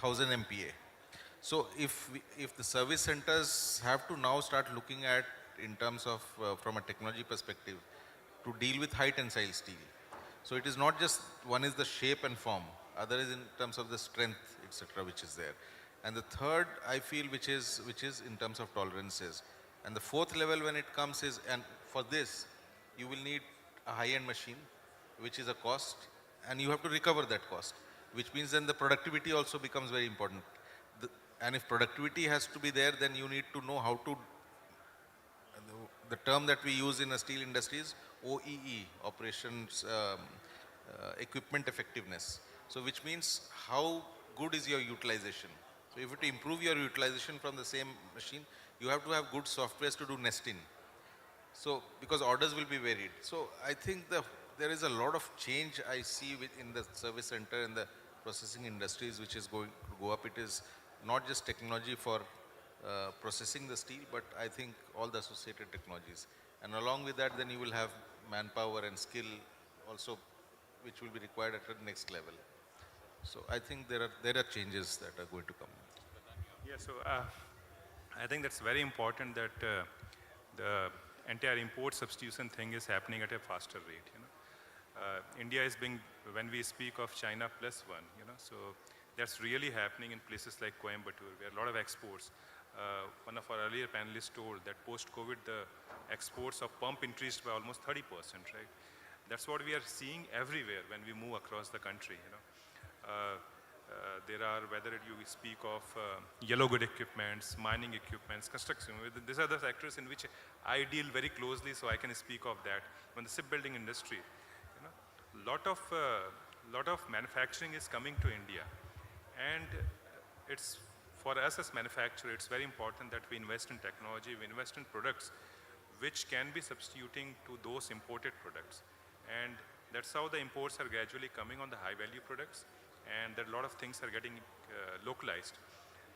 1000 MPa. So if the service centers have to now start looking at, in terms of from a technology perspective, to deal with high tensile steel. So it is not just, one is the shape and form, other is in terms of the strength, etc., which is there. And the third, I feel, which is in terms of tolerances. And the fourth level when it comes is, and for this, you will need a high-end machine, which is a cost, and you have to recover that cost, which means then the productivity also becomes very important. And if productivity has to be there, then you need to know how to, the term that we use in the steel industry is OEE, operations, equipment effectiveness. So which means how good is your utilization. So if you to improve your utilization from the same machine, you have to have good softwares to do nesting. So because orders will be varied. So I think there is a lot of change I see in the service center and the processing industries which is going to go up. It is not just technology for processing the steel, but I think all the associated technologies. And along with that, then you will have manpower and skill also, which will be required at the next level. So I think there are changes that are going to come. Yeah, so I think that's very important that the entire import substitution thing is happening at a faster rate. India is being, when we speak of China +1, so that's really happening in places like Coimbatore, where a lot of exports. One of our earlier panelists told that post-COVID, the exports of pump increased by almost 30%, right? That's what we are seeing everywhere when we move across the country. There are, whether you speak of yellow good equipments, mining equipments, construction, these are the sectors in which I deal very closely, so I can speak of that. When the shipbuilding industry, lot of manufacturing is coming to India, and it's for us as manufacturers, it's very important that we invest in technology, we invest in products which can be substituting to those imported products. And that's how the imports are gradually coming on the high value products, and that a lot of things are getting localized.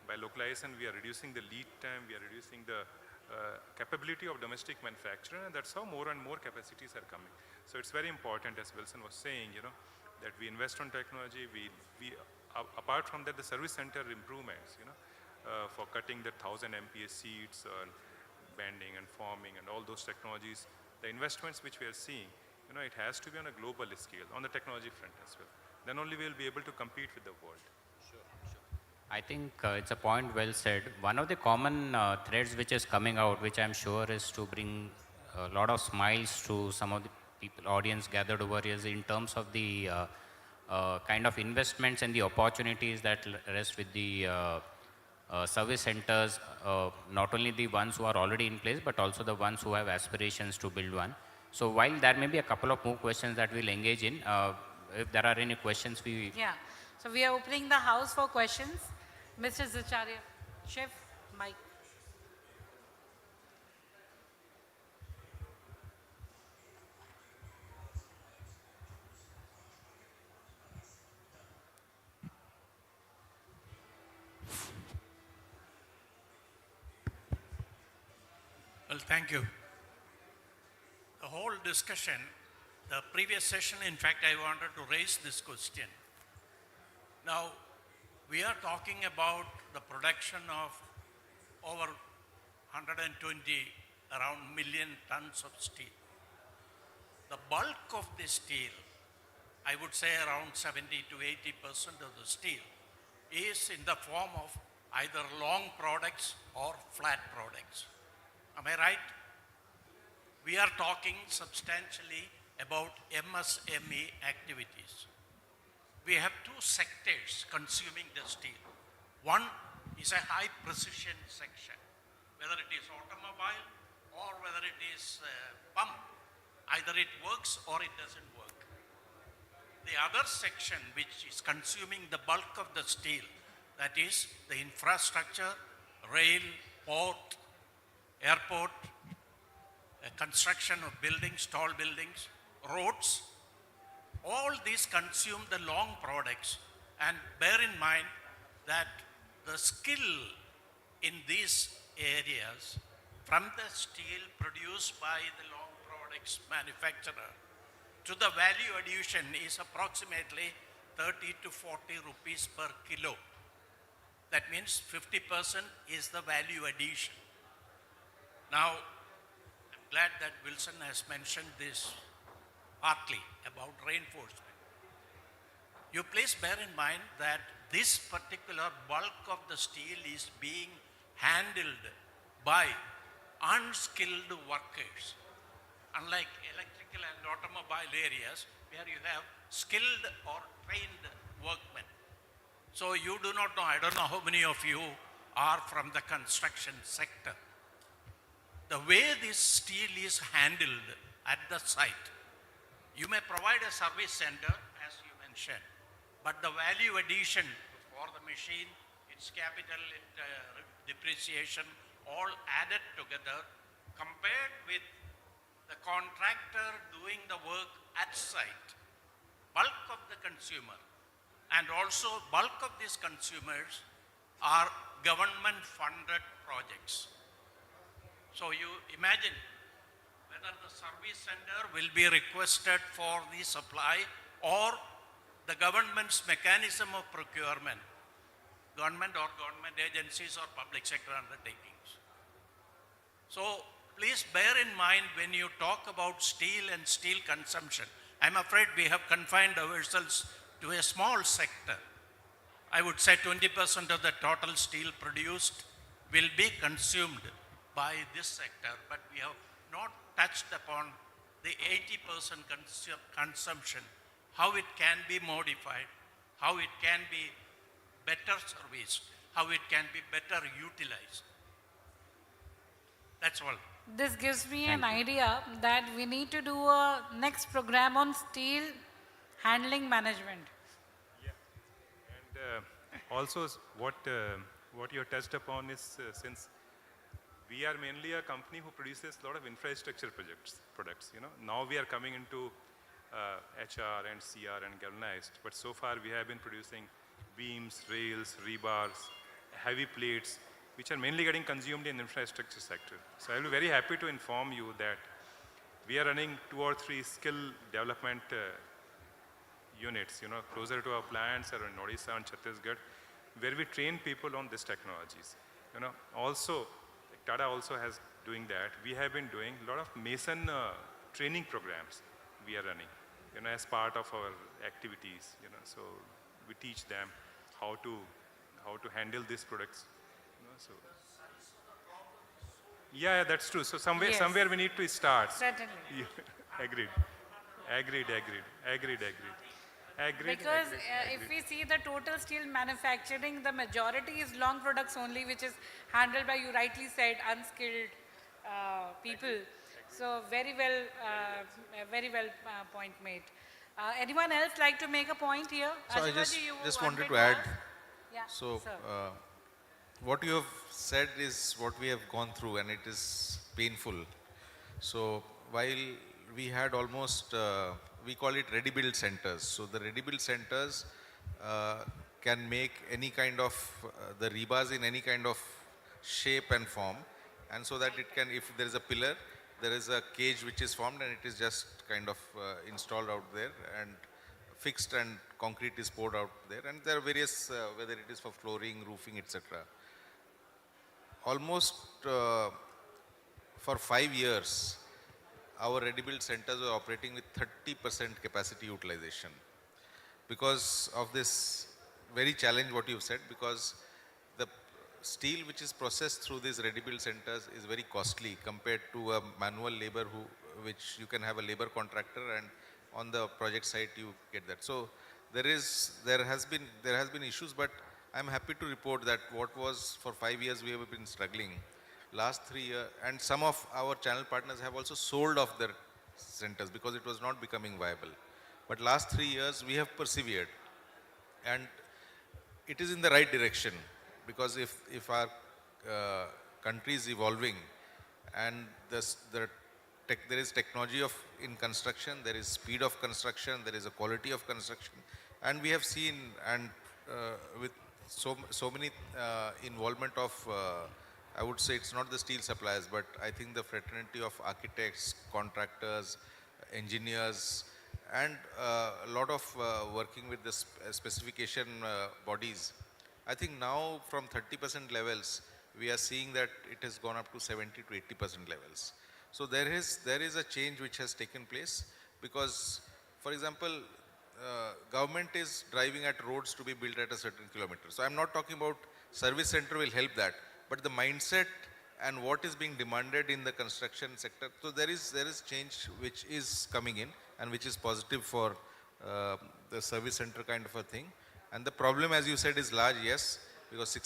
By localization, we are reducing the lead time, we are reducing the capability of domestic manufacturing, and that's how more and more capacities are coming. So it's very important, as Wilson was saying, that we invest on technology. We apart from that, the service center improvements, for cutting the 1000 MPa seats, bending and forming and all those technologies, the investments which we are seeing, it has to be on a global scale, on the technology front as well. Then only we will be able to compete with the world. I think it's a point well said. One of the common threads which is coming out, which I'm sure is to bring a lot of smiles to some of the people, audience gathered over here, is in terms of the kind of investments and the opportunities that rest with the service centers, not only the ones who are already in place, but also the ones who have aspirations to build one. So while there may be a couple of more questions that we'll engage in, if there are any questions, we... Yeah, so we are opening the house for questions. Mr. Zacharya, Chef, Mike. Well, thank you. The whole discussion, the previous session, in fact, I wanted to raise this question. Now, we are talking about the production of over 120, around million tons of steel. The bulk of the steel, I would say around 70 to 80% of the steel, is in the form of either long products or flat products. Am I right? We are talking substantially about MSME activities. We have two sectors consuming the steel. One is a high precision section, whether it is automobile or whether it is pump. Either it works or it doesn't work. The other section which is consuming the bulk of the steel, that is the infrastructure, rail, port, airport, construction of buildings, tall buildings, roads, all these consume the long products, and bear in mind that the skill in these areas from the steel produced by the long products products manufacturer to the value addition is approximately 30 to 40 rupees per kilo. That means 50% is the value addition. Now, I'm glad that Wilson has mentioned this partly about reinforcement. You please bear in mind that this particular bulk of the steel is being handled by unskilled workers. Unlike electrical and automobile areas where you have skilled or trained workmen. So you do not know, I don't know how many of you are from the construction sector. The way this steel is handled at the site, you may provide a service center as you mentioned, but the value addition for the machine, its capital, depreciation, all added together compared with the contractor doing the work at site, bulk of the consumer, and also bulk of these consumers are government funded projects. So you imagine whether the service center will be requested for the supply or the government's mechanism of procurement, government or government agencies or public sector undertakings. So please bear in mind when you talk about steel and steel consumption, I'm afraid we have confined ourselves to a small sector. I would say 20% of the total steel produced will be consumed by this sector, but we have not touched upon the 80% consumption, how it can be modified, how it can be better serviced, how it can be better utilized. That's all. This gives me an idea that we need to do a next program on steel handling management. Yeah. And also what you touched upon is since we are mainly a company who produces a lot of infrastructure products. You know, now we are coming into HR and CR and galvanized, but so far we have been producing beams, rails, rebars, heavy plates, which are mainly getting consumed in infrastructure sector. So I will be very happy to inform you that we are running 2 or 3 skill development units, you know, closer to our plants or in Odisha and Chhattisgarh, where we train people on these technologies. You know, also, Tata also has doing that. We have been doing a lot of mason training programs we are running, you know, as part of our activities, you know, so we teach them how to handle these products. You know, so yeah, that's true. So somewhere we need to start. Certainly. Yeah, agreed. Because if we see the total steel manufacturing, the majority is long products only, which is handled by, you rightly said, unskilled people. So very well point made. Anyone else like to make a point here? So I just wanted to add. Yeah, so what you have said is what we have gone through, and it is painful. So while we had almost, we call it ready-build centers. So the ready-build centers can make any kind of, the rebars in any kind of shape and form. And so that it can, if there is a pillar, there is a cage which is formed and it is just kind of installed out there and fixed, and concrete is poured out there. And there are various, whether it is for flooring, roofing, etc. Almost for 5 years, our ready-build centers were operating with 30% capacity utilization because of this very challenge what you've said, because the steel which is processed through these ready-build centers is very costly compared to a manual labor which you can have a labor contractor, and on the project site you get that. So there has been issues, but I'm happy to report that what was for 5 years we have been struggling. Last 3 years, and some of our channel partners have also sold off their centers because it was not becoming viable. But last 3 years we have persevered, and it is in the right direction, because if our country is evolving and there is technology in construction, there is speed of construction, there is a quality of construction, and we have seen, and with so many involvement of I would say it's not the steel suppliers, but I think the fraternity of architects, contractors, engineers, and a lot of working with the specification bodies. I think now from 30% levels, we are seeing that it has gone up to 70 to 80% levels. So there is a change which has taken place because, for example, government is driving at roads to be built at a certain kilometer. So I'm not talking about service center will help that, but the mindset and what is being demanded in the construction sector. So there is change which is coming in and which is positive for the service center kind of a thing. And the problem, as you said, is large, yes, because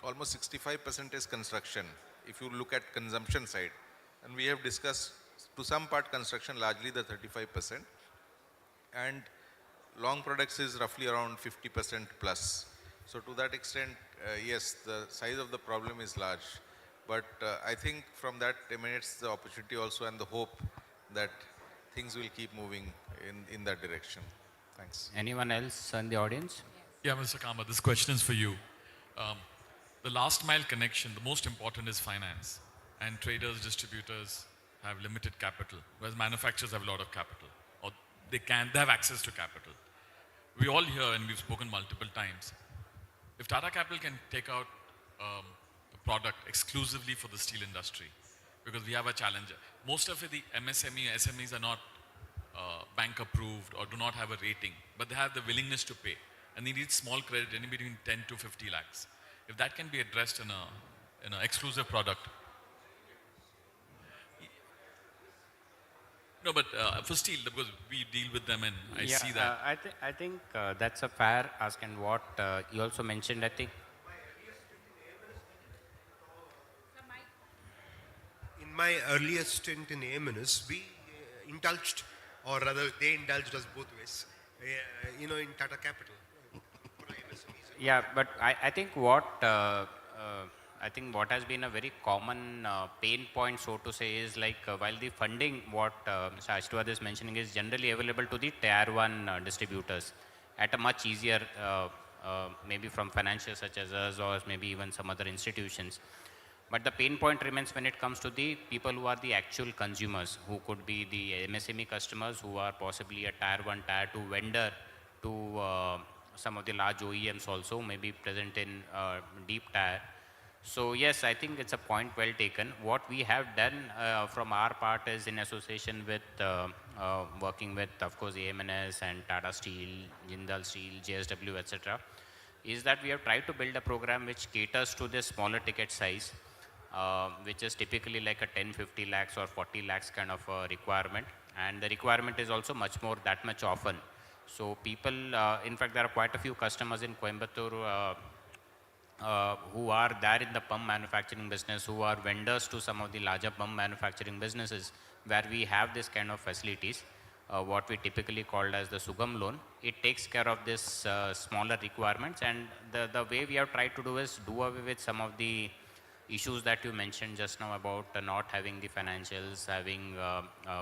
almost 65% is construction, if you look at consumption side. And we have discussed to some part construction, largely the 35%. And long products is roughly around 50% plus. So to that extent, yes, the size of the problem is large. But I think from that emanates the opportunity also and the hope that things will keep moving in that direction. Thanks. Anyone else in the audience? Yeah, Mr. Kama, this question is for you. The last mile connection, the most important is finance. And traders, distributors have limited capital, whereas manufacturers have a lot of capital, or they have access to capital. We all hear, and we've spoken multiple times, if Tata Capital can take out a product exclusively for the steel industry, because we have a challenger. Most of the SMEs are not bank approved or do not have a rating, but they have the willingness to pay. And they need small credit, anywhere between 10 to 50 lakhs. If that can be addressed in an exclusive product. No, but for steel, because we deal with them and I see that. I think that's a fair ask, and what you also mentioned, I think. In my earliest stint in AMNS, we indulged, or rather they indulged us both ways, in Tata Capital. Yeah, but I think what has been a very common pain point, so to say, is like while the funding, what Mr. Ashtwad is mentioning, is generally available to the tier 1 distributors at a much easier, maybe from financiers such as us or maybe even some other institutions. But the pain point remains when it comes to the people who are the actual consumers, who could be the MSME customers, who are possibly a tier 1, tier 2 vendor to some of the large OEMs also, maybe present in deep tier. So yes, I think it's a point well taken. What we have done from our part is in association with working with, of course, AMNS and Tata Steel, Jindal Steel, JSW, etc., is that we have tried to build a program which caters to this smaller ticket size, which is typically like a 10, 50 lakhs or 40 lakhs kind of requirement. And the requirement is also that much often. So people, in fact, there are quite a few customers in Coimbatore who are there in the pump manufacturing business, who are vendors to some of the larger pump manufacturing businesses, where we have this kind of facilities, what we typically called as the Sugam loan. It takes care of this smaller requirements, and the way we have tried to do is do away with some of the issues that you mentioned just now about not having the financials,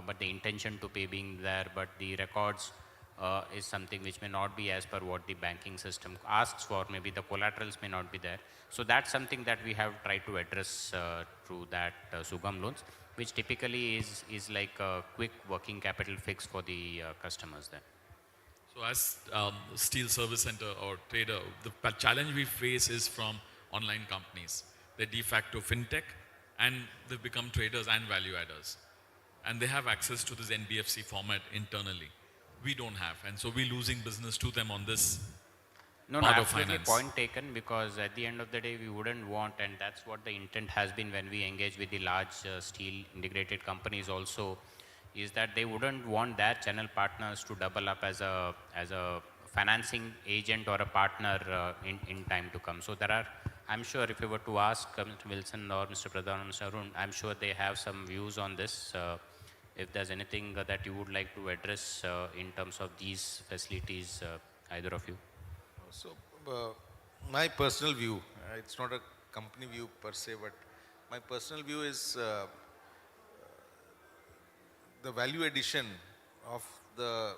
but the intention to pay being there, but the records is something which may not be as per what the banking system asks for. Maybe the collaterals may not be there. So that's something that we have tried to address through that Sugam loans, which typically is like a quick working capital fix for the customers there. So as steel service center or trader, the challenge we face is from online companies. They're de facto fintech, and they've become traders and value adders. And they have access to this NBFC format internally. We don't have, and so we're losing business to them on this No, part of absolutely finance. point taken, because at the end of the day, we wouldn't want, and that's what the intent has been when we engage with the large steel integrated companies also, is that they wouldn't want their channel partners to double up as a financing agent or a partner in time to come. So there are, I'm sure if you were to ask Mr. Wilson or Mr. Pradhan or Mr. Arun, I'm sure they have some views on this. If there's anything that you would like to address in terms of these facilities, either of you. So, my personal view, it's not a company view per se, but my personal view is the value addition of the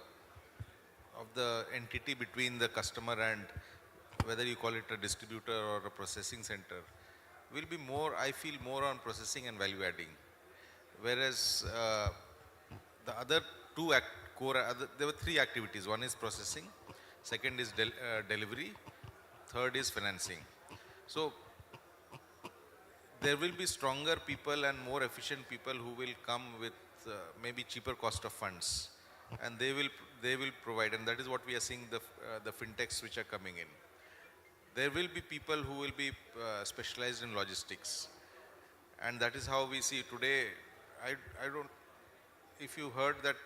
entity between the customer and whether you call it a distributor or a processing center. will be more, I feel, more on processing and value adding. Whereas the other two there were three activities. One is processing, second is delivery, third is financing. So there will be stronger people and more efficient people who will come with maybe cheaper cost of funds, and they will provide, and that is what we are seeing, the fintechs which are coming in. There will be people who will be specialized in logistics, and that is how we see today. I don't, if you heard that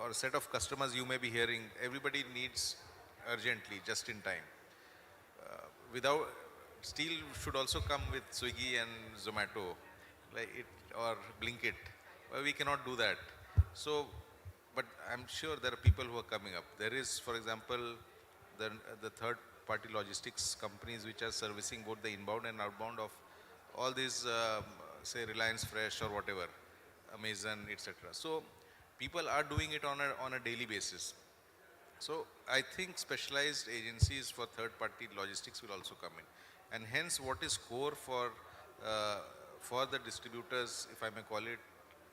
or a set of customers you may be hearing, everybody needs urgently, just in time. Without, steel should also come with Swiggy and Zomato, like it, or Blinkit. Well, we cannot do that. So, but I'm sure there are people who are coming up. There is, for example, the third-party logistics companies which are servicing both the inbound and outbound of all these, say, Reliance Fresh or whatever, Amazon, etc. So, people are doing it on a daily basis. So, I think specialized agencies for third-party logistics will also come in. And hence, what is core for the distributors, if I may call it,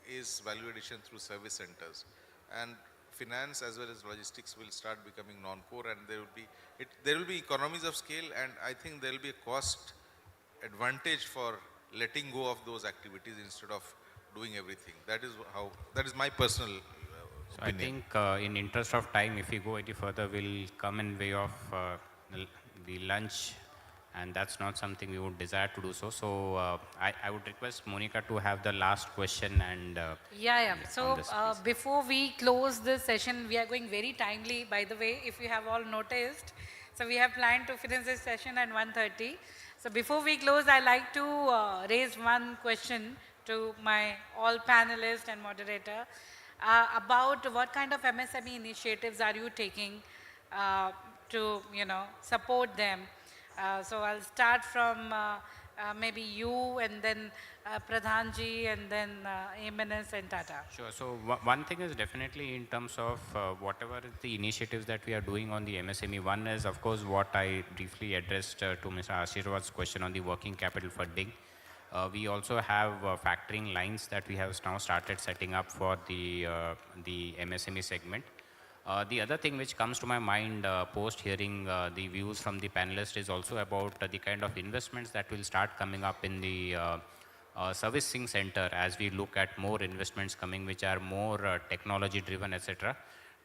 is value addition through service centers. And finance as well as logistics will start becoming non-core, and there will be economies of scale, and I think there will be a cost advantage for letting go of those activities instead of doing everything. That is my personal So I think in interest of time, if we go any further, we'll come in way of the lunch, and that's not something we would desire to do so. So I would request Monica to have the last question and So before we close this session, we are going very timely, by the way, if you have all noticed. So we have planned to finish this session at 1:30. So before we close, I'd like to raise one question to my all panelists and moderator about what kind of MSME initiatives are you taking to, support them. So I'll start from maybe you, and then Pradhanji, and then MNS and Tata. Sure. So one thing is definitely in terms of whatever the initiatives that we are doing on the MSME. One is, of course, what I briefly addressed to Mr. Ashirwad's question on the working capital funding. We also have factoring lines that we have now started setting up for the MSME segment. The other thing which comes to my mind post hearing the views from the panelists is also about the kind of investments that will start coming up in the servicing center as we look at more investments coming which are more technology driven, etc.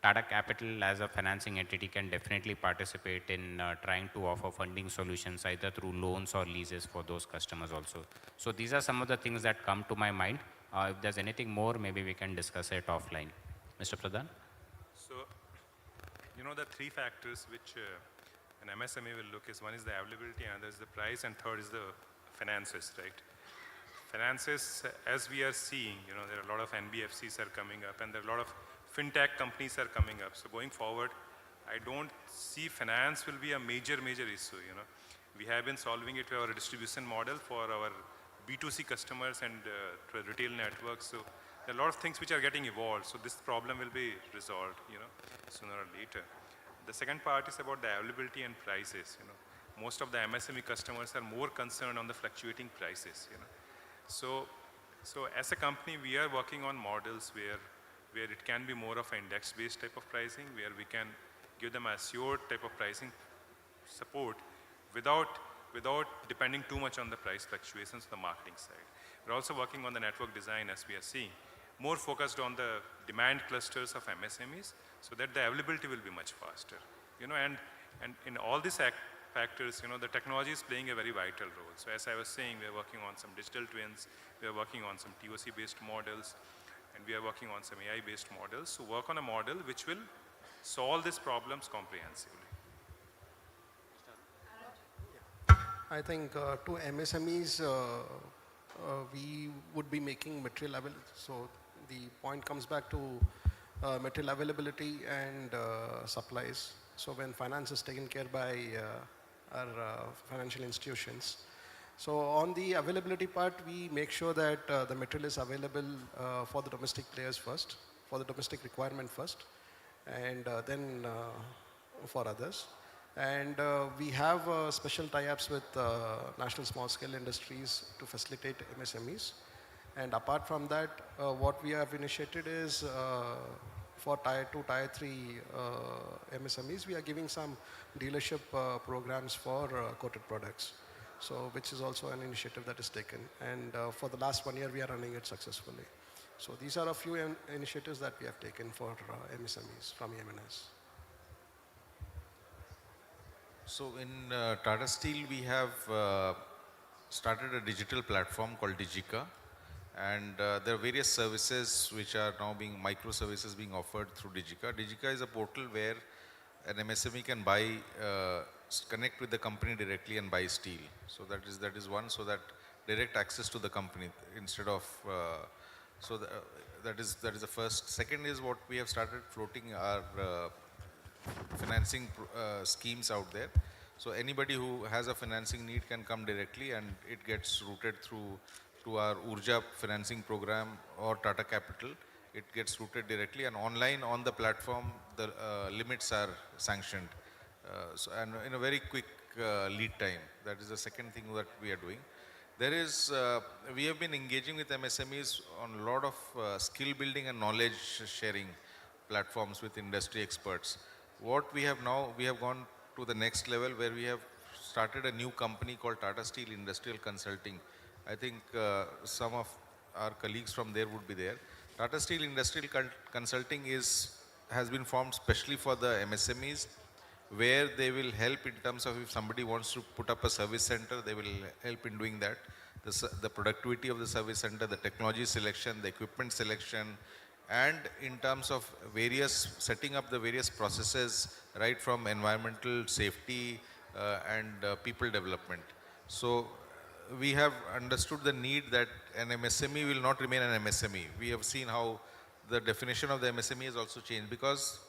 Tata Capital as a financing entity can definitely participate in trying to offer funding solutions either through loans or leases for those customers also. So these are some of the things that come to my mind. If there's anything more, maybe we can discuss it offline. Mr. Pradhan? So, the three factors which an MSME will look is, one is the availability, another is the price, and third is the finances, right? Finances, as we are seeing, there are a lot of NBFCs are coming up, and there are a lot of fintech companies are coming up. So going forward, I don't see finance will be a major issue, We have been solving it with our distribution model for our B2C customers and retail networks. So there are a lot of things which are getting evolved. So this problem will be resolved, sooner or later. The second part is about the availability and prices, Most of the MSME customers are more concerned on the fluctuating prices, So as a company, we are working on models where it can be more of an index-based type of pricing, where we can give them a assured type of pricing support without depending too much on the price fluctuations on the marketing side. We're also working on the network design, as we are seeing, more focused on the demand clusters of MSMEs, so that the availability will be much faster. And in all these factors, the technology is playing a very vital role. So as I was saying, we are working on some digital twins, we are working on some TOC-based models, and we are working on some AI-based models to work on a model which will solve these problems comprehensively. I think to MSMEs, we would be making material available. So the point comes back to material availability and supplies. So when finance is taken care by our financial institutions. So on the availability part, we make sure that the material is available for the domestic players first, for the domestic requirement first, and then for others. And we have special tie-ups with national small-scale industries to facilitate MSMEs. And apart from that, what we have initiated is for Tier 2, Tier 3 MSMEs, we are giving some dealership programs for coated products. So, which is also an initiative that is taken. And for the last 1 year, we are running it successfully. So these are a few initiatives that we have taken for MSMEs from EMNS. So in Tata Steel, we have started a digital platform called Digica. And there are various services which are now being, microservices being offered through Digica. Digica is a portal where an MSME can buy, connect with the company directly and buy steel. So that is one, so that direct access to the company instead of, that is the first. Second is what we have started floating our financing schemes out there. So anybody who has a financing need can come directly, and it gets routed through to our Urja financing program or Tata Capital. It gets routed directly, and online on the platform the limits are sanctioned, and in a very quick lead time. That is the second thing that we are doing. There is, we have been engaging with MSMEs on a lot of skill building and knowledge sharing platforms with industry experts. What we have now, we have gone to the next level where we have started a new company called Tata Steel Industrial Consulting. I think some of our colleagues from there would be there. Tata Steel Industrial Consulting has been formed specially for the MSMEs, where they will help in terms of if somebody wants to put up a service center, they will help in doing that. The productivity of the service center, the technology selection, the equipment selection, and in terms of setting up the various processes, right from environmental safety and people development. So we have understood the need that an MSME will not remain an MSME. We have seen how the definition of the MSME has also changed, because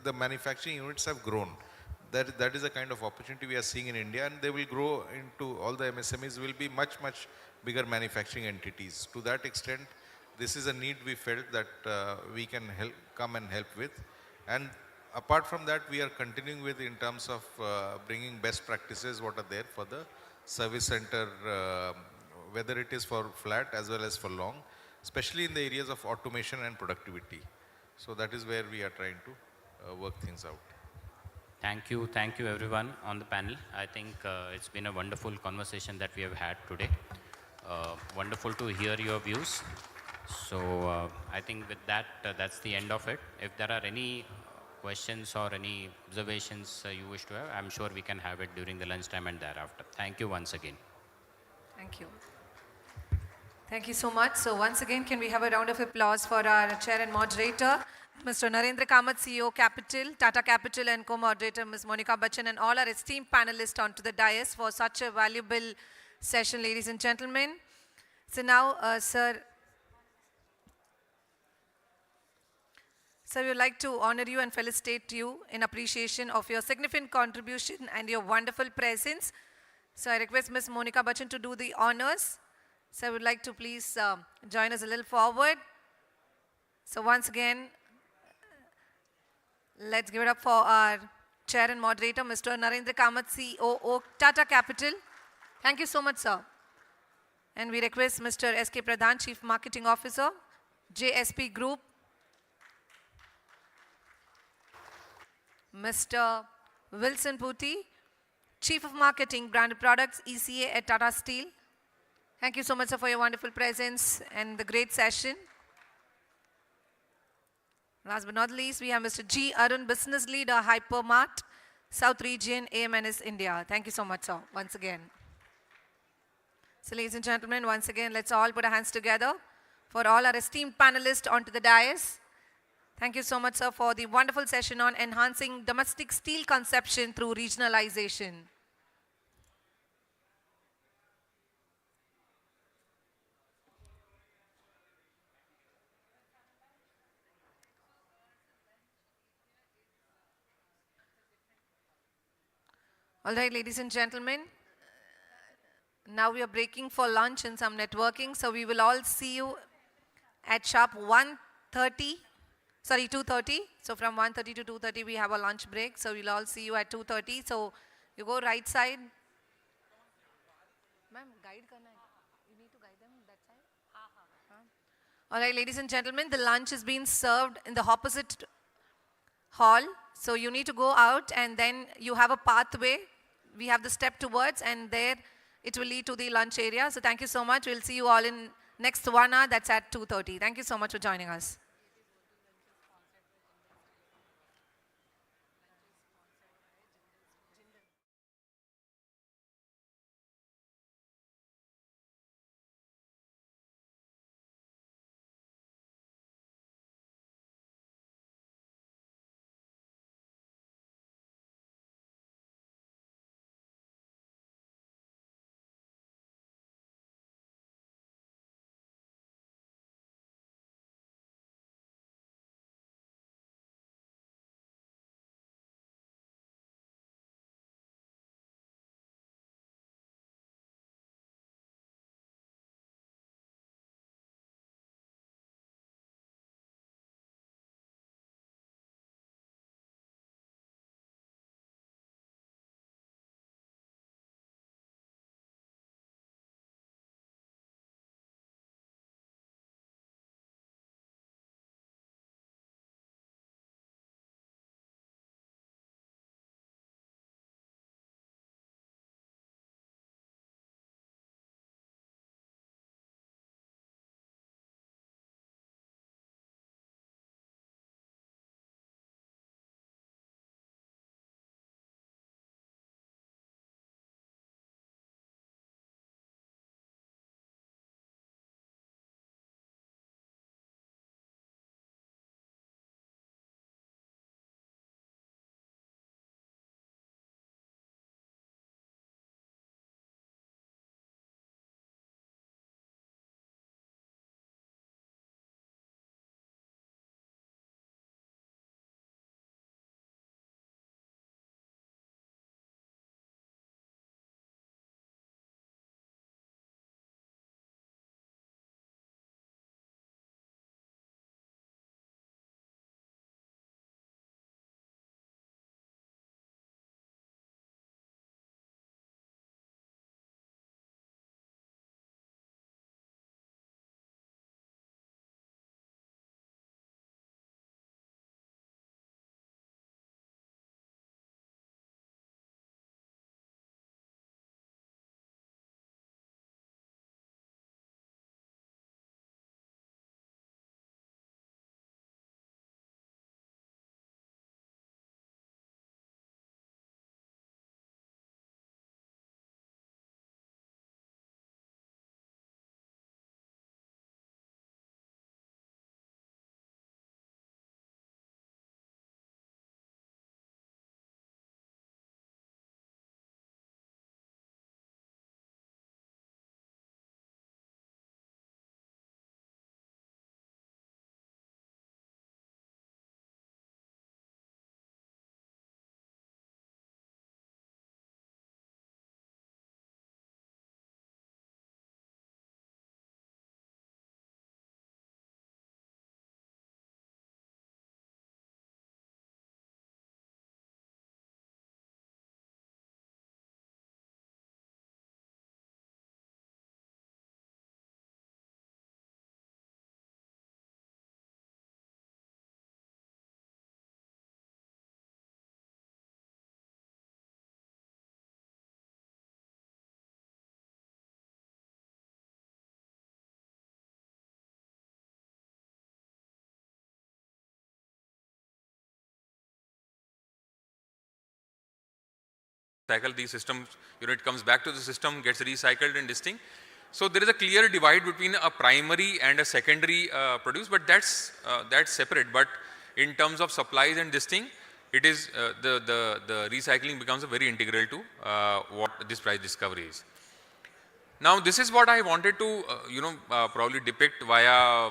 the manufacturing units have grown. That is the kind of opportunity we are seeing in India, and they will grow into, all the MSMEs will be much, much bigger manufacturing entities. To that extent, this is a need we felt that we can come and help with. And apart from that, we are continuing with in terms of bringing best practices what are there for the service center, whether it is for flat as well as for long, especially in the areas of automation and productivity. So that is where we are trying to work things out. Thank you everyone on the panel. I think it's been a wonderful conversation that we have had today. Wonderful to hear your views. So I think with that, that's the end of it. If there are any questions or any observations you wish to have, I'm sure we can have it during the lunchtime and thereafter. Thank you once again. Thank you. Thank you so much. So once again, can we have a round of applause for our chair and moderator, Mr. Narendra Kamath, CEO Capital, Tata Capital, and co-moderator Ms. Monica Bachchan, and all our esteemed panelists onto the dais for such a valuable session, ladies and gentlemen. So now, Sir, we would like to honor you and felicitate you in appreciation of your significant contribution and your wonderful presence. So I request Ms. Monica Bachchan to do the honors. So I would like to please join us a little forward. So once again, let's give it up for our chair and moderator, Mr. Narendra Kamath, CEO, Tata Capital. Thank you so much, sir. And we request Mr. S.K. Pradhan, Chief Marketing Officer, JSP Group, Mr. Wilson Putti, Chief of Marketing, Branded Products, ECA at Tata Steel. Thank you so much, sir, for your wonderful presence and the great session. Last but not least, we have Mr. G. Arun, Business Leader, Hypermart, South Region, AMNS, India. Thank you so much, sir, once again. So, ladies and gentlemen, once again, let's all put our hands together for all our esteemed panelists onto the dais. Thank you so much, sir, for the wonderful session on enhancing domestic steel consumption through regionalization. All right, ladies and gentlemen, now we are breaking for lunch and some networking, so we will all see you at sharp 1:30 sorry, 2:30. So from 1:30 to 2:30, we have a lunch break. So we'll all see you at 2:30. So you go right side. Ma'am, guide karna hai. You need to guide them that side. All right, ladies and gentlemen, the lunch is being served in the opposite hall. So you need to go out and then you have a pathway. We have the step towards and there it will lead to the lunch area. So thank you so much. We'll see you all in next 1 hour. That's at 2:30. Thank you so much for joining us. Cycle the system, it comes back to the system, gets recycled and distinct. So there is a clear divide between a primary and a secondary produce, but that's separate. But in terms of supplies and this thing, it is the recycling becomes a very integral to what this price discovery is. Now this is what I wanted to probably depict via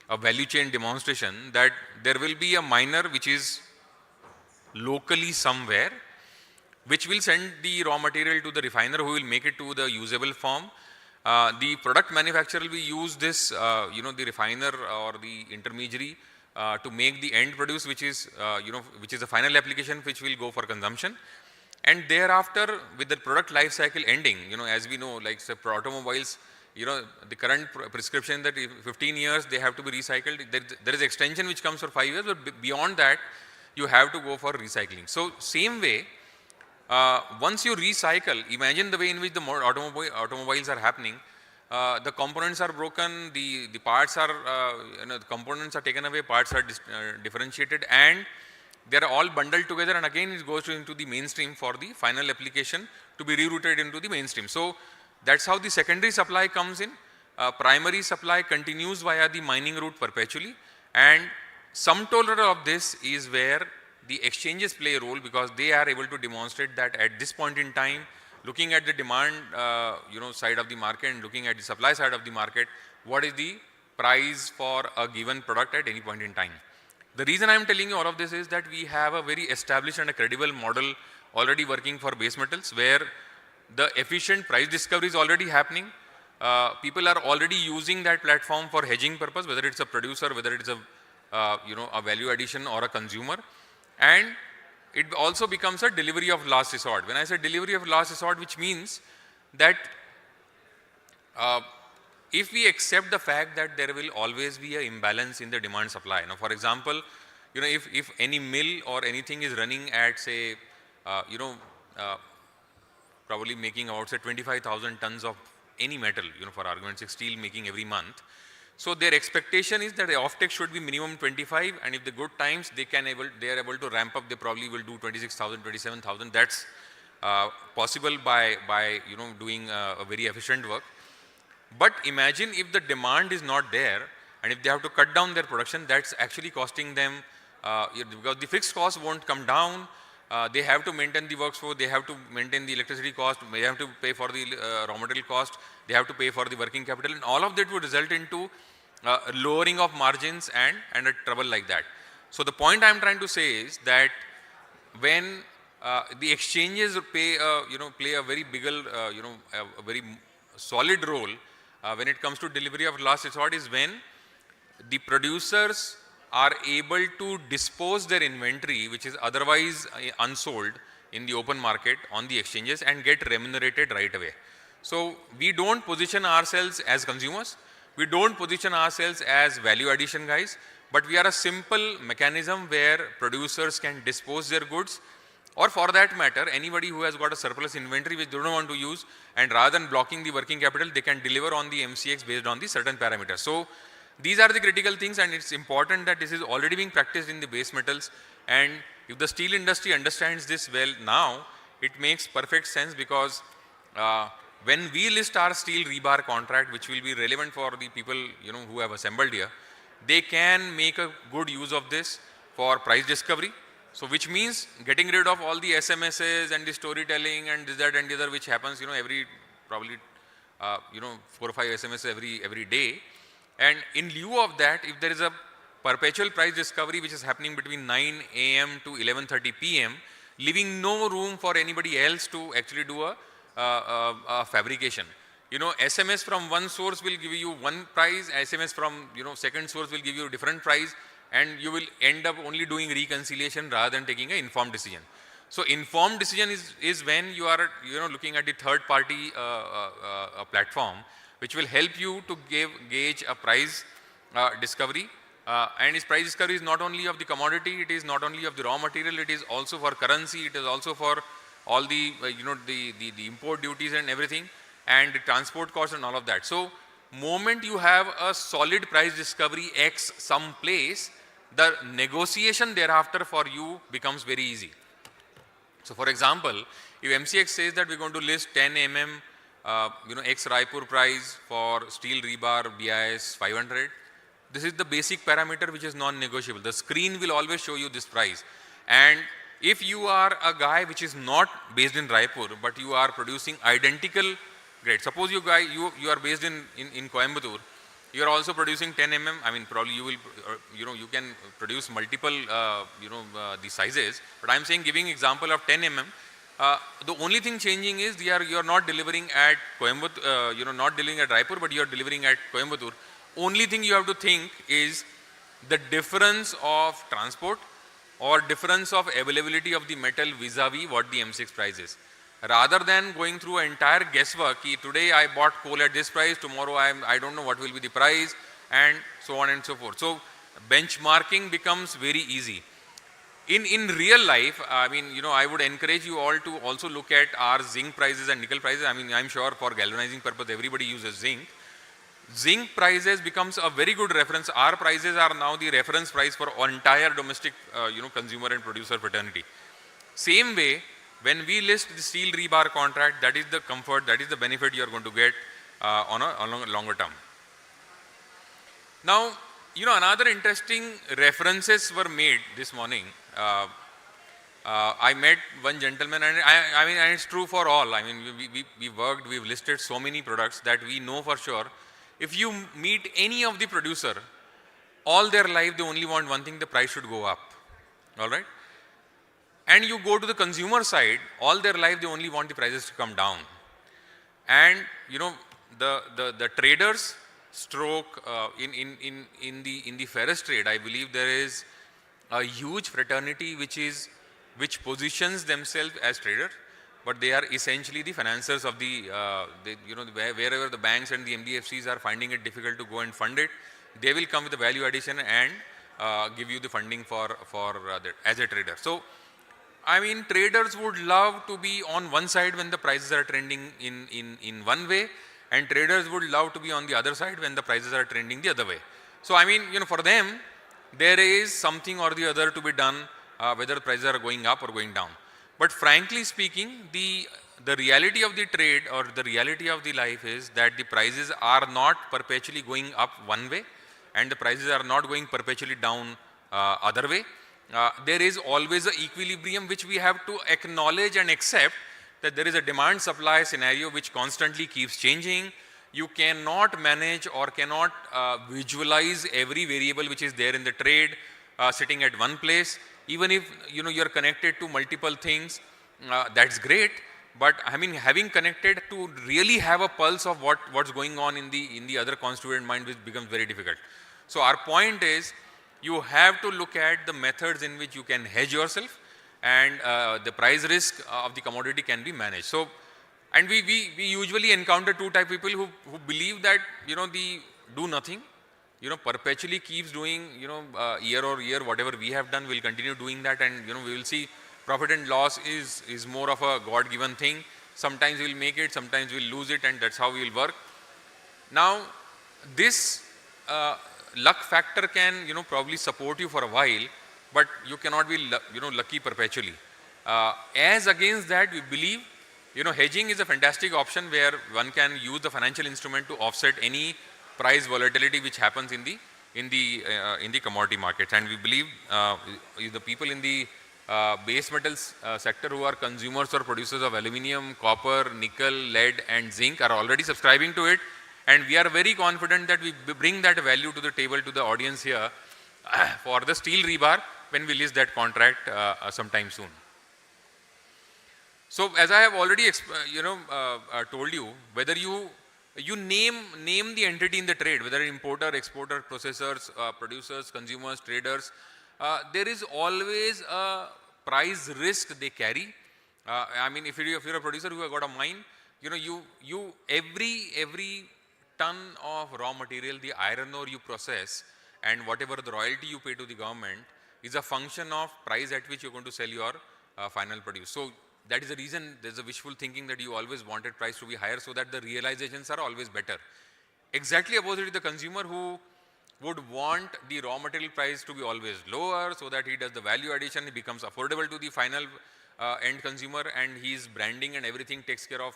a value chain demonstration, that there will be a miner which is locally somewhere, which will send the raw material to the refiner, who will make it to the usable form. The product manufacturer will use this, the refiner or the intermediary to make the end produce, which is, which is the final application which will go for consumption. And thereafter, with the product life cycle ending, as we know, like say for automobiles, the current prescription that 15 years they have to be recycled. There is extension which comes for 5 years, but beyond that, you have to go for recycling. So same way, once you recycle, imagine the way in which the automobiles are happening. The components are broken, the parts are, the components are taken away, parts are differentiated, and they are all bundled together, and again it goes into the mainstream for the final application to be rerouted into the mainstream. So that's how the secondary supply comes in. Primary supply continues via the mining route perpetually, and sum total of this is where the exchanges play a role, because they are able to demonstrate that at this point in time, looking at the demand side of the market and looking at the supply side of the market, what is the price for a given product at any point in time. The reason I am telling you all of this is that we have a very established and a credible model already working for base metals, where the efficient price discovery is already happening. People are already using that platform for hedging purpose, whether it's a producer, whether it's a a value addition or a consumer, and it also becomes a delivery of last resort. When I say delivery of last resort, which means that if we accept the fact that there will always be an imbalance in the demand supply. Now, for example, if any mill or anything is running at say, probably making about say 25,000 tons of any metal, for argument's sake, steel making every month. So their expectation is that the offtake should be minimum 25, and if the good times they are able to ramp up, they probably will do 26,000, 27,000. That's possible by doing a very efficient work. But imagine if the demand is not there, and if they have to cut down their production, that's actually costing them, because the fixed cost won't come down. They have to maintain the workforce, they have to maintain the electricity cost, they have to pay for the raw material cost, they have to pay for the working capital, and all of that would result into lowering of margins and a trouble like that. So the point I am trying to say is that when the exchanges play a very big, a very solid role when it comes to delivery of last resort, is when the producers are able to dispose their inventory, which is otherwise unsold in the open market on the exchanges, and get remunerated right away. So we don't position ourselves as consumers, we don't position ourselves as value addition guys, but we are a simple mechanism where producers can dispose their goods, or for that matter, anybody who has got a surplus inventory which they don't want to use, and rather than blocking the working capital, they can deliver on the MCX based on the certain parameters. So these are the critical things, and it's important that this is already being practiced in the base metals. And if the steel industry understands this well now, it makes perfect sense, because when we list our steel rebar contract, which will be relevant for the people who have assembled here, they can make a good use of this for price discovery. So which means getting rid of all the SMSs and the storytelling and this, that, and the other, which happens every probably 4 or 5 SMSs every day. And in lieu of that, if there is a perpetual price discovery which is happening between 9 AM to 11:30 PM, leaving no room for anybody else to actually do a fabrication. SMS from one source will give you one price, SMS from second source will give you a different price, and you will end up only doing reconciliation rather than taking an informed decision. So informed decision is when you are looking at the third party platform, which will help you to gauge a price discovery. And its price discovery is not only of the commodity, it is not only of the raw material, it is also for currency, it is also for all the the import duties and everything, and the transport costs and all of that. So moment you have a solid price discovery X some place, the negotiation thereafter for you becomes very easy. So for example, if MCX says that we're going to list 10 mm X Raipur price for steel rebar BIS 500, this is the basic parameter which is non-negotiable. The screen will always show you this price. And if you are a guy which is not based in Raipur, but you are producing identical grade, suppose you are based in Coimbatore, you are also producing 10 mm, I mean probably you will, you can produce multiple, the sizes, but I am saying giving example of 10 mm, The only thing changing is you are not delivering at Coimbatore, not delivering at Raipur, but you are delivering at Coimbatore. Only thing you have to think is the difference of transport or difference of availability of the metal vis-a-vis what the M6 price is. Rather than going through entire guesswork, today I bought coal at this price, tomorrow I don't know what will be the price, and so on and so forth. So benchmarking becomes very easy. In real life, I mean, I would encourage you all to also look at our zinc prices and nickel prices. I mean, I'm sure for galvanizing purpose, everybody uses zinc. Zinc prices becomes a very good reference. Our prices are now the reference price for entire domestic, consumer and producer fraternity. Same way, when we list the steel rebar contract, that is the comfort, that is the benefit you are going to get on a longer term. Now, another interesting references were made this morning. I met one gentleman, and I mean, and it's true for all. I mean, we worked, we've listed so many products that we know for sure. If you meet any of the producer, all their life they only want one thing: the price should go up. All right. And you go to the consumer side, all their life they only want the prices to come down. And the traders stroke in the ferrous trade, I believe there is a huge fraternity which positions themselves as traders, but they are essentially the financiers of wherever the banks and the NBFCs are finding it difficult to go and fund it, they will come with the value addition and give you the funding for that as a trader. So, I mean, traders would love to be on one side when the prices are trending in one way, and traders would love to be on the other side when the prices are trending the other way. So, I mean, for them, there is something or the other to be done, whether the prices are going up or going down. But frankly speaking, the reality of the trade or the reality of the life is that the prices are not perpetually going up one way, and the prices are not going perpetually down other way. There is always an equilibrium which we have to acknowledge and accept, that there is a demand supply scenario which constantly keeps changing. You cannot manage or cannot visualize every variable which is there in the trade sitting at one place. Even if you're connected to multiple things, that's great. But I mean, having connected to really have a pulse of what's going on in the other constituent mind, which becomes very difficult. So our point is, you have to look at the methods in which you can hedge yourself, and the price risk of the commodity can be managed. So, and we usually encounter two type of people who believe that the do nothing, perpetually keeps doing year or year whatever we have done, we'll continue doing that, and we will see profit and loss is more of a God-given thing. Sometimes we'll make it, sometimes we'll lose it, and that's how we will work. Now, this luck factor can probably support you for a while, but you cannot be lucky perpetually. As against that, we believe hedging is a fantastic option where one can use the financial instrument to offset any price volatility which happens in the commodity markets. And we believe the people in the base metals sector who are consumers or producers of aluminium, copper, nickel, lead and zinc are already subscribing to it, and we are very confident that we bring that value to the table to the audience here for the steel rebar when we list that contract sometime soon. So as I have already told you, whether you name the entity in the trade, whether importer, exporter, processors, producers, consumers, traders, there is always a price risk they carry. I mean, if you're a producer who has got a mine, every ton of raw material, the iron ore you process, and whatever the royalty you pay to the government is a function of price at which you're going to sell your final produce. So that is the reason there's a wishful thinking that you always wanted price to be higher so that the realizations are always better. Exactly opposite to the consumer who would want the raw material price to be always lower so that he does the value addition, he becomes affordable to the final end consumer, and his branding and everything takes care of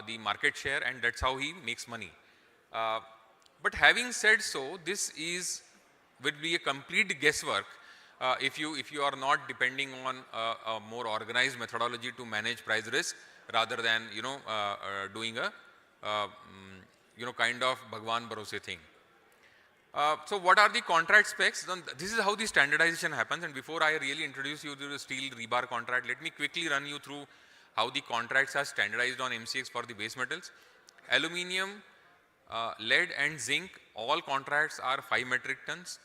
the market share, and that's how he makes money. But having said so, this would be a complete guesswork if you are not depending on a more organized methodology to manage price risk rather than doing a kind of Bhagwan Bharose thing. So what are the contract specs? This is how the standardization happens, and before I really introduce you to the steel rebar contract, let me quickly run you through how the contracts are standardized on MCX for the base metals. Aluminium, lead and zinc, all contracts are 5 metric tons,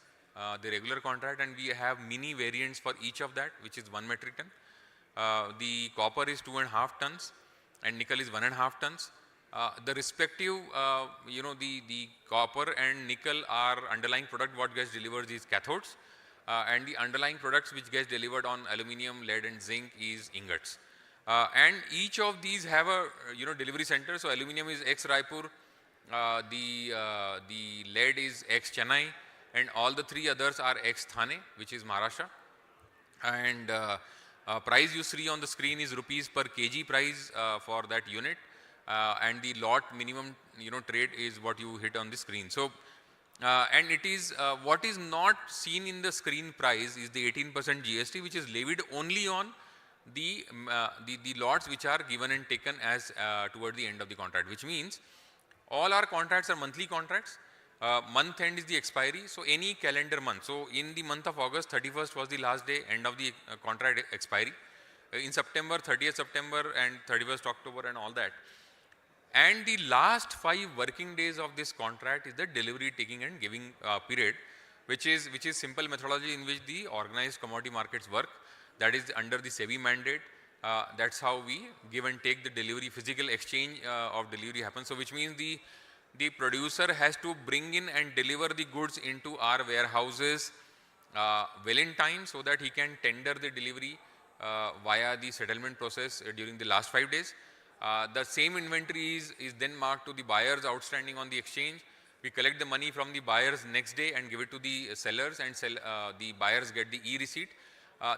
the regular contract, and we have mini variants for each of that, which is 1 metric ton. The copper is 2.5 tons and nickel is 1.5 tons. The respective, the copper and nickel are underlying product what gets delivered is cathodes, and the underlying products which gets delivered on aluminium, lead and zinc is ingots. And each of these have a delivery center. So aluminium is ex Raipur, the lead is ex Chennai, and all the 3 others are ex Thane, which is Maharashtra. And price you see on the screen is rupees per kg price for that unit, and the lot minimum trade is what you hit on the screen. So and it is what is not seen in the screen price is the 18% GST, which is levied only on the lots which are given and taken as toward the end of the contract, which means all our contracts are monthly contracts. Month end is the expiry, so any calendar month. So in the month of August, 31st was the last day, end of the contract expiry. In September, 30th September and 31st October and all that. And the last 5 working days of this contract is the delivery taking and giving period, which is simple methodology in which the organized commodity markets work. That is under the SEBI mandate. That's how we give and take the delivery, physical exchange of delivery happens. So which means the producer has to bring in and deliver the goods into our warehouses well in time so that he can tender the delivery via the settlement process during the last 5 days. The same inventory is then marked to the buyers outstanding on the exchange. We collect the money from the buyers next day and give it to the sellers, and the buyers get the e-receipt.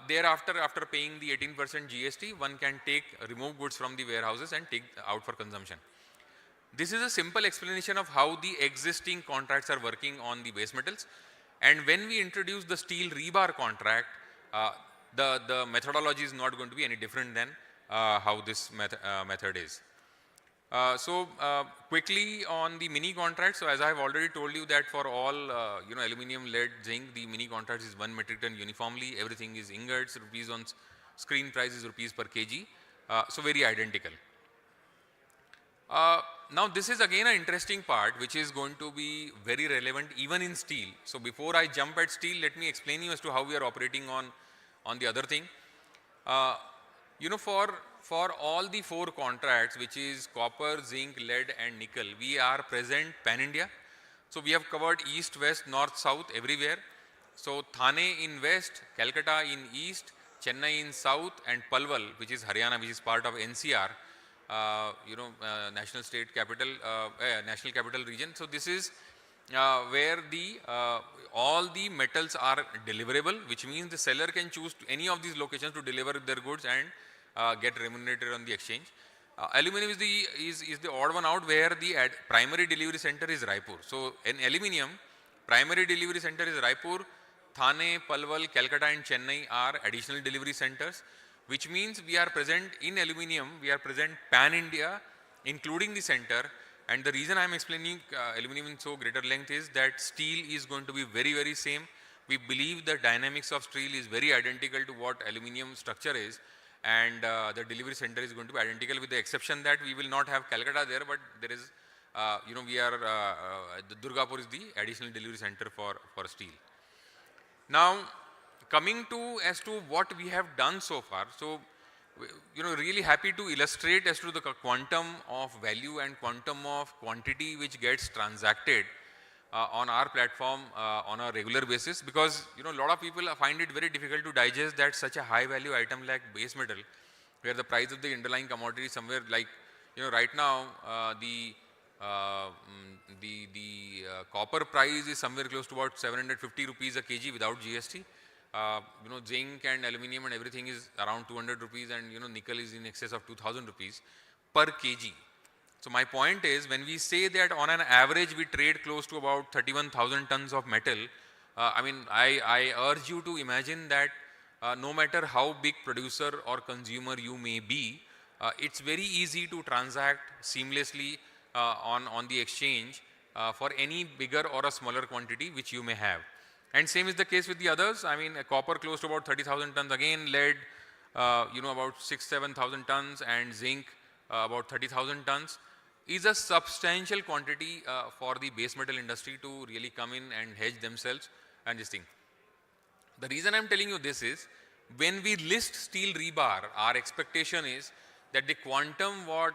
Thereafter, after paying the 18% GST, one can remove goods from the warehouses and take out for consumption. This is a simple explanation of how the existing contracts are working on the base metals. And when we introduce the steel rebar contract, the methodology is not going to be any different than how this method is. So quickly on the mini contract, so as I have already told you that for all aluminium, lead, zinc, the mini contract is 1 metric ton uniformly. Everything is ingots, rupees on screen price is rupees per kg. So very identical. Now this is again an interesting part which is going to be very relevant even in steel. So before I jump at steel, let me explain you as to how we are operating on the other thing. For all the 4 contracts, which is copper, zinc, lead and nickel, we are present pan-India. So we have covered east, west, north, south, everywhere. So Thane in west, Calcutta in east, Chennai in south, and Palwal, which is Haryana, which is part of NCR, national capital region. So this is where all the metals are deliverable, which means the seller can choose any of these locations to deliver their goods and get remunerated on the exchange. Aluminum is the odd one out, where the primary delivery center is Raipur. So in aluminium, primary delivery center is Raipur, Thane, Palwal, Calcutta and Chennai are additional delivery centers, which means we are present in aluminium, we are present pan-India, including the center. And the reason I am explaining aluminium in so greater length is that steel is going to be very, very same. We believe the dynamics of steel is very identical to what aluminium structure is, and the delivery center is going to be identical, with the exception that we will not have Calcutta there, but there is, the Durgapur is the additional delivery center for steel. Now, coming to as to what we have done so far. So, really happy to illustrate as to the quantum of value and quantum of quantity which gets transacted on our platform on a regular basis, because a lot of people find it very difficult to digest that such a high value item like base metal, where the price of the underlying commodity is somewhere like, right now the copper price is somewhere close to about 750 rupees a kg without GST. Zinc and aluminium and everything is around 200 rupees, and nickel is in excess of 2000 rupees per kg. So my point is, when we say that on an average we trade close to about 31,000 tons of metal, I urge you to imagine that no matter how big producer or consumer you may be, it's very easy to transact seamlessly on the exchange for any bigger or a smaller quantity which you may have. And same is the case with the others. A copper close to about 30,000 tons, again lead about 6,000-7,000 tons, and zinc about 30,000 tons, is a substantial quantity for the base metal industry to really come in and hedge themselves and this thing. The reason I'm telling you this is, when we list steel rebar, our expectation is that the quantum what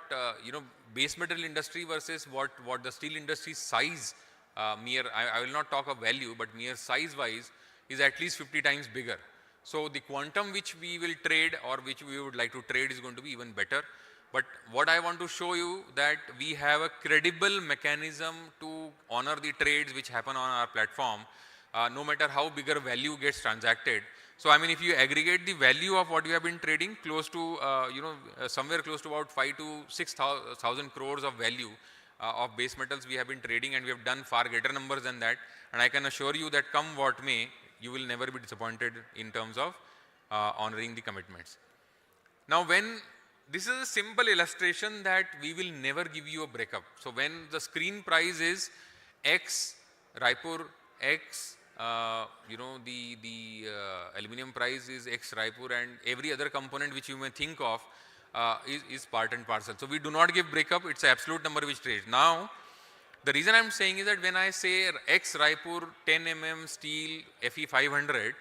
base metal industry versus what the steel industry size, I will not talk of value, but mere size wise is at least 50 times bigger. So the quantum which we will trade or which we would like to trade is going to be even better. But what I want to show you that we have a credible mechanism to honor the trades which happen on our platform, no matter how bigger value gets transacted. So I mean, if you aggregate the value of what you have been trading, close to somewhere close to about 5 to 6,000 crores of value of base metals we have been trading, and we have done far greater numbers than that. And I can assure you that come what may, you will never be disappointed in terms of honoring the commitments. Now, when this is a simple illustration that we will never give you a breakup. So when the screen price is X Raipur, X the aluminum price is X Raipur, and every other component which you may think of is part and parcel. So we do not give breakup, it's an absolute number which trades. Now, the reason I'm saying is that when I say X Raipur 10 mm steel Fe 500,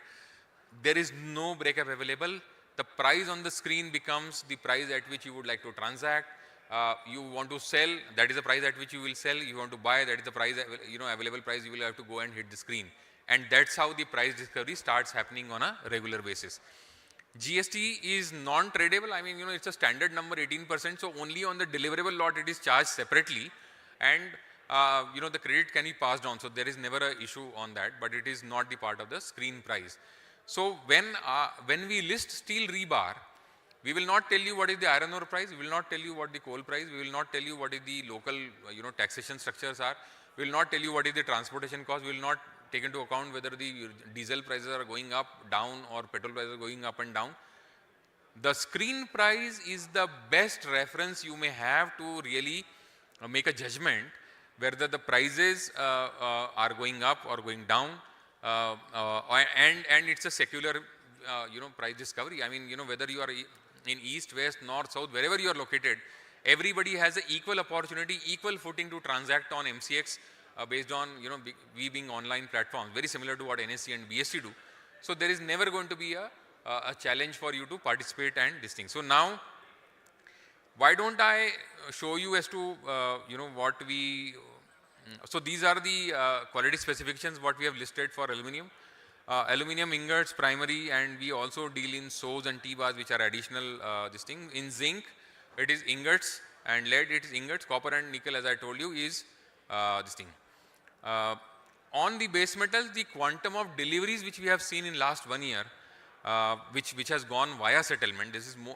there is no breakup available. The price on the screen becomes the price at which you would like to transact. You want to sell, that is the price at which you will sell. You want to buy, that is the price, available price. You will have to go and hit the screen. And that's how the price discovery starts happening on a regular basis. GST is non-tradable. I mean, it's a standard number, 18%. So only on the deliverable lot it is charged separately. And, the credit can be passed on. So there is never an issue on that, but it is not the part of the screen price. So when we list steel rebar, we will not tell you what is the iron ore price, we will not tell you what the coal price, we will not tell you what is the local taxation structures are, we will not tell you what is the transportation cost, we will not take into account whether the diesel prices are going up, down, or petrol prices are going up and down. The screen price is the best reference you may have to really make a judgment whether the prices are going up or going down. And it's a secular, price discovery. I mean, whether you are in east, west, north, south, wherever you are located, everybody has an equal opportunity, equal footing to transact on MCX based on, we being online platforms, very similar to what NSE and BSE do. So there is never going to be a challenge for you to participate and this thing. So now, why don't I show you as to, what we, so these are the quality specifications what we have listed for aluminum. Aluminum ingots, primary, and we also deal in SOs and T-bars, which are additional this thing. In zinc, it is ingots, and lead, it is ingots. Copper and nickel, as I told you, is this thing. On the base metals, the quantum of deliveries which we have seen in last 1 year, which has gone via settlement, this is more,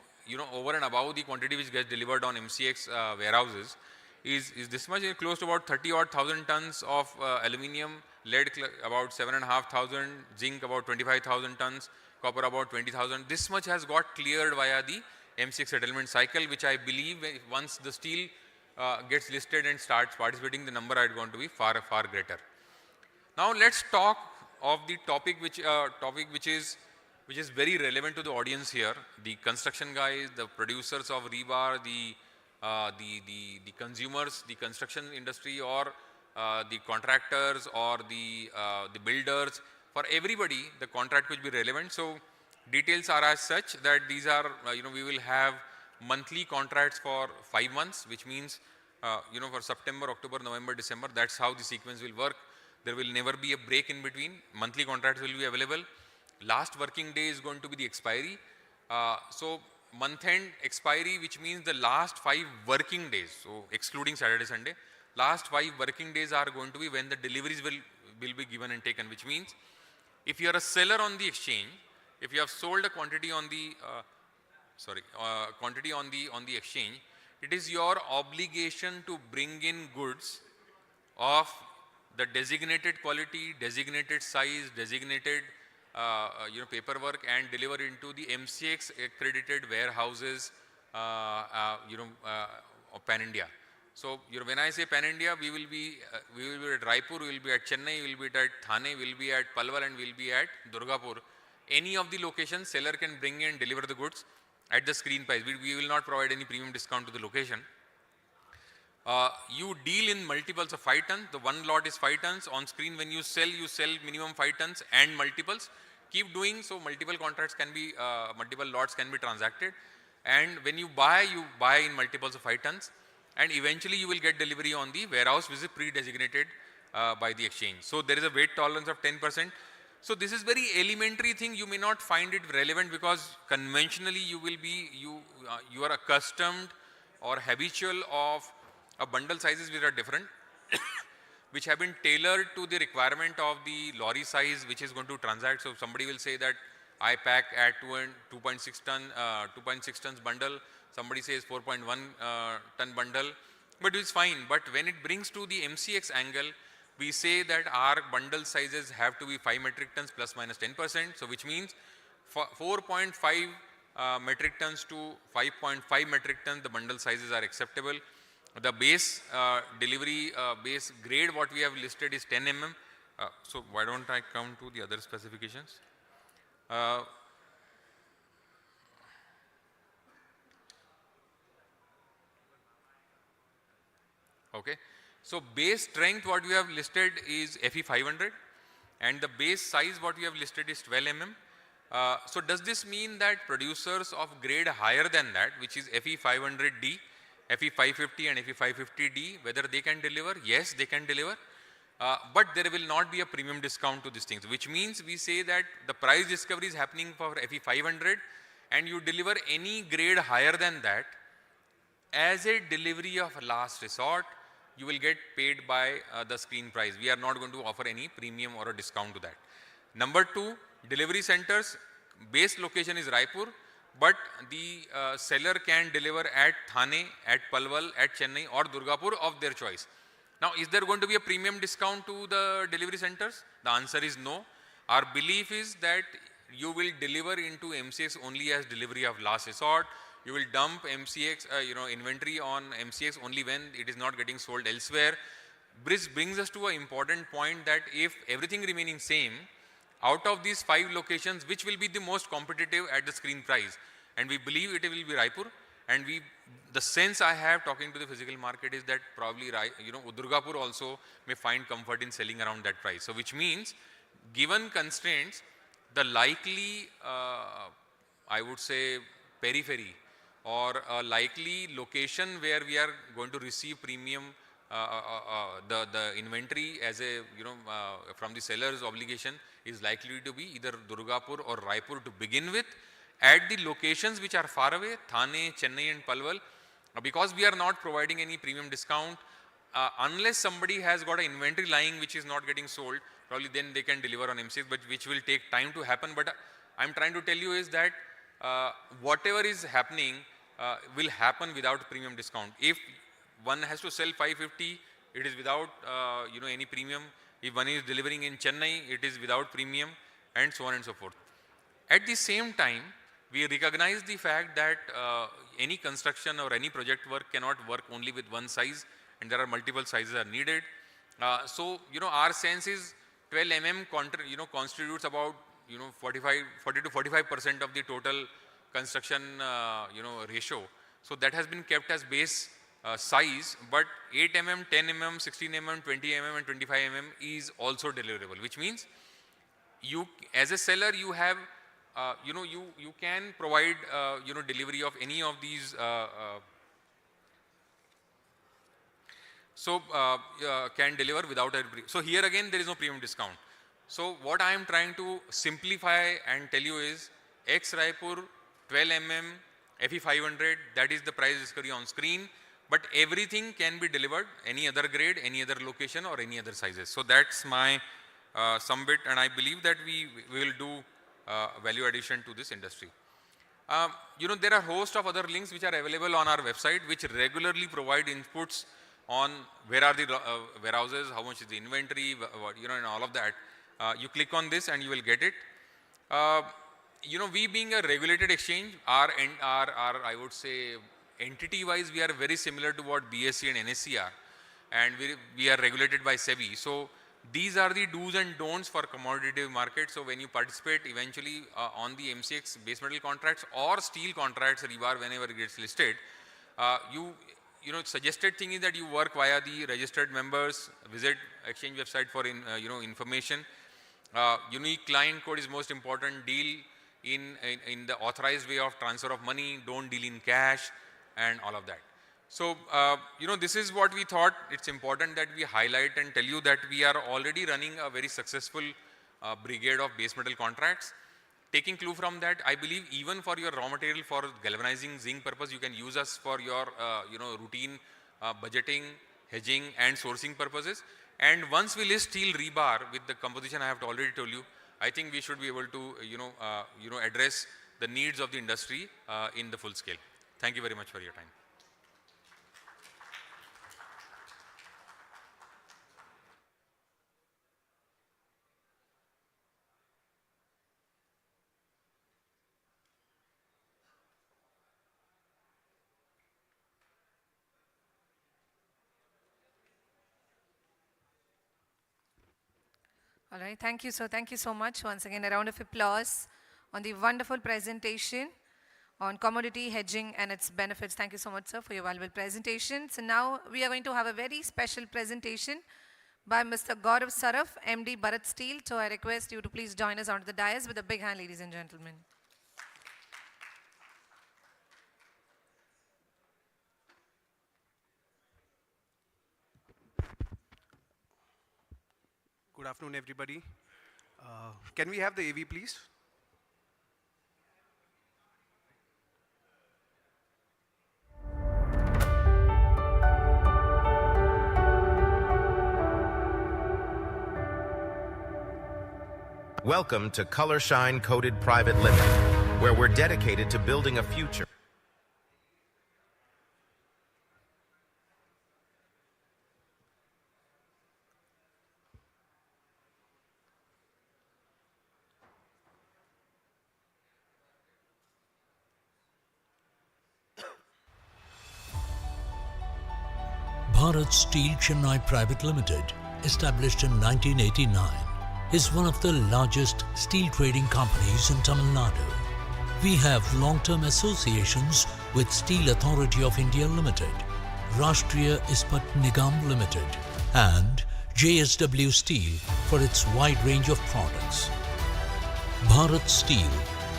over and above the quantity which gets delivered on MCX warehouses, is this much, close to about 30,000 tons of aluminum, lead about 7,500, zinc about 25,000 tons, copper about 20,000. This much has got cleared via the MCX settlement cycle, which I believe once the steel gets listed and starts participating, the number is going to be far, far greater. Now let's talk of the topic which is very relevant to the audience here. The construction guys, the producers of rebar, the consumers, the construction industry, or the contractors, or the builders. For everybody, the contract will be relevant. So details are as such that these are, we will have monthly contracts for 5 months, which means, for September, October, November, December, that's how the sequence will work. There will never be a break in between. Monthly contracts will be available. Last working day is going to be the expiry. So month end expiry, which means the last 5 working days, so excluding Saturday, Sunday, last 5 working days are going to be when the deliveries will be given and taken, which means if you are a seller on the exchange, if you have sold a quantity on the, quantity on the exchange, it is your obligation to bring in goods of the designated quality, designated size, designated paperwork, and deliver into the MCX accredited warehouses of Pan India. So when I say Pan India, we will be at Raipur, we will be at Chennai, we will be at Thane, we will be at Palwal, and we will be at Durgapur. any of the locations, seller can bring and deliver the goods at the screen price. We will not provide any premium discount to the location. You deal in multiples of 5 tons. The one lot is 5 tons. On screen, when you sell minimum 5 tons and multiples. Keep doing so multiple contracts can be, multiple lots can be transacted. And when you buy in multiples of 5 tons. And eventually you will get delivery on the warehouse, which is pre-designated by the exchange. So there is a weight tolerance of 10%. So this is very elementary thing. You may not find it relevant because conventionally you will be, you are accustomed or habitual of bundle sizes which are different, which have been tailored to the requirement of the lorry size which is going to transact. So somebody will say that I pack at 2.6 tons bundle. Somebody says 4.1 ton bundle, but it's fine. But when it brings to the MCX angle, we say that our bundle sizes have to be 5 metric tons plus minus 10%. So which means 4.5 metric tons to 5.5 metric tons, the bundle sizes are acceptable. The base delivery base grade what we have listed is 10 mm. So why don't I come to the other specifications? Okay. So base strength what we have listed is FE 500 and the base size what we have listed is 12 mm. So does this mean that producers of grade higher than that, which is FE 500D, FE 550 and FE 550D, whether they can deliver? Yes, they can deliver. But there will not be a premium discount to these things, which means we say that the price discovery is happening for FE 500 and you deliver any grade higher than that as a delivery of last resort, you will get paid by the screen price. We are not going to offer any premium or a discount to that. Number 2, delivery centers, base location is Raipur, but the seller can deliver at Thane, at Palwal, at Chennai or Durgapur of their choice. Now, is there going to be a premium discount to the delivery centers? The answer is no. Our belief is that you will deliver into MCX only as delivery of last resort. You will dump MCX, inventory on MCX only when it is not getting sold elsewhere. This brings us to an important point that if everything remaining same, out of these 5 locations, which will be the most competitive at the screen price? And we believe it will be Raipur. And the sense I have talking to the physical market is that probably, Durgapur also may find comfort in selling around that price. So which means, given constraints, the likely, I would say, periphery or a likely location where we are going to receive premium, the inventory as a, from the seller's obligation is likely to be either Durgapur or Raipur to begin with. At the locations which are far away, Thane, Chennai and Palwal, because we are not providing any premium discount, unless somebody has got an inventory lying which is not getting sold, probably then they can deliver on MCX, but which will take time to happen. But I'm trying to tell you is that whatever is happening will happen without premium discount. If one has to sell 550, it is without any premium. If one is delivering in Chennai, it is without premium, and so on and so forth. At the same time, we recognize the fact that any construction or any project work cannot work only with one size, and there are multiple sizes are needed. So our sense is 12 mm constitutes about 40 to 45% of the total construction ratio. So that has been kept as base size, but 8 mm, 10 mm, 16 mm, 20 mm and 25 mm is also deliverable, which means you as a seller you have you can provide delivery of any of these can deliver without a so here again there is no premium discount. So what I am trying to simplify and tell you is X Raipur 12 mm FE 500, that is the price discovery on screen, but everything can be delivered any other grade, any other location or any other sizes. So that's my some bit, and I believe that we will do value addition to this industry. There are a host of other links which are available on our website which regularly provide inputs on where are the warehouses, how much is the inventory, and all of that. You click on this and you will get it. We being a regulated exchange, our I would say entity wise we are very similar to what BSE and NSE are, and we are regulated by SEBI. So these are the do's and don'ts for commodity market. So when you participate eventually on the MCX base metal contracts or steel contracts, rebar whenever it gets listed, suggested thing is that you work via the registered members, visit exchange website for information. Unique client code is most important. Deal in the authorized way of transfer of money. Don't deal in cash and all of that. So, this is what we thought it's important that we highlight and tell you that we are already running a very successful brigade of base metal contracts. Taking clue from that, I believe even for your raw material for galvanizing zinc purpose, you can use us for your, routine budgeting, hedging and sourcing purposes. And once we list steel rebar with the composition I have already told you, I think we should be able to, address the needs of the industry in the full scale. Thank you very much for your time. All right, thank you, sir. Thank you so much. Once again, a round of applause on the wonderful presentation on commodity hedging and its benefits. Thank you so much, sir, for your valuable presentation. So now we are going to have a very special presentation by Mr. Gaurav Saraf, MD Bharat Steel. So I request you to please join us onto the dais with a big hand, ladies and gentlemen. Good afternoon, everybody. Can we have the AV, please? Welcome to Color Shine Coated Private Limited, where we're dedicated to building a future. Bharat Steel Chennai Private Limited, established in 1989, is one of the largest steel trading companies in Tamil Nadu. We have long-term associations with Steel Authority of India Limited, Rashtriya Ispat Nigam Limited, and JSW Steel for its wide range of products. Bharat Steel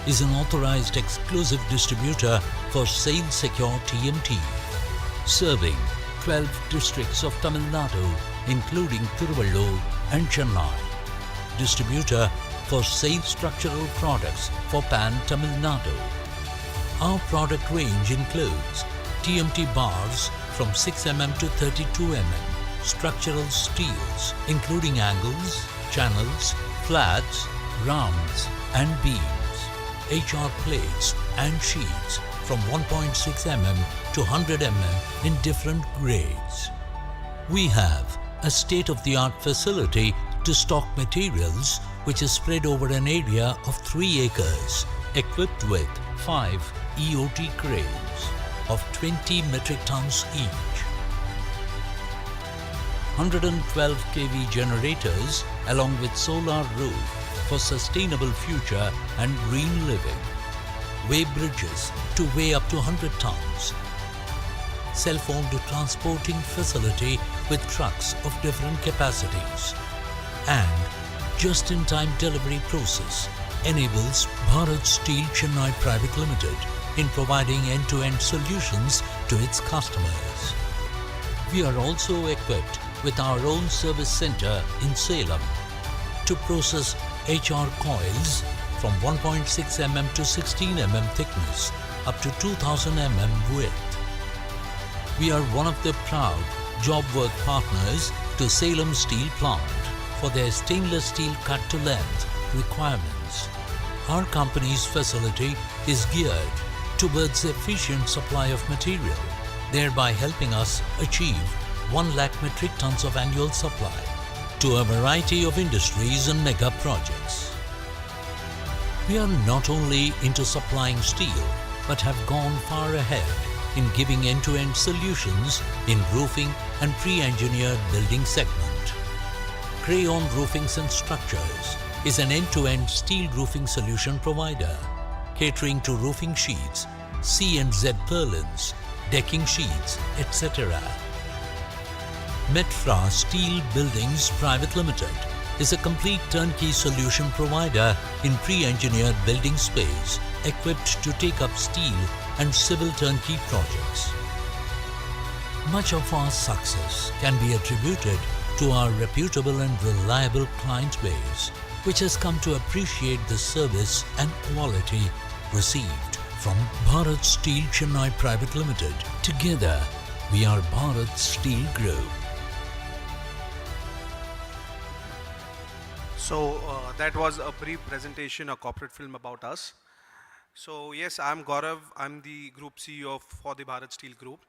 is an authorized exclusive distributor for Sale Secure TMT, serving 12 districts of Tamil Nadu, including Tiruvallur and Chennai. Distributor for Sale Structural Products for Pan Tamil Nadu. Our product range includes TMT bars from 6 mm to 32 mm, structural steels including angles, channels, flats, rounds and beams, HR plates and sheets from 1.6 mm to 100 mm in different grades. We have a state-of-the-art facility to stock materials which is spread over an area of 3 acres, equipped with 5 EOT cranes of 20 metric tons each. 112 kV generators along with solar roof for sustainable future and green living. Weigh bridges to weigh up to 100 tons. Self-owned transporting facility with trucks of different capacities. And just-in-time delivery process enables Bharat Steel Chennai Private Limited in providing end-to-end solutions to its customers. We are also equipped with our own service center in Salem to process HR coils from 1.6 mm to 16 mm thickness up to 2000 mm width. We are one of the proud job work partners to Salem Steel Plant for their stainless steel cut to length requirements. Our company's facility is geared towards efficient supply of material, thereby helping us achieve 1 lakh metric tons of annual supply to a variety of industries and mega projects. We are not only into supplying steel, but have gone far ahead in giving end-to-end solutions in roofing and pre-engineered building segment. Crayon Roofings and Structures is an end-to-end steel roofing solution provider, catering to roofing sheets, C&Z purlins, decking sheets, etc. Metfra Steel Buildings Private Limited is a complete turnkey solution provider in pre-engineered building space equipped to take up steel and civil turnkey projects. Much of our success can be attributed to our reputable and reliable client base, which has come to appreciate the service and quality received from Bharat Steel Chennai Private Limited. Together, we are Bharat Steel Group. So that was a brief presentation, a corporate film about us. So yes, I'm Gaurav. I'm the Group CEO for the Bharat Steel Group.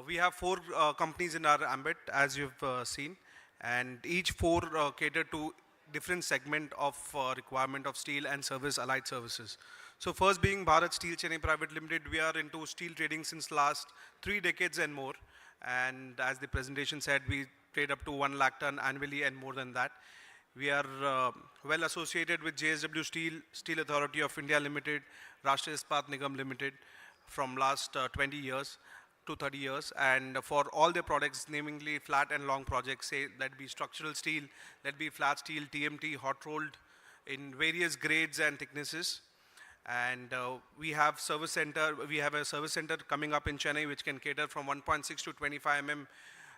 We have 4 companies in our ambit, as you've seen, and each 4 cater to different segment of requirement of steel and service, allied services. So first being Bharat Steel Chennai Private Limited, we are into steel trading since last 3 decades and more. And as the presentation said, we trade up to 1 lakh ton annually and more than that. We are well associated with JSW Steel, Steel Authority of India Limited, Rashtriya Ispat Nigam Limited from last 20 years to 30 years. And for all their products, namely flat and long projects, say that be structural steel, that be flat steel, TMT, hot rolled in various grades and thicknesses. And we have a service center coming up in Chennai which can cater from 1.6 to 25 mm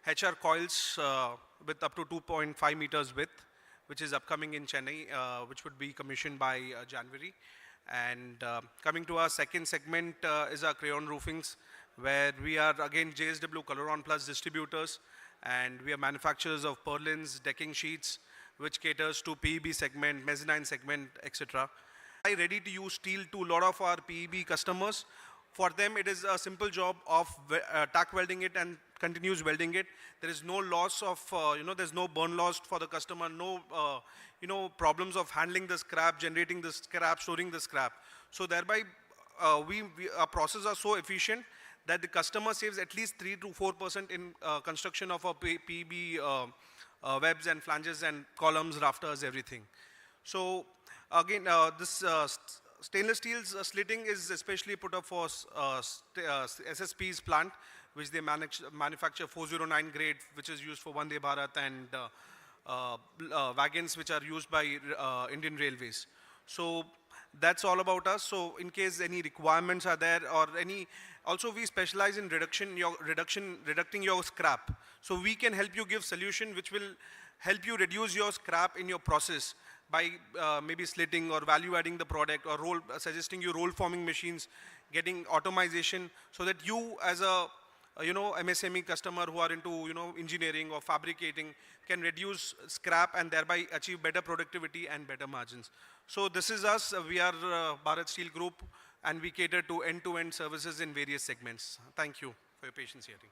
HR coils with up to 2.5 meters width, which is upcoming in Chennai, which would be commissioned by January. And coming to our second segment is our Crayon Roofings, where we are again JSW Coloron Plus distributors, and we are manufacturers of purlins, decking sheets, which caters to PEB segment, mezzanine segment, etc. Ready to use steel to a lot of our PEB customers. For them, it is a simple job of tack welding it and continuous welding it. There is no loss of, there's no burn loss for the customer, no, problems of handling the scrap, generating the scrap, storing the scrap. So thereby, our processes are so efficient that the customer saves at least 3 to 4% in construction of our PEB webs and flanges and columns, rafters, everything. So again, this stainless steel slitting is especially put up for SSP's plant, which they manufacture 409 grade, which is used for Vande Bharat and wagons which are used by Indian Railways. So that's all about us. So in case any requirements are there or any, also we specialize in reducting your scrap. So we can help you give solution which will help you reduce your scrap in your process by maybe slitting or value adding the product or suggesting you roll forming machines, getting automation, so that you as a MSME customer who are into engineering or fabricating can reduce scrap and thereby achieve better productivity and better margins. So this is us. We are Bharat Steel Group, and we cater to end-to-end services in various segments. Thank you for your patience hearing.